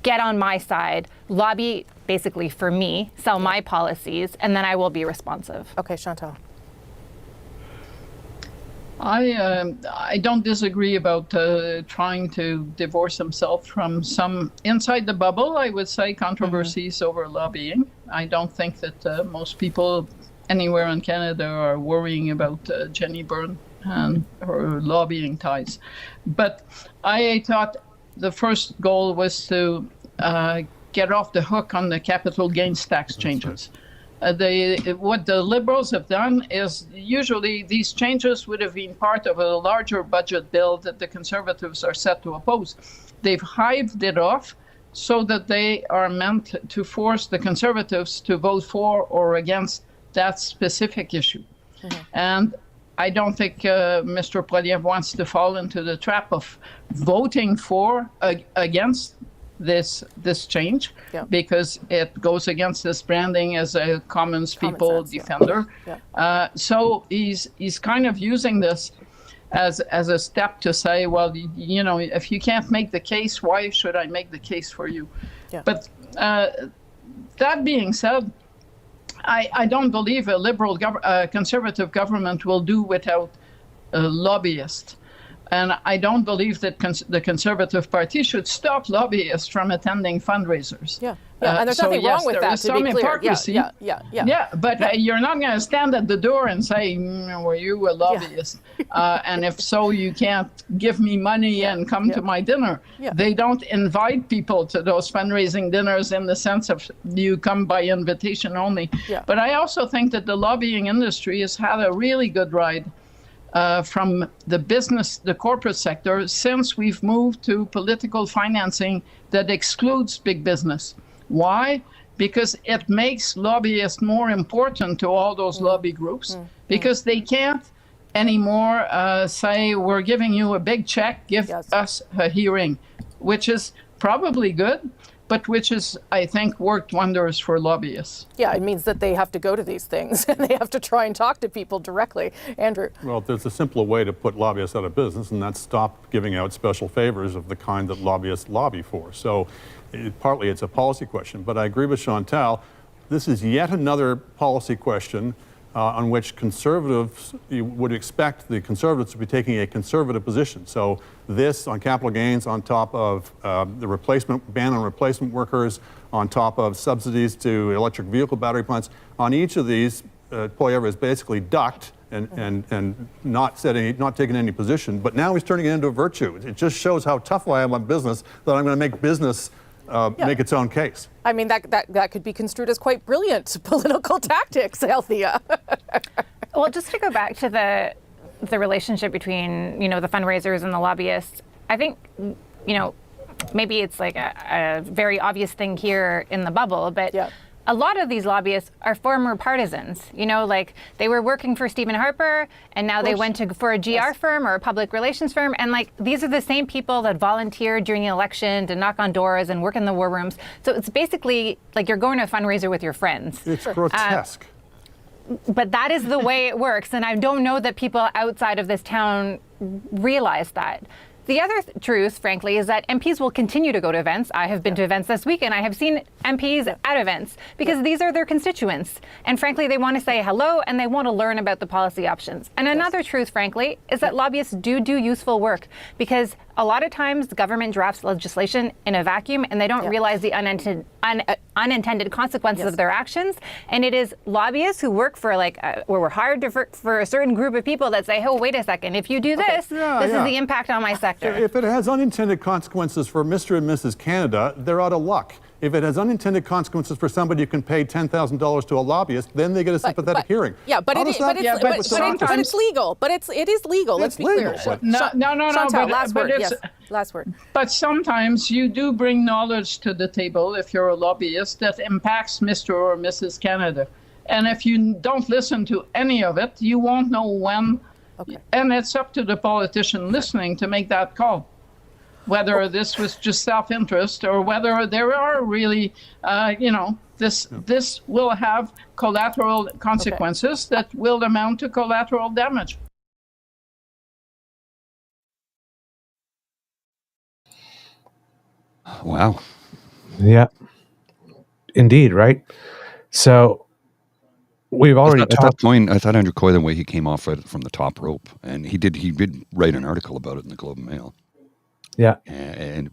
Get on my side, lobby basically for me, sell my policies, and then I will be responsive. Okay, Chantal. I don't disagree about trying to divorce himself from some inside the bubble, I would say, controversies over lobbying. I don't think that most people anywhere in Canada are worrying about Jenny Byrne and her lobbying ties. But I thought the first goal was to get off the hook on the capital gains tax changes. What the Liberals have done is usually these changes would have been part of a larger budget bill that the Conservatives are set to oppose. They've hived it off so that they are meant to force the Conservatives to vote for or against that specific issue. And I don't think Mr. Poilievre wants to fall into the trap of voting for against this change, because it goes against his branding as a common people defender. So he's kind of using this as a step to say, well, if you can't make the case, why should I make the case for you? But that being said, I don't believe a liberal conservative government will do without lobbyists. And I don't believe that the Conservative Party should stop lobbyists from attending fundraisers. And there's nothing wrong with that, there is some hypocrisy. But you're not going to stand at the door and say, were you a lobbyist? And if so, you can't give me money and come to my dinner. They don't invite people to those fundraising dinners in the sense of you come by invitation only. But I also think that the lobbying industry has had a really good ride from the corporate sector, since we've moved to political financing that excludes big business. Why? Because it makes lobbyists more important to all those lobby groups, because they can't anymore say, we're giving you a big check, give us a hearing, which is probably good, but which is, I think, worked wonders for lobbyists. It means that they have to go to these things and they have to try and talk to people directly. Andrew? Well, there's a simpler way to put lobbyists out of business, and that's stop giving out special favors of the kind that lobbyists lobby for. So partly it's a policy question, but I agree with Chantal. This is yet another policy question on which conservatives, you would expect the Conservatives to be taking a conservative position. So this on capital gains, on top of the ban on replacement workers, on top of subsidies to electric vehicle battery plants, on each of these, Poilievre has basically ducked and not taking any position. But now he's turning it into a virtue. It just shows how tough I am on business, that I'm going to make business make its own case. I mean, that could be construed as quite brilliant political tactics, Althea. Well, just to go back to the relationship between, the fundraisers and the lobbyists, I think, maybe it's like a very obvious thing here in the bubble, but a lot of these lobbyists are former partisans. Like they were working for Stephen Harper, and now they went for a GR firm or a public relations firm. And like these are the same people that volunteered during the election to knock on doors and work in the war rooms. So it's basically like you're going to a fundraiser with your friends. It's grotesque. But that is the way it works. And I don't know that people outside of this town realize that. The other truth, frankly, is that MPs will continue to go to events. I have been to events this week, and I have seen MPs at events because these are their constituents. And frankly, they want to say hello, and they want to learn about the policy options. And another truth, frankly, is that lobbyists do useful work, because a lot of times the government drafts legislation in a vacuum, and they don't realize the unintended consequences of their actions. And it is lobbyists who work for or were hired to work for a certain group of people that say, oh, wait a second, if you do this, this is the impact on my sector. If it has unintended consequences for Mr. and Mrs. Canada, they're out of luck. If it has unintended consequences for somebody who can pay $10,000 to a lobbyist, then they get a sympathetic hearing. But it's legal. But it is legal. Let's be clear. No. Chantal, last word. Last word. But sometimes you do bring knowledge to the table if you're a lobbyist that impacts Mr. or Mrs. Canada. And if you don't listen to any of it, you won't know when. Okay. And it's up to the politician listening to make that call, whether this was just self-interest or whether there are really, this will have collateral consequences that will amount to collateral damage. Wow. Yeah. Indeed, right? So we've already at that point, I thought Andrew Coy, the way he came off right from the top rope, and he did write an article about it in the Globe and Mail. Yeah. And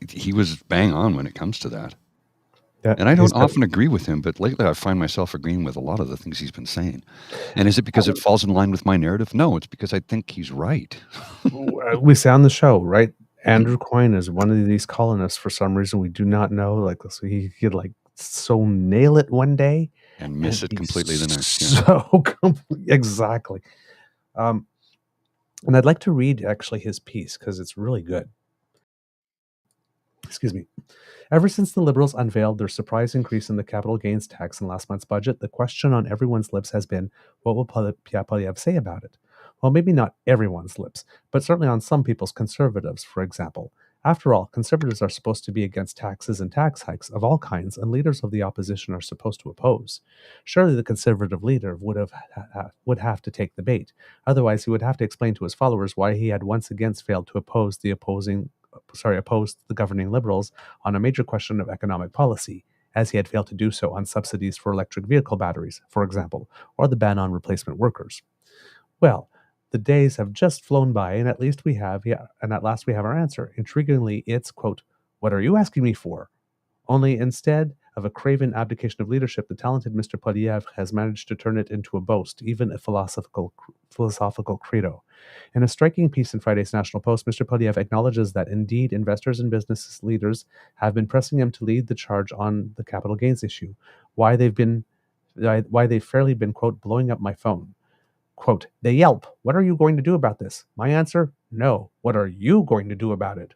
he was bang on when it comes to that. Yeah, and I don't often agree with him, but lately I find myself agreeing with a lot of the things he's been saying. And is it because it falls in line with my narrative? No, it's because I think he's right. We say on the show, right? Andrew Coyne is one of these colonists for some reason we do not know. Like, so he could so nail it one day and miss it completely the next. Yeah. So exactly. And I'd like to read actually his piece because it's really good. Excuse me. Ever since the Liberals unveiled their surprise increase in the capital gains tax in last month's budget, the question on everyone's lips has been, what will Pierre Poilievre say about it? Well, maybe not everyone's lips, but certainly on some people's conservatives, for example. After all, conservatives are supposed to be against taxes and tax hikes of all kinds, and leaders of the opposition are supposed to oppose. Surely the conservative leader would have to take the bait. Otherwise, he would have to explain to his followers why he had once again failed to oppose the governing Liberals on a major question of economic policy, as he had failed to do so on subsidies for electric vehicle batteries, for example, or the ban on replacement workers. Well, the days have just flown by, and at last we have our answer. Intriguingly, it's, quote, what are you asking me for? Only instead of a craven abdication of leadership, the talented Mr. Poilievre has managed to turn it into a boast, even a philosophical credo. In a striking piece in Friday's National Post, Mr. Poilievre acknowledges that indeed investors and business leaders have been pressing him to lead the charge on the capital gains issue. Why they've fairly been, quote, blowing up my phone. Quote, they yelp, what are you going to do about this? My answer, no. What are you going to do about it?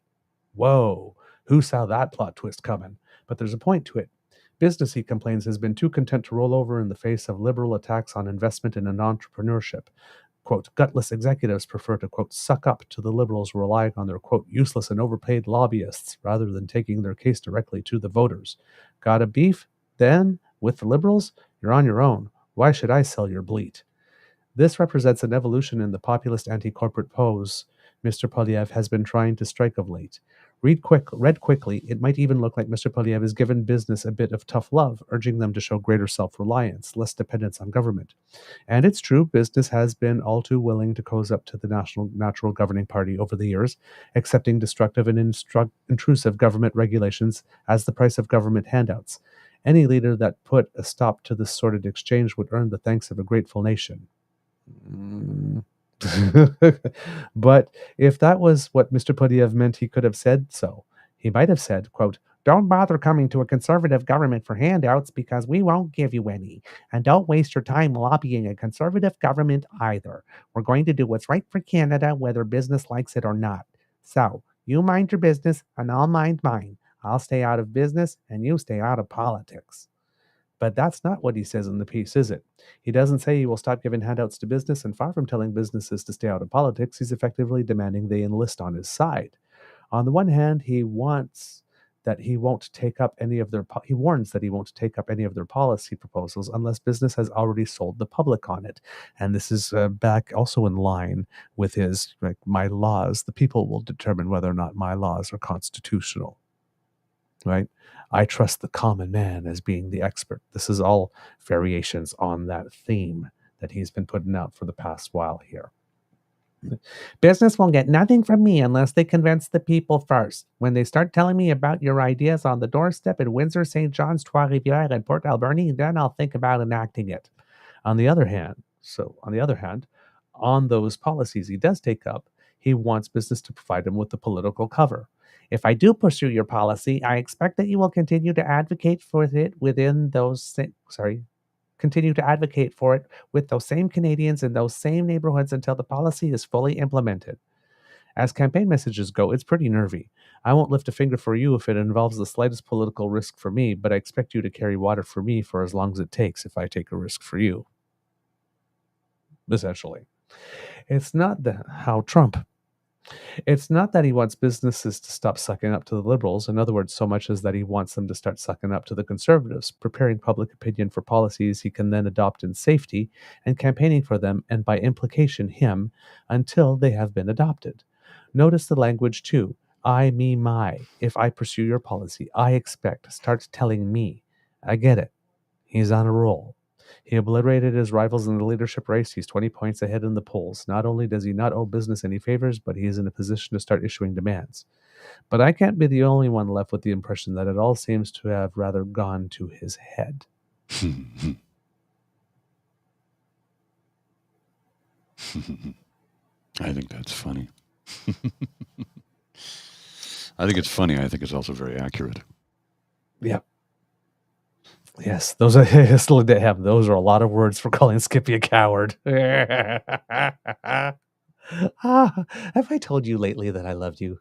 Whoa, who saw that plot twist coming? But there's a point to it. Business, he complains, has been too content to roll over in the face of liberal attacks on investment and entrepreneurship. Quote, gutless executives prefer to, quote, suck up to the Liberals relying on their, quote, useless and overpaid lobbyists rather than taking their case directly to the voters. Got a beef? Then, with the Liberals? You're on your own. Why should I sell your bleat? This represents an evolution in the populist anti-corporate pose Mr. Poilievre has been trying to strike of late. Read quickly, it might even look like Mr. Poilievre has given business a bit of tough love, urging them to show greater self-reliance, less dependence on government. And it's true, business has been all too willing to cozy up to the natural governing party over the years, accepting destructive and intrusive government regulations as the price of government handouts. Any leader that put a stop to this sordid exchange would earn the thanks of a grateful nation. But if that was what Mr. Poilievre meant, he could have said so. He might have said, quote, don't bother coming to a conservative government for handouts because we won't give you any. And don't waste your time lobbying a conservative government either. We're going to do what's right for Canada, whether business likes it or not. So, you mind your business and I'll mind mine. I'll stay out of business and you stay out of politics. But that's not what he says in the piece, is it? He doesn't say he will stop giving handouts to business, and far from telling businesses to stay out of politics, he's effectively demanding they enlist on his side. On the one hand, he warns that he won't take up any of their policy proposals unless business has already sold the public on it. And this is back also in line with his, my laws. The people will determine whether or not my laws are constitutional. Right? I trust the common man as being the expert. This is all variations on that theme that he's been putting out for the past while here. Business will get nothing from me unless they convince the people first. When they start telling me about your ideas on the doorstep in Windsor, St. John's, Trois-Rivières, and Port Alberni, then I'll think about enacting it. On the other hand, on those policies he does take up, he wants business to provide him with the political cover. If I do pursue your policy, I expect that you will continue to advocate for it with those same Canadians in those same neighborhoods until the policy is fully implemented. As campaign messages go, it's pretty nervy. I won't lift a finger for you if it involves the slightest political risk for me, but I expect you to carry water for me for as long as it takes if I take a risk for you. Essentially. It's not how Trump. It's not that he wants businesses to stop sucking up to the liberals, in other words, so much as that he wants them to start sucking up to the conservatives, preparing public opinion for policies he can then adopt in safety, and campaigning for them, and by implication him, until they have been adopted. Notice the language too. I, me, my. If I pursue your policy, I expect. Start telling me. I get it. He's on a roll. He obliterated his rivals in the leadership race. He's 20 points ahead in the polls. Not only does he not owe business any favors, but he is in a position to start issuing demands. But I can't be the only one left with the impression that it all seems to have rather gone to his head. I think that's funny. I think it's funny. I think it's also very accurate. Yep. Yes, those are those are a lot of words for calling Skippy a coward. Have I told you lately that I loved you?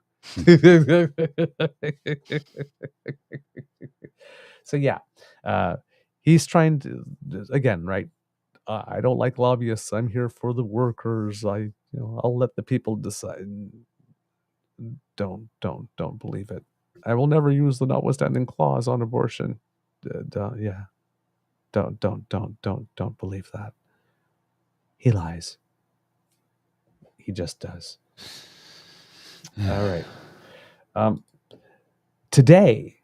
So yeah, he's trying to, again, right? I don't like lobbyists. I'm here for the workers. I'll let the people decide. Don't believe it. I will never use the notwithstanding clause on abortion. Yeah. Don't believe that. He lies. He just does. All right. Today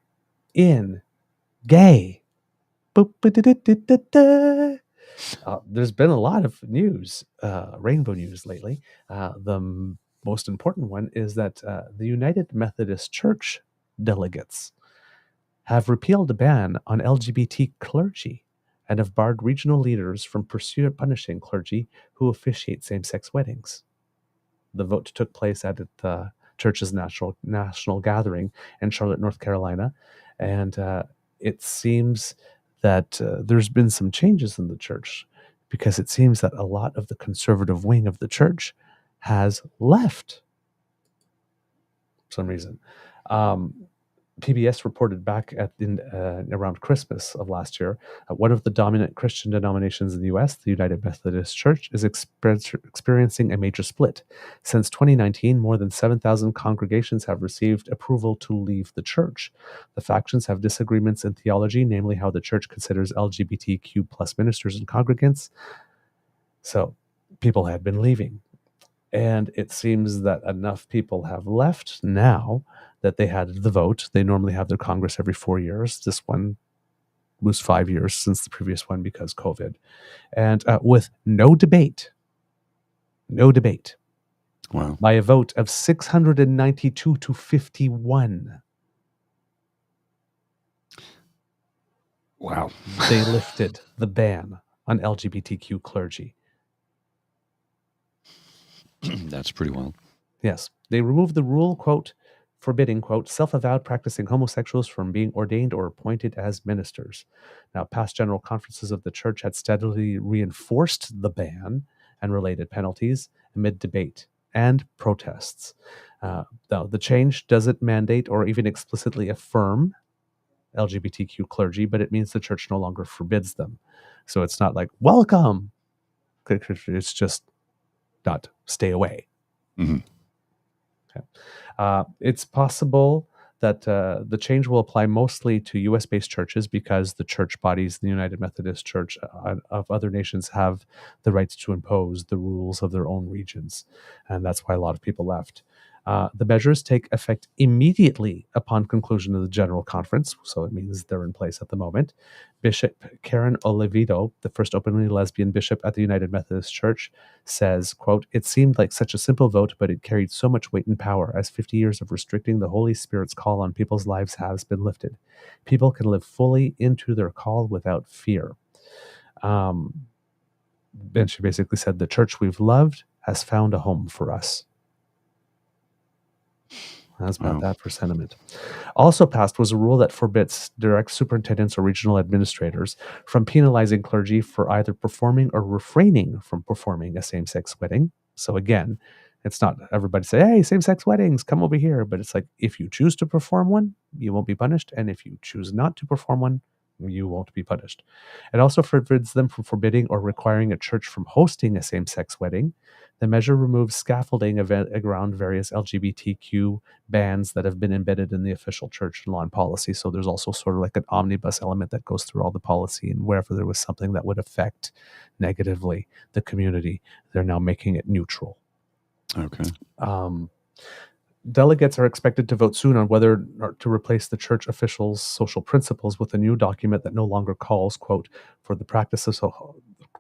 in gay. There's been a lot of news, rainbow news lately. The most important one is that the United Methodist Church delegates have repealed a ban on LGBT clergy and have barred regional leaders from punishing clergy who officiate same-sex weddings. The vote took place at the church's national gathering in Charlotte, North Carolina, and it seems that there's been some changes in the church because it seems that a lot of the conservative wing of the church has left for some reason. PBS reported back around Christmas of last year, one of the dominant Christian denominations in the U.S., the United Methodist Church, is experiencing a major split. Since 2019, more than 7,000 congregations have received approval to leave the church. The factions have disagreements in theology, namely how the church considers LGBTQ plus ministers and congregants. So people had been leaving. And it seems that enough people have left now that they had the vote. They normally have their Congress every 4 years. This one was 5 years since the previous one because COVID. And with no debate, wow, by a vote of 692 to 51. Wow. They lifted the ban on LGBTQ clergy. That's pretty wild. Yes. They removed the rule, quote, forbidding, quote, self-avowed practicing homosexuals from being ordained or appointed as ministers. Now, past general conferences of the church had steadily reinforced the ban and related penalties amid debate and protests. The change doesn't mandate or even explicitly affirm LGBTQ clergy, but it means the church no longer forbids them. So it's not like, welcome. It's just not stay away. Mm-hmm. Okay. It's possible that the change will apply mostly to U.S.-based churches because the church bodies, the United Methodist Church of other nations, have the rights to impose the rules of their own regions. And that's why a lot of people left. The measures take effect immediately upon conclusion of the General Conference, so it means they're in place at the moment. Bishop Karen Oliveto, the first openly lesbian bishop at the United Methodist Church, says, quote, it seemed like such a simple vote, but it carried so much weight and power as 50 years of restricting the Holy Spirit's call on people's lives has been lifted. People can live fully into their call without fear. And she basically said, the church we've loved has found a home for us. That's about that for sentiment. Also passed was a rule that forbids direct superintendents or regional administrators from penalizing clergy for either performing or refraining from performing a same-sex wedding. So again, It's not everybody say, hey, same-sex weddings, come over here. But it's like, if you choose to perform one, you won't be punished. And if you choose not to perform one, you won't be punished. It also forbids them from forbidding or requiring a church from hosting a same-sex wedding. The measure removes scaffolding around various LGBTQ bans that have been embedded in the official church and law and policy. So there's also sort of like an omnibus element that goes through all the policy, and wherever there was something that would affect negatively the community, they're now making it neutral. Okay. Delegates are expected to vote soon on whether to replace the church officials' social principles with a new document that no longer calls, quote, for the practice of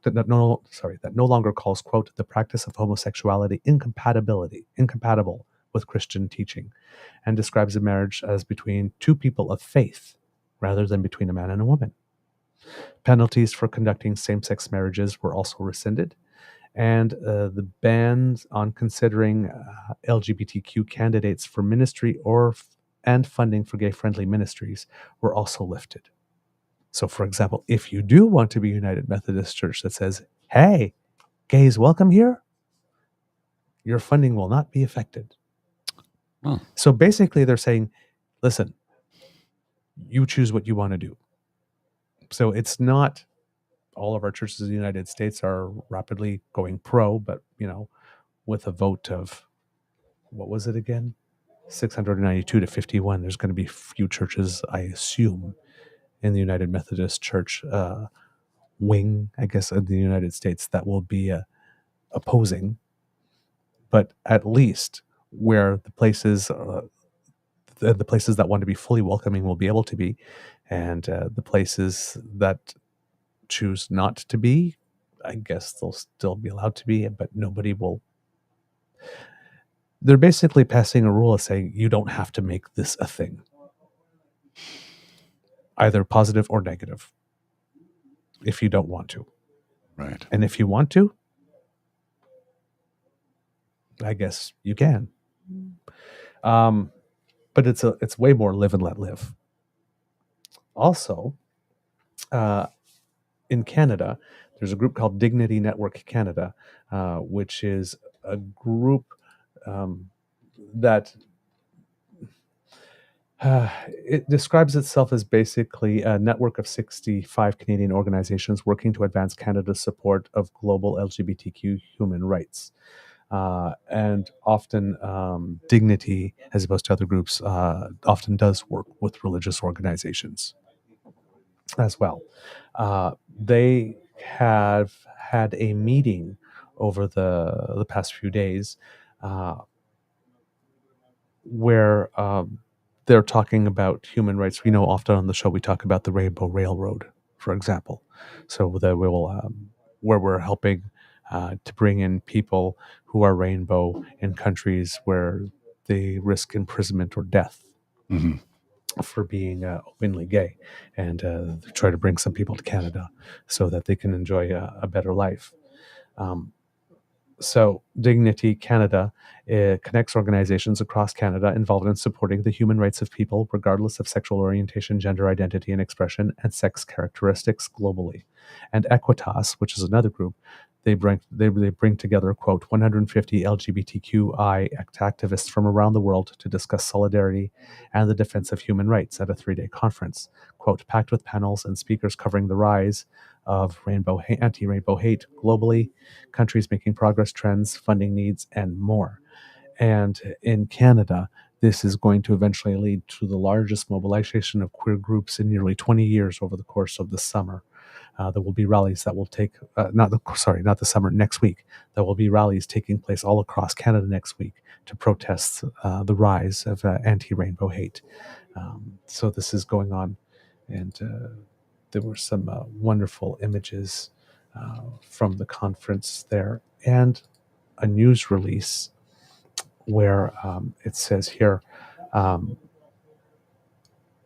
that no longer calls, quote, the practice of homosexuality incompatible with Christian teaching, and describes a marriage as between two people of faith rather than between a man and a woman. Penalties for conducting same-sex marriages were also rescinded, and the bans on considering LGBTQ candidates for ministry and funding for gay-friendly ministries were also lifted. So, for example, if you do want to be United Methodist Church that says, hey, gays welcome here, your funding will not be affected. Oh. So basically they're saying, listen, you choose what you want to do. So it's not all of our churches in the United States are rapidly going pro, but, with a vote of, what was it again? 692 to 51. There's going to be few churches, I assume, in the United Methodist Church wing, I guess, in the United States that will be opposing. But at least where the places that want to be fully welcoming will be able to be, and the places that choose not to be, I guess they'll still be allowed to be, but nobody will. They're basically passing a rule of saying you don't have to make this a thing, either positive or negative, if you don't want to. Right. And if you want to, I guess you can. But it's way more live and let live. Also, in Canada, there's a group called Dignity Network Canada, which is a group that it describes itself as basically a network of 65 Canadian organizations working to advance Canada's support of global LGBTQ human rights. And often Dignity, as opposed to other groups, often does work with religious organizations as well. They have had a meeting over the past few days where they're talking about human rights. We know often on the show we talk about the Rainbow Railroad, for example. So that where we're helping to bring in people who are rainbow in countries where they risk imprisonment or death for being openly gay, and try to bring some people to Canada so that they can enjoy a better life. So Dignity Canada connects organizations across Canada involved in supporting the human rights of people, regardless of sexual orientation, gender identity and expression, and sex characteristics globally. And Equitas, which is another group, they bring together, quote, 150 LGBTQI activists from around the world to discuss solidarity and the defense of human rights at a 3-day conference, quote, packed with panels and speakers covering the rise of anti-rainbow hate globally, countries making progress, trends, funding needs, and more. And in Canada, this is going to eventually lead to the largest mobilization of queer groups in nearly 20 years over the course of the summer. There will be rallies that will take, not the summer, next week. There will be rallies taking place all across Canada next week to protest the rise of anti-rainbow hate. So this is going on, and there were some wonderful images from the conference there, and a news release where it says here,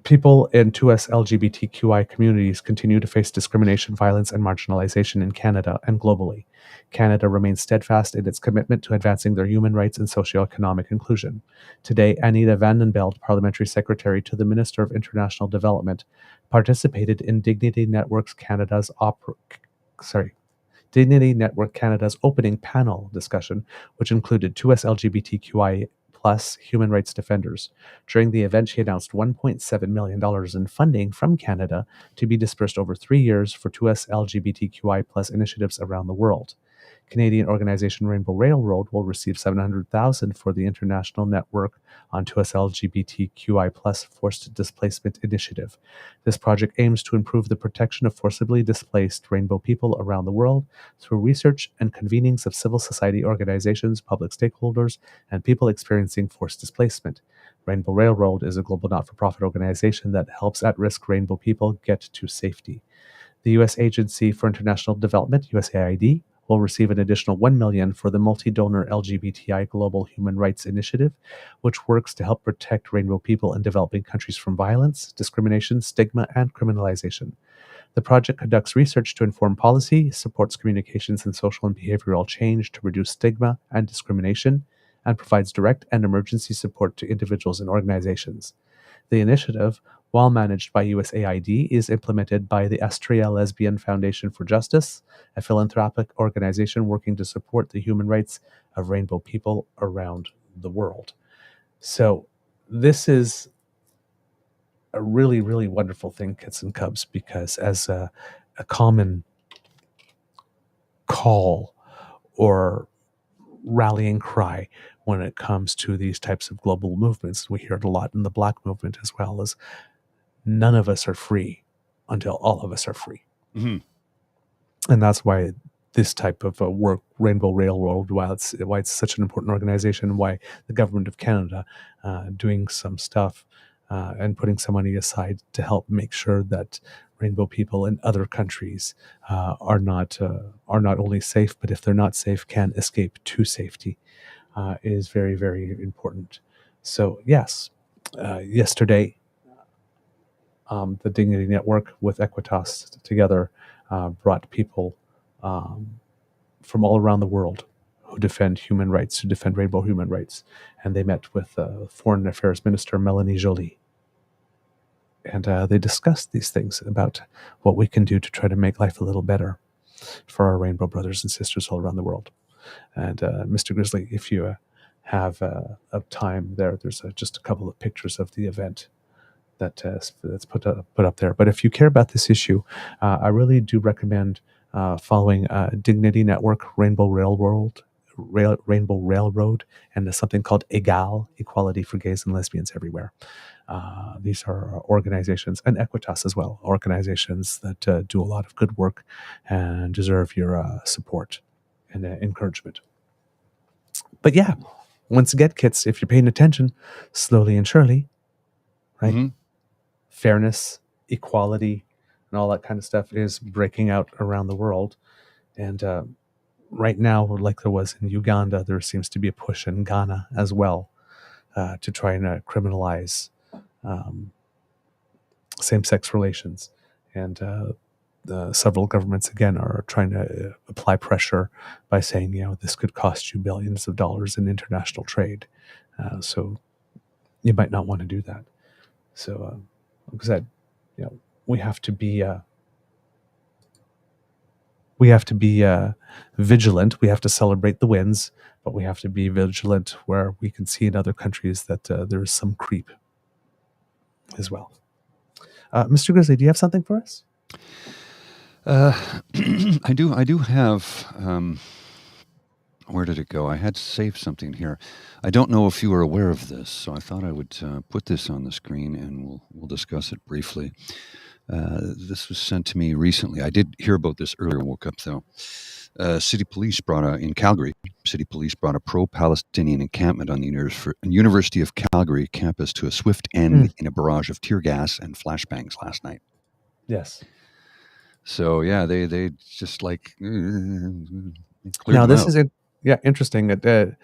people in 2S LGBTQI communities continue to face discrimination, violence, and marginalization in Canada and globally. Canada remains steadfast in its commitment to advancing their human rights and socioeconomic inclusion. Today, Anita Vandenbeld, Parliamentary Secretary to the Minister of International Development, participated in Dignity Networks Canada's Dignity Network Canada's opening panel discussion, which included 2S LGBTQI plus human rights defenders. During the event, she announced $1.7 million in funding from Canada to be dispersed over 3 years for 2S LGBTQI plus initiatives around the world. Canadian organization Rainbow Railroad will receive $700,000 for the International Network on 2S LGBTQI plus Forced Displacement Initiative. This project aims to improve the protection of forcibly displaced Rainbow people around the world through research and convenings of civil society organizations, public stakeholders, and people experiencing forced displacement. Rainbow Railroad is a global not-for-profit organization that helps at-risk Rainbow people get to safety. The U.S. Agency for International Development, USAID, will receive an additional $1 million for the multi-donor LGBTI Global Human Rights Initiative, which works to help protect Rainbow people in developing countries from violence, discrimination, stigma, and criminalization. The project conducts research to inform policy, supports communications and social and behavioral change to reduce stigma and discrimination, and provides direct and emergency support to individuals and organizations. The initiative, while managed by USAID, is implemented by the Astrea Lesbian Foundation for Justice, a philanthropic organization working to support the human rights of Rainbow people around the world. So this is a really, really wonderful thing, Kits and Cubs, because as a common call or rallying cry when it comes to these types of global movements, we hear it a lot in the Black movement as well, as none of us are free until all of us are free. Mm-hmm. And that's why this type of work, Rainbow Railroad, why it's such an important organization, why the government of Canada doing some stuff and putting some money aside to help make sure that Rainbow people in other countries are not only safe, but if they're not safe, can escape to safety, is very, very important. So yes, yesterday, the Dignity Network with Equitas together brought people from all around the world who defend human rights, who defend Rainbow human rights. And they met with Foreign Affairs Minister Melanie Joly. And they discussed these things about what we can do to try to make life a little better for our Rainbow brothers and sisters all around the world. And Mr. Grizzly, if you have time there's just a couple of pictures of the event that's put up there. But if you care about this issue, I really do recommend following Dignity Network, Rainbow Railroad, and there's something called EGAL, Equality for Gays and Lesbians Everywhere. These are organizations, and Equitas as well, organizations that do a lot of good work and deserve your support and encouragement. But yeah, once again, kids, if you're paying attention, slowly and surely, right? Mm-hmm. Fairness, equality, and all that kind of stuff is breaking out around the world. And right now, like there was in Uganda, there seems to be a push in Ghana as well to try and criminalize same-sex relations. And several governments, again, are trying to apply pressure by saying, this could cost you billions of dollars in international trade. So you might not want to do that. So, like I said, we have to be vigilant. We have to celebrate the wins, but we have to be vigilant where we can see in other countries that there is some creep as well. Mr. Grizzly, do you have something for us? I do have. Where did it go? I had saved something here. I don't know if you are aware of this, so I thought I would put this on the screen and we'll discuss it briefly. This was sent to me recently. I did hear about this earlier. Woke up though. City police in Calgary. City police brought a pro-Palestinian encampment on the University of Calgary campus to a swift end in a barrage of tear gas and flashbangs last night. Yes. So yeah, they just like now this is interesting that the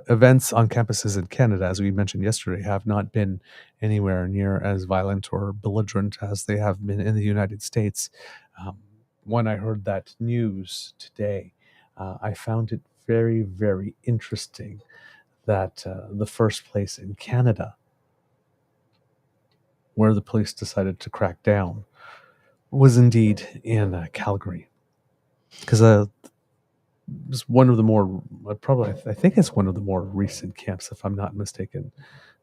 events on campuses in Canada, as we mentioned yesterday, have not been anywhere near as violent or belligerent as they have been in the United States. When I heard that news today, I found it very, very interesting that the first place in Canada where the police decided to crack down was indeed in Calgary. because it's one of the more probably I think it's one of the more recent camps, if I'm not mistaken.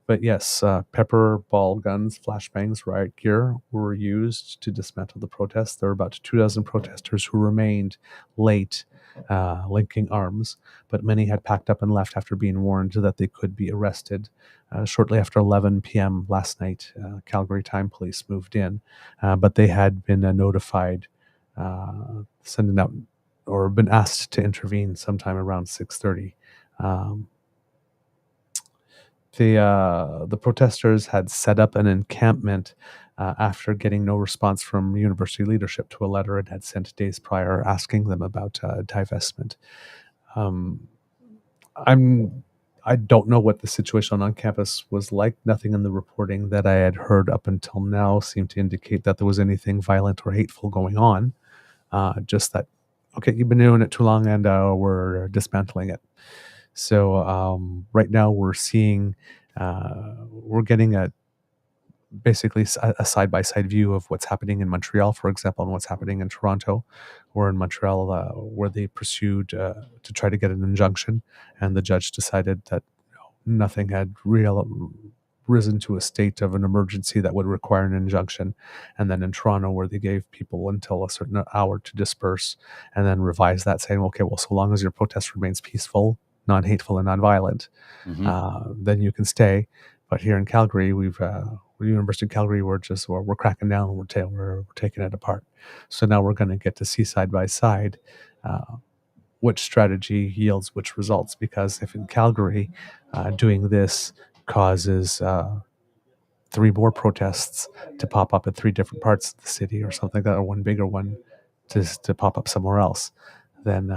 But yes, pepper ball guns, flashbangs, riot gear were used to dismantle the protests. There were about 24 protesters who remained late, linking arms, but many had packed up and left after being warned that they could be arrested. Shortly after 11 p.m. last night, Calgary time police moved in, but they had been notified, sending out or been asked to intervene sometime around 6:30. The protesters had set up an encampment after getting no response from university leadership to a letter it had sent days prior asking them about divestment. I don't know what the situation on campus was like. Nothing in the reporting that I had heard up until now seemed to indicate that there was anything violent or hateful going on. Just that, okay, you've been doing it too long and we're dismantling it. So right now we're seeing, we're getting basically a side-by-side view of what's happening in Montreal, for example, and what's happening in Toronto. Or in Montreal, where they pursued to try to get an injunction, and the judge decided that nothing had risen to a state of an emergency that would require an injunction. And then in Toronto, where they gave people until a certain hour to disperse, and then revised that, saying, okay, well, so long as your protest remains peaceful, non-hateful, and non-violent, then you can stay. But here in Calgary, University of Calgary, we're cracking down and we're taking it apart. So now we're going to get to see side by side which strategy yields which results. Because if in Calgary, doing this causes 3 more protests to pop up in 3 different parts of the city or something like that, or one bigger one to pop up somewhere else, then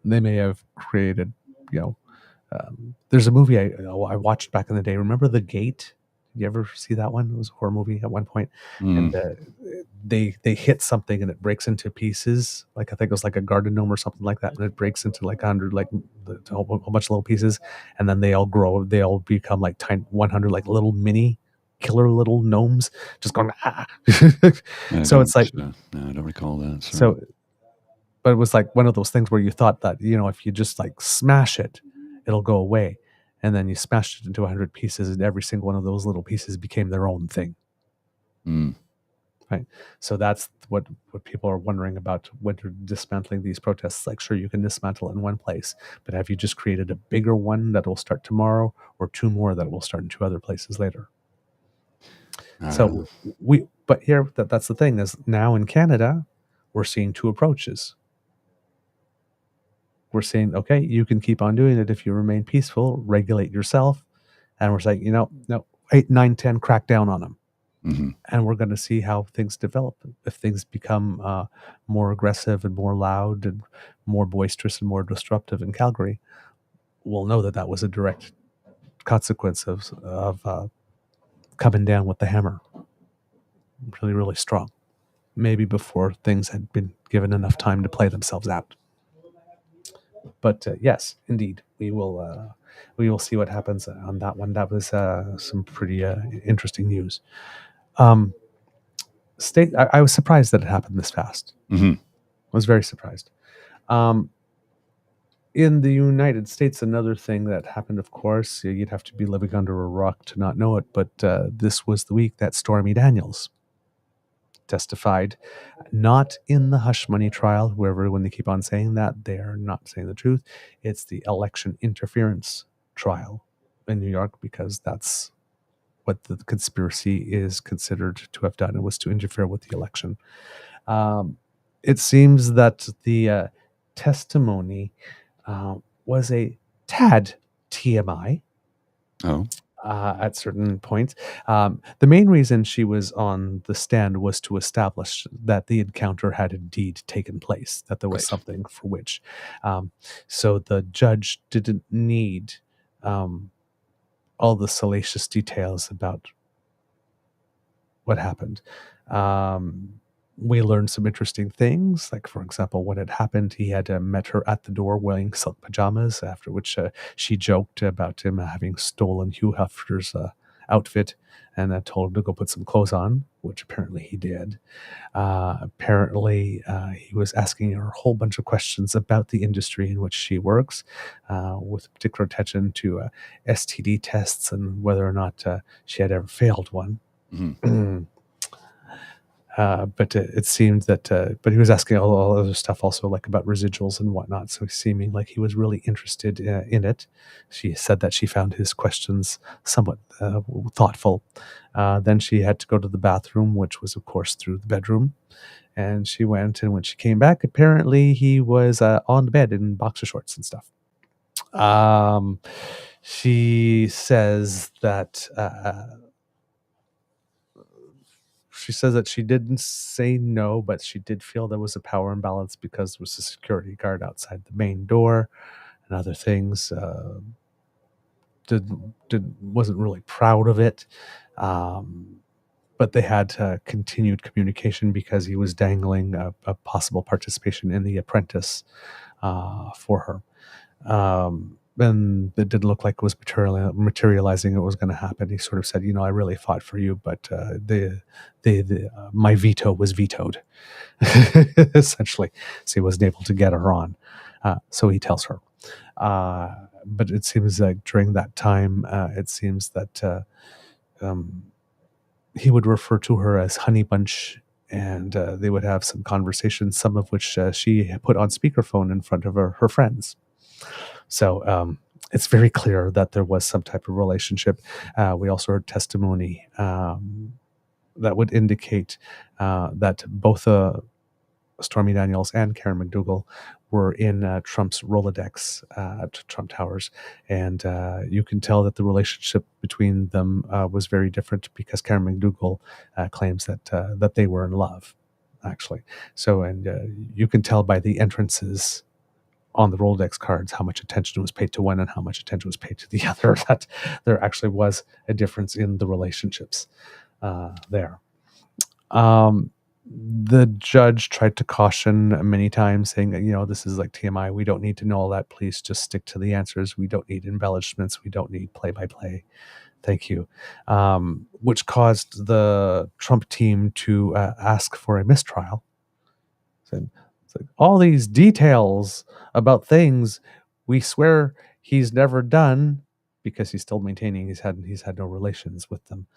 they may have created, there's a movie I watched back in the day. Remember The Gate? Did you ever see that one? It was a horror movie at one point. And they hit something and it breaks into pieces. Like I think it was like a garden gnome or something like that. And it breaks into like 100, like a whole bunch of little pieces. And then they all grow. They all become like 100 like little mini killer little gnomes just going, ah. So it's like, no, I don't recall that. Sorry. So, but it was like one of those things where you thought that, if you just like smash it, it'll go away. And then you smashed it into 100 pieces, and every single one of those little pieces became their own thing. Right. So that's what people are wondering about when you're dismantling these protests. Like, sure, you can dismantle it in one place, but have you just created a bigger one that will start tomorrow, or 2 more that will start in 2 other places later? So but here, that's the thing, is now in Canada, we're seeing 2 approaches. We're saying, okay, you can keep on doing it if you remain peaceful, regulate yourself. And we're saying, no, 8, 9, 10, crack down on them. And we're going to see how things develop. If things become more aggressive and more loud and more boisterous and more disruptive in Calgary, we'll know that was a direct consequence of coming down with the hammer. Really, really strong. Maybe before things had been given enough time to play themselves out. But yes, indeed, we will see what happens on that one. That was some pretty interesting news. I was surprised that it happened this fast. I was very surprised. In the United States, another thing that happened, of course, you'd have to be living under a rock to not know it, but this was the week that Stormy Daniels testified, not in the hush money trial, when they keep on saying that, they're not saying the truth. It's the election interference trial in New York, because that's what the conspiracy is considered to have done. It was to interfere with the election. It seems that the testimony was a tad TMI. At certain points. The main reason she was on the stand was to establish that the encounter had indeed taken place, that there was something for which. So the judge didn't need all the salacious details about what happened. We learned some interesting things, like, for example, when it happened, he had met her at the door wearing silk pajamas, after which she joked about him having stolen Hugh Hefner's outfit and told him to go put some clothes on, which apparently he did. Apparently, he was asking her a whole bunch of questions about the industry in which she works, with particular attention to STD tests and whether or not she had ever failed one. But it seemed that, but he was asking all other stuff also, like about residuals and whatnot. So seeming like he was really interested in it. She said that she found his questions somewhat thoughtful. Then she had to go to the bathroom, which was, of course, through the bedroom. And she went, and when she came back, apparently he was on the bed in boxer shorts and stuff. She says that she didn't say no, but she did feel there was a power imbalance because there was a security guard outside the main door and other things. Wasn't really proud of it. But they had continued communication because he was dangling a possible participation in The Apprentice for her. And it didn't look like it was materializing. It was going to happen. He sort of said, I really fought for you, but my veto was vetoed, essentially. So he wasn't able to get her on. So he tells her. But it seems like during that time, it seems that he would refer to her as Honey Bunch, and they would have some conversations, some of which she put on speakerphone in front of her friends. So it's very clear that there was some type of relationship. We also heard testimony that would indicate that both Stormy Daniels and Karen McDougal were in Trump's Rolodex at Trump Towers. And you can tell that the relationship between them was very different because Karen McDougal claims that they were in love, actually. So, and you can tell by the entrances on the Rolodex cards how much attention was paid to one and how much attention was paid to the other, that there actually was a difference in the relationships there. The judge tried to caution many times, saying, this is like TMI. We don't need to know all that. Please just stick to the answers. We don't need embellishments. We don't need play-by-play. Thank you. Which caused the Trump team to ask for a mistrial. So it's like, all these details about things we swear he's never done, because he's still maintaining he's had no relations with them.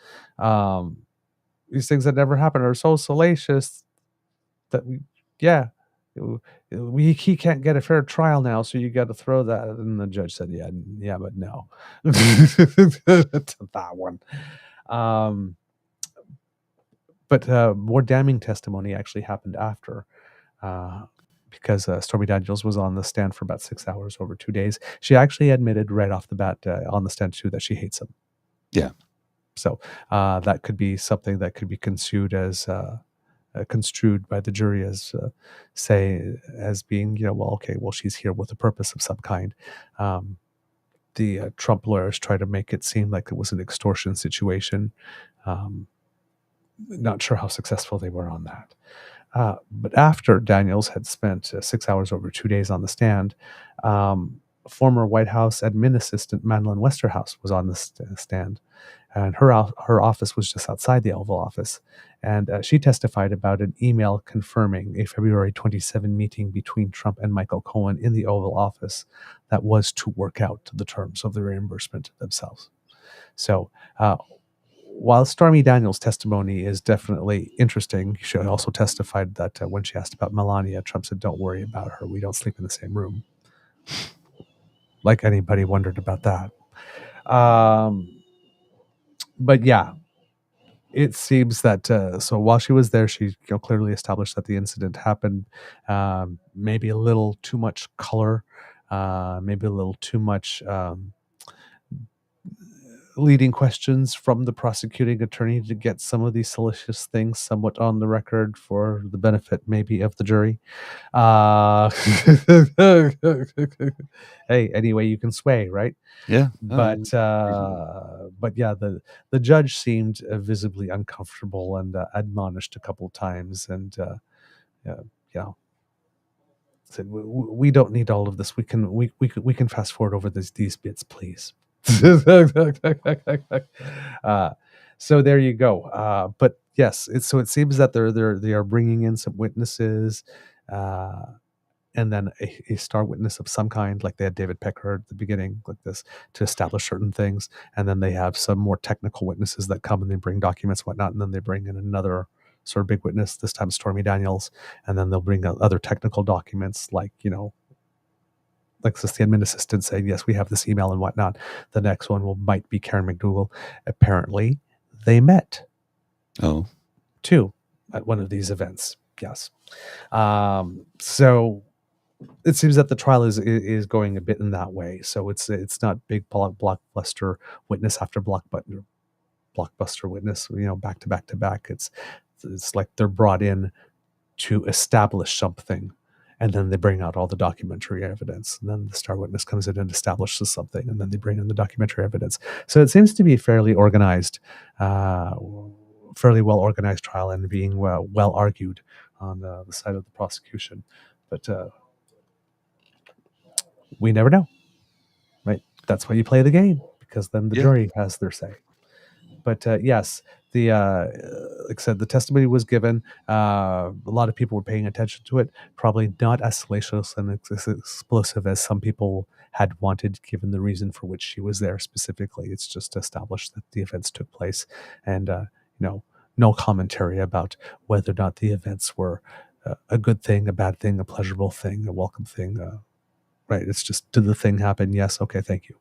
These things that never happened are so salacious that he can't get a fair trial now, so you got to throw that. And the judge said, yeah, but no. To that one. But more damning testimony actually happened after, because Stormy Daniels was on the stand for about 6 hours over 2 days. She actually admitted right off the bat on the stand too that she hates him. Yeah. So that could be something that could be construed by the jury as as being, she's here with a purpose of some kind. The Trump lawyers try to make it seem like it was an extortion situation. Not sure how successful they were on that. But after Daniels had spent 6 hours over 2 days on the stand, former White House admin assistant Madeleine Westerhouse was on the stand. And her office was just outside the Oval Office. And she testified about an email confirming a February 27 meeting between Trump and Michael Cohen in the Oval Office that was to work out the terms of the reimbursement themselves. So while Stormy Daniels' testimony is definitely interesting, she also testified that when she asked about Melania, Trump said, "Don't worry about her. We don't sleep in the same room." Like anybody wondered about that. But yeah, it seems that so while she was there, she clearly established that the incident happened. Maybe a little too much color, maybe a little too much leading questions from the prosecuting attorney to get some of these salacious things somewhat on the record for the benefit maybe of the jury. Hey, anyway, you can sway, right? Yeah. But yeah, the judge seemed visibly uncomfortable and admonished a couple of times, and said, "We don't need all of this. We can fast forward over these bits, please." So there you go. But yes, so it seems that they are bringing in some witnesses, and then a star witness of some kind, like they had David Pecker at the beginning, like this, to establish certain things, and then they have some more technical witnesses that come and they bring documents, and whatnot, and then they bring in another sort of big witness, this time Stormy Daniels, and then they'll bring out other technical documents, like like this, the admin assistant saying, yes, we have this email and whatnot. The next one might be Karen McDougal. Apparently, they met. Oh. Too, at one of these events. Yes. So it seems that the trial is going a bit in that way. So it's not big blockbuster witness after blockbuster witness, back to back to back. It's like they're brought in to establish something, and then they bring out all the documentary evidence, and then the star witness comes in and establishes something, and then they bring in the documentary evidence. So it seems to be fairly organized, fairly well organized trial, and being well argued on the side of the prosecution. But we never know, right? That's why you play the game, because then the jury has their say. But yes, the like I said, the testimony was given. A lot of people were paying attention to it. Probably not as salacious and explosive as some people had wanted, given the reason for which she was there specifically. It's just established that the events took place, and no commentary about whether or not the events were a good thing, a bad thing, a pleasurable thing, a welcome thing. Right. It's just, did the thing happen? Yes. Okay. Thank you.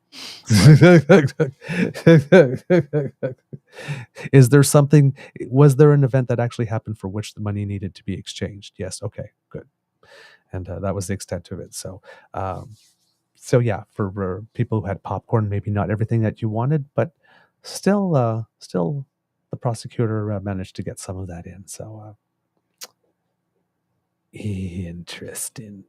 Was there an event that actually happened for which the money needed to be exchanged? Yes. Okay, good. And that was the extent of it. So, yeah, for people who had popcorn, maybe not everything that you wanted, but still the prosecutor managed to get some of that in. So, interesting.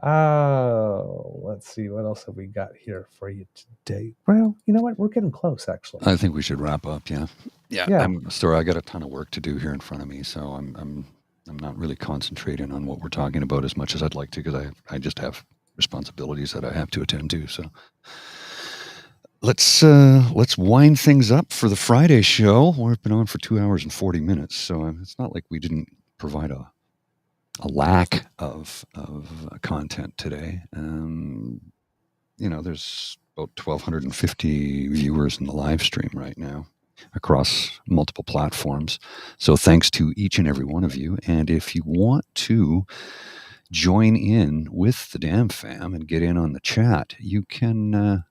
Let's see, what else have we got here for you today? Well, you know what? We're getting close, actually. I think we should wrap up. Yeah. I'm sorry, I got a ton of work to do here in front of me, so I'm not really concentrating on what we're talking about as much as I'd like to, because I just have responsibilities that I have to attend to. So let's wind things up for the Friday show. We've been on for 2 hours and 40 minutes, so it's not like we didn't provide a lack of content today. There's about 1,250 viewers in the live stream right now across multiple platforms. So thanks to each and every one of you. And if you want to join in with the Damn Fam and get in on the chat, you can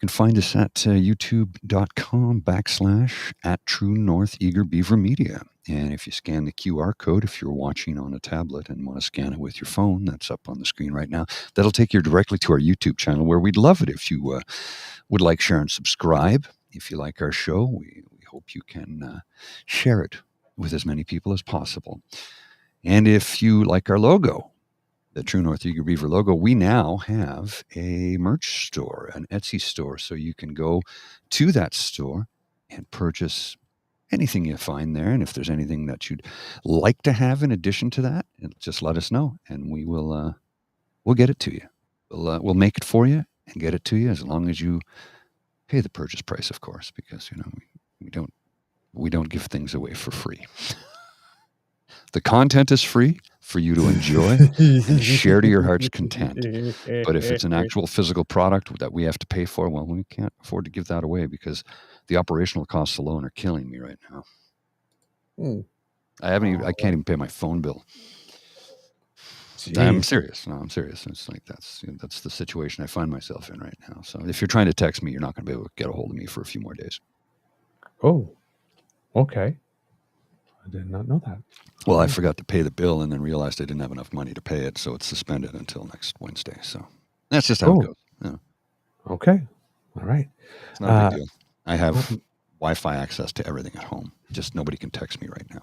find us at youtube.com/@TrueNorthEagerBeaverMedia. And if you scan the QR code, if you're watching on a tablet and want to scan it with your phone, that's up on the screen right now. That'll take you directly to our YouTube channel, where we'd love it if you would like, share, and subscribe. If you like our show, we hope you can share it with as many people as possible. And if you like our logo, the True North Eager Beaver logo, we now have a merch store, an Etsy store. So you can go to that store and purchase anything you find there. And if there's anything that you'd like to have in addition to that, just let us know, and we will we'll get it to you. We'll make it for you and get it to you, as long as you pay the purchase price, of course, because we don't give things away for free. The content is free for you to enjoy and share to your heart's content. But if it's an actual physical product that we have to pay for, well, we can't afford to give that away, because the operational costs alone are killing me right now. I can't even pay my phone bill. Jeez. I'm serious. No, I'm serious. It's like that's the situation I find myself in right now. So if you're trying to text me, you're not going to be able to get a hold of me for a few more days. Oh, okay. I did not know that. Well, I forgot to pay the bill and then realized I didn't have enough money to pay it, so it's suspended until next Wednesday. So that's just how it goes. Yeah. Okay. All right. It's not a big deal. I have Wi-Fi access to everything at home. Just nobody can text me right now.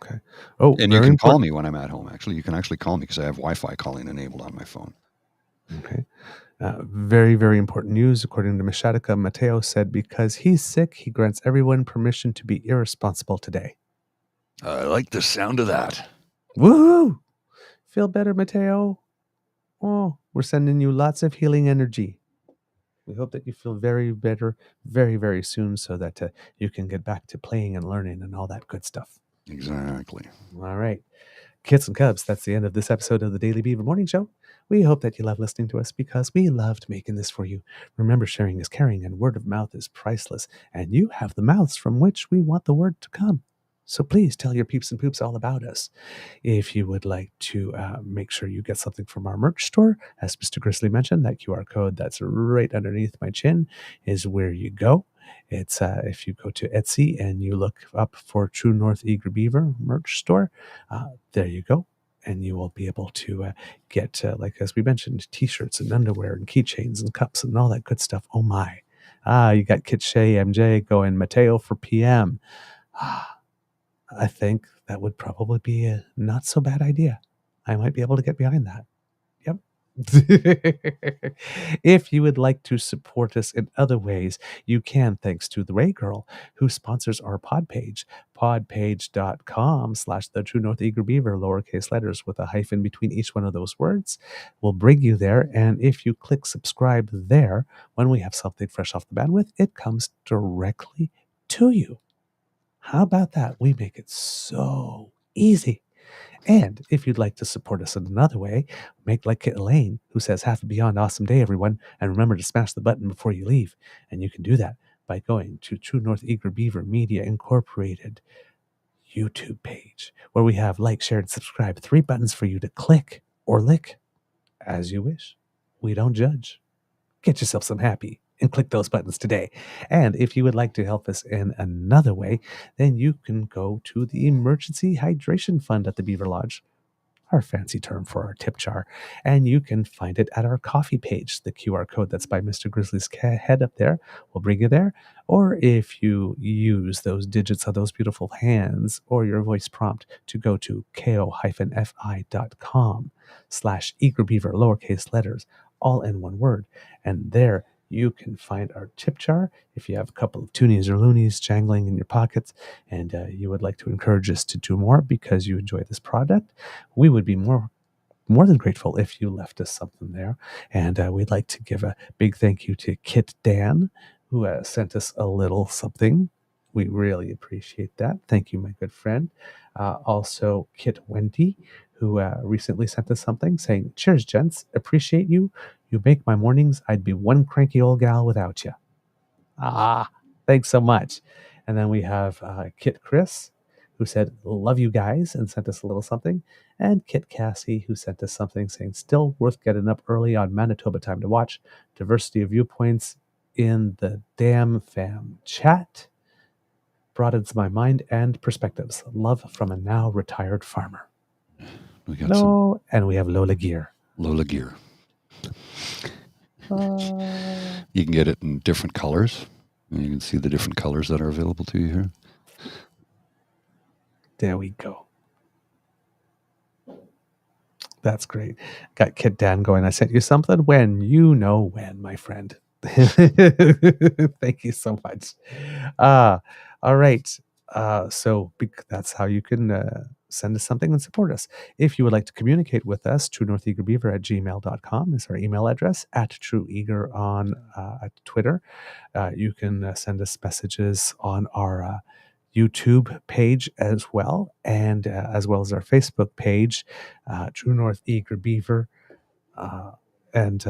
Okay. Oh, and you can call me when I'm at home. Actually, you can actually call me, because I have Wi-Fi calling enabled on my phone. Okay. Very, very important news. According to Mishatica, Mateo said because he's sick, he grants everyone permission to be irresponsible today. I like the sound of that. Woohoo! Feel better, Mateo? Oh, We're sending you lots of healing energy. We hope that you feel very better very, very soon so that you can get back to playing and learning and all that good stuff. Exactly. All right. Kits and Cubs, that's the end of this episode of the Daily Beaver Morning Show. We hope that you love listening to us because we loved making this for you. Remember, sharing is caring and word of mouth is priceless. And you have the mouths from which we want the word to come. So please tell your peeps and poops all about us. If you would like to make sure you get something from our merch store, as Mr. Grizzly mentioned, that QR code that's right underneath my chin is where you go. It's if you go to Etsy and you look up for True North Eager Beaver merch store, there you go. And you will be able to get, like as we mentioned, t-shirts and underwear and keychains and cups and all that good stuff. Oh my. You got Kit Shay MJ going Mateo for PM. I think that would probably be a not so bad idea. I might be able to get behind that. Yep. If you would like to support us in other ways, you can, thanks to the Ray Girl, who sponsors our pod page, podpage.com/the True North Eager Beaver, lowercase letters with a hyphen between each one of those words, will bring you there. And if you click subscribe there, when we have something fresh off the bandwidth, it comes directly to you. How about that? We make it so easy. And if you'd like to support us in another way, make like Elaine, who says, "Have a beyond awesome day, everyone. And remember to smash the button before you leave." And you can do that by going to True North Eager Beaver Media Incorporated YouTube page, where we have like, share, and subscribe. 3 buttons for you to click or lick as you wish. We don't judge. Get yourself some happy and click those buttons today. And if you would like to help us in another way, then you can go to the Emergency Hydration Fund at the Beaver Lodge, our fancy term for our tip jar, and you can find it at our coffee page. The QR code that's by Mr. Grizzly's head up there will bring you there. Or if you use those digits of those beautiful hands or your voice prompt to go to ko-fi.com/eagerbeaver, lowercase letters, all in one word, and there you can find our tip jar. If you have a couple of toonies or loonies jangling in your pockets and you would like to encourage us to do more because you enjoy this product, we would be more than grateful if you left us something there. And we'd like to give a big thank you to Kit Dan, who sent us a little something. We really appreciate that. Thank you, my good friend. Also, Kit Wendy, who recently sent us something saying, "Cheers, gents. Appreciate you. You make my mornings. I'd be one cranky old gal without you." Thanks so much. And then we have Kit Chris, who said, "Love you guys," and sent us a little something. And Kit Cassie, who sent us something saying, "Still worth getting up early on Manitoba time to watch. Diversity of viewpoints in the damn fam chat broadens my mind and perspectives. Love from a now retired farmer." We got And we have Lola Gear. Lola Gear. You can get it in different colors. And you can see the different colors that are available to you here. There we go. That's great. Got Kit Dan going, "I sent you something when you know when, my friend." Thank you so much. All right. So that's how you can send us something and support us. If you would like to communicate with us, truenortheagerbeaver@gmail.com is our email address, @trueeager on at Twitter. You can send us messages on our YouTube page as well, and as well as our Facebook page, True North Eager Beaver. And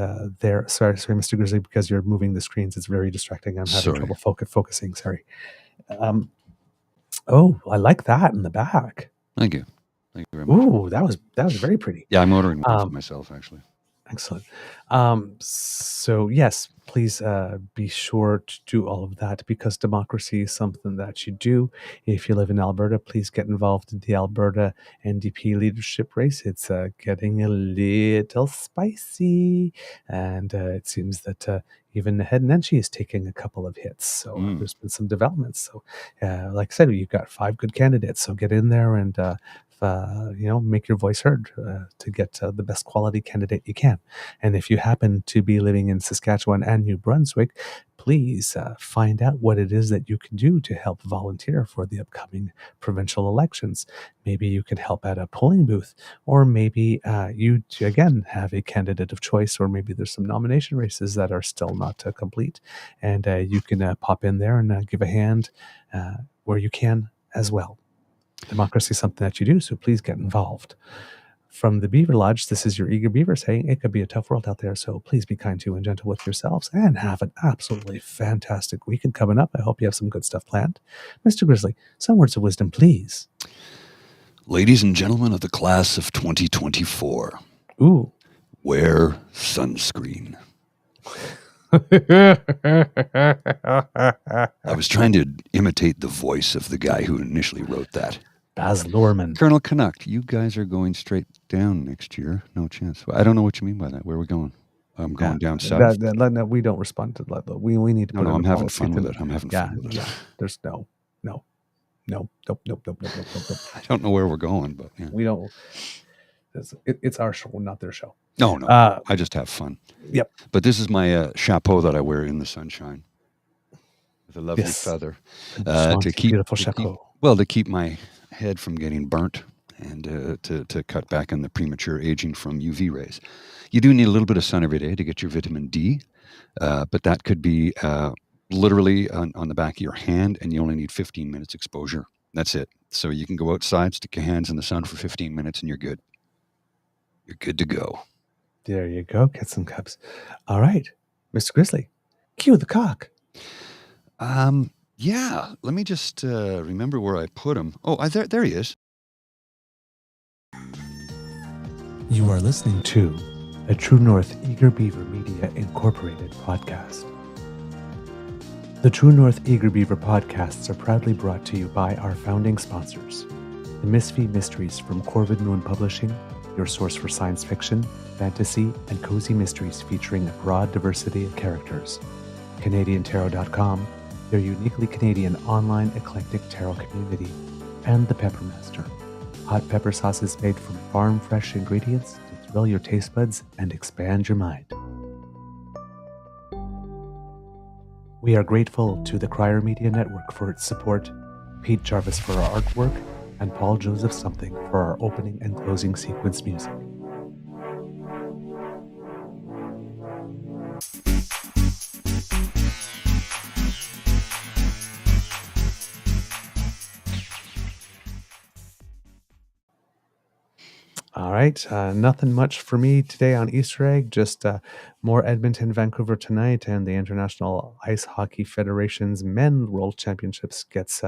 there, sorry, Mr. Grizzly, because you're moving the screens, it's very distracting. I'm having trouble focusing. Sorry. Oh, I like that in the back. Thank you. Thank you very much. Ooh, that was very pretty. Yeah, I'm ordering one for myself, actually. Excellent. So yes, please be sure to do all of that, because democracy is something that you do. If you live in Alberta, please get involved in the Alberta NDP leadership race. It's getting a little spicy, and it seems that even Head Nenshi is taking a couple of hits. So there's been some developments. So like I said, you've got 5 good candidates. So get in there and make your voice heard to get the best quality candidate you can. And if you happen to be living in Saskatchewan and New Brunswick, please find out what it is that you can do to help volunteer for the upcoming provincial elections. Maybe you can help at a polling booth, or maybe you, again, have a candidate of choice, or maybe there's some nomination races that are still not complete, and you can pop in there and give a hand where you can as well. Democracy is something that you do, so please get involved. From the Beaver Lodge, this is your Eager Beaver saying it could be a tough world out there, so please be kind to and gentle with yourselves and have an absolutely fantastic weekend coming up. I hope you have some good stuff planned. Mr. Grizzly, some words of wisdom, please. Ladies and gentlemen of the class of 2024. Ooh. Wear sunscreen. I was trying to imitate the voice of the guy who initially wrote that. Baz Luhrmann. Colonel Canuck, you guys are going straight down next year. No chance. I don't know what you mean by that. Where are we going? I'm going down south. We don't respond to that. We need to put I'm having fun with it. I'm having fun with it. Yeah. There's nope. I don't know where we're going, but yeah. We don't. It's our show, not their show. No. I just have fun. Yep. But this is my chapeau that I wear in the sunshine with a lovely feather to keep beautiful chapeau. To keep my head from getting burnt and to cut back on the premature aging from UV rays. You do need a little bit of sun every day to get your vitamin D, but that could be literally on the back of your hand, and you only need 15 minutes exposure. That's it. So you can go outside, stick your hands in the sun for 15 minutes, and you're good. You're good to go. There you go. Get some cups. All right, Mr. Grizzly, cue the cock. Yeah. Let me just remember where I put him. Oh, there he is. You are listening to a True North Eager Beaver Media Incorporated podcast. The True North Eager Beaver podcasts are proudly brought to you by our founding sponsors, the Misfit Mysteries from Corvid Moon Publishing, your source for science fiction, fantasy, and cozy mysteries featuring a broad diversity of characters. CanadianTarot.com, their uniquely Canadian online eclectic tarot community, and The Pepper Master, hot pepper sauces made from farm-fresh ingredients to thrill your taste buds and expand your mind. We are grateful to the Crier Media Network for its support, Pete Jarvis for our artwork, and Paul Joseph Something for our opening and closing sequence music. All right, nothing much for me today on Easter egg, just more Edmonton, Vancouver tonight, and the International Ice Hockey Federation's Men's World Championships gets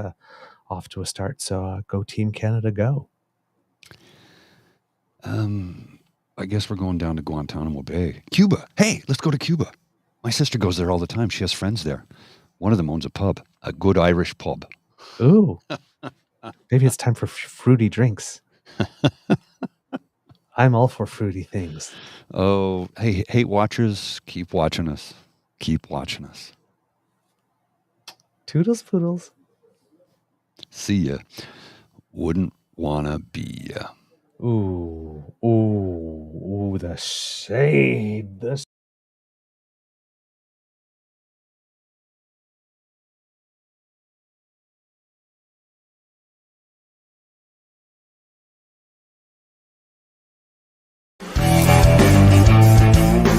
off to a start. So go Team Canada, go. I guess we're going down to Guantanamo Bay. Cuba. Hey, let's go to Cuba. My sister goes there all the time. She has friends there. One of them owns a pub, a good Irish pub. Ooh. Maybe it's time for fruity drinks. I'm all for fruity things. Oh, hey, hate watchers, keep watching us. Keep watching us. Toodles poodles. See ya. Wouldn't wanna be ya. Ooh, the shade.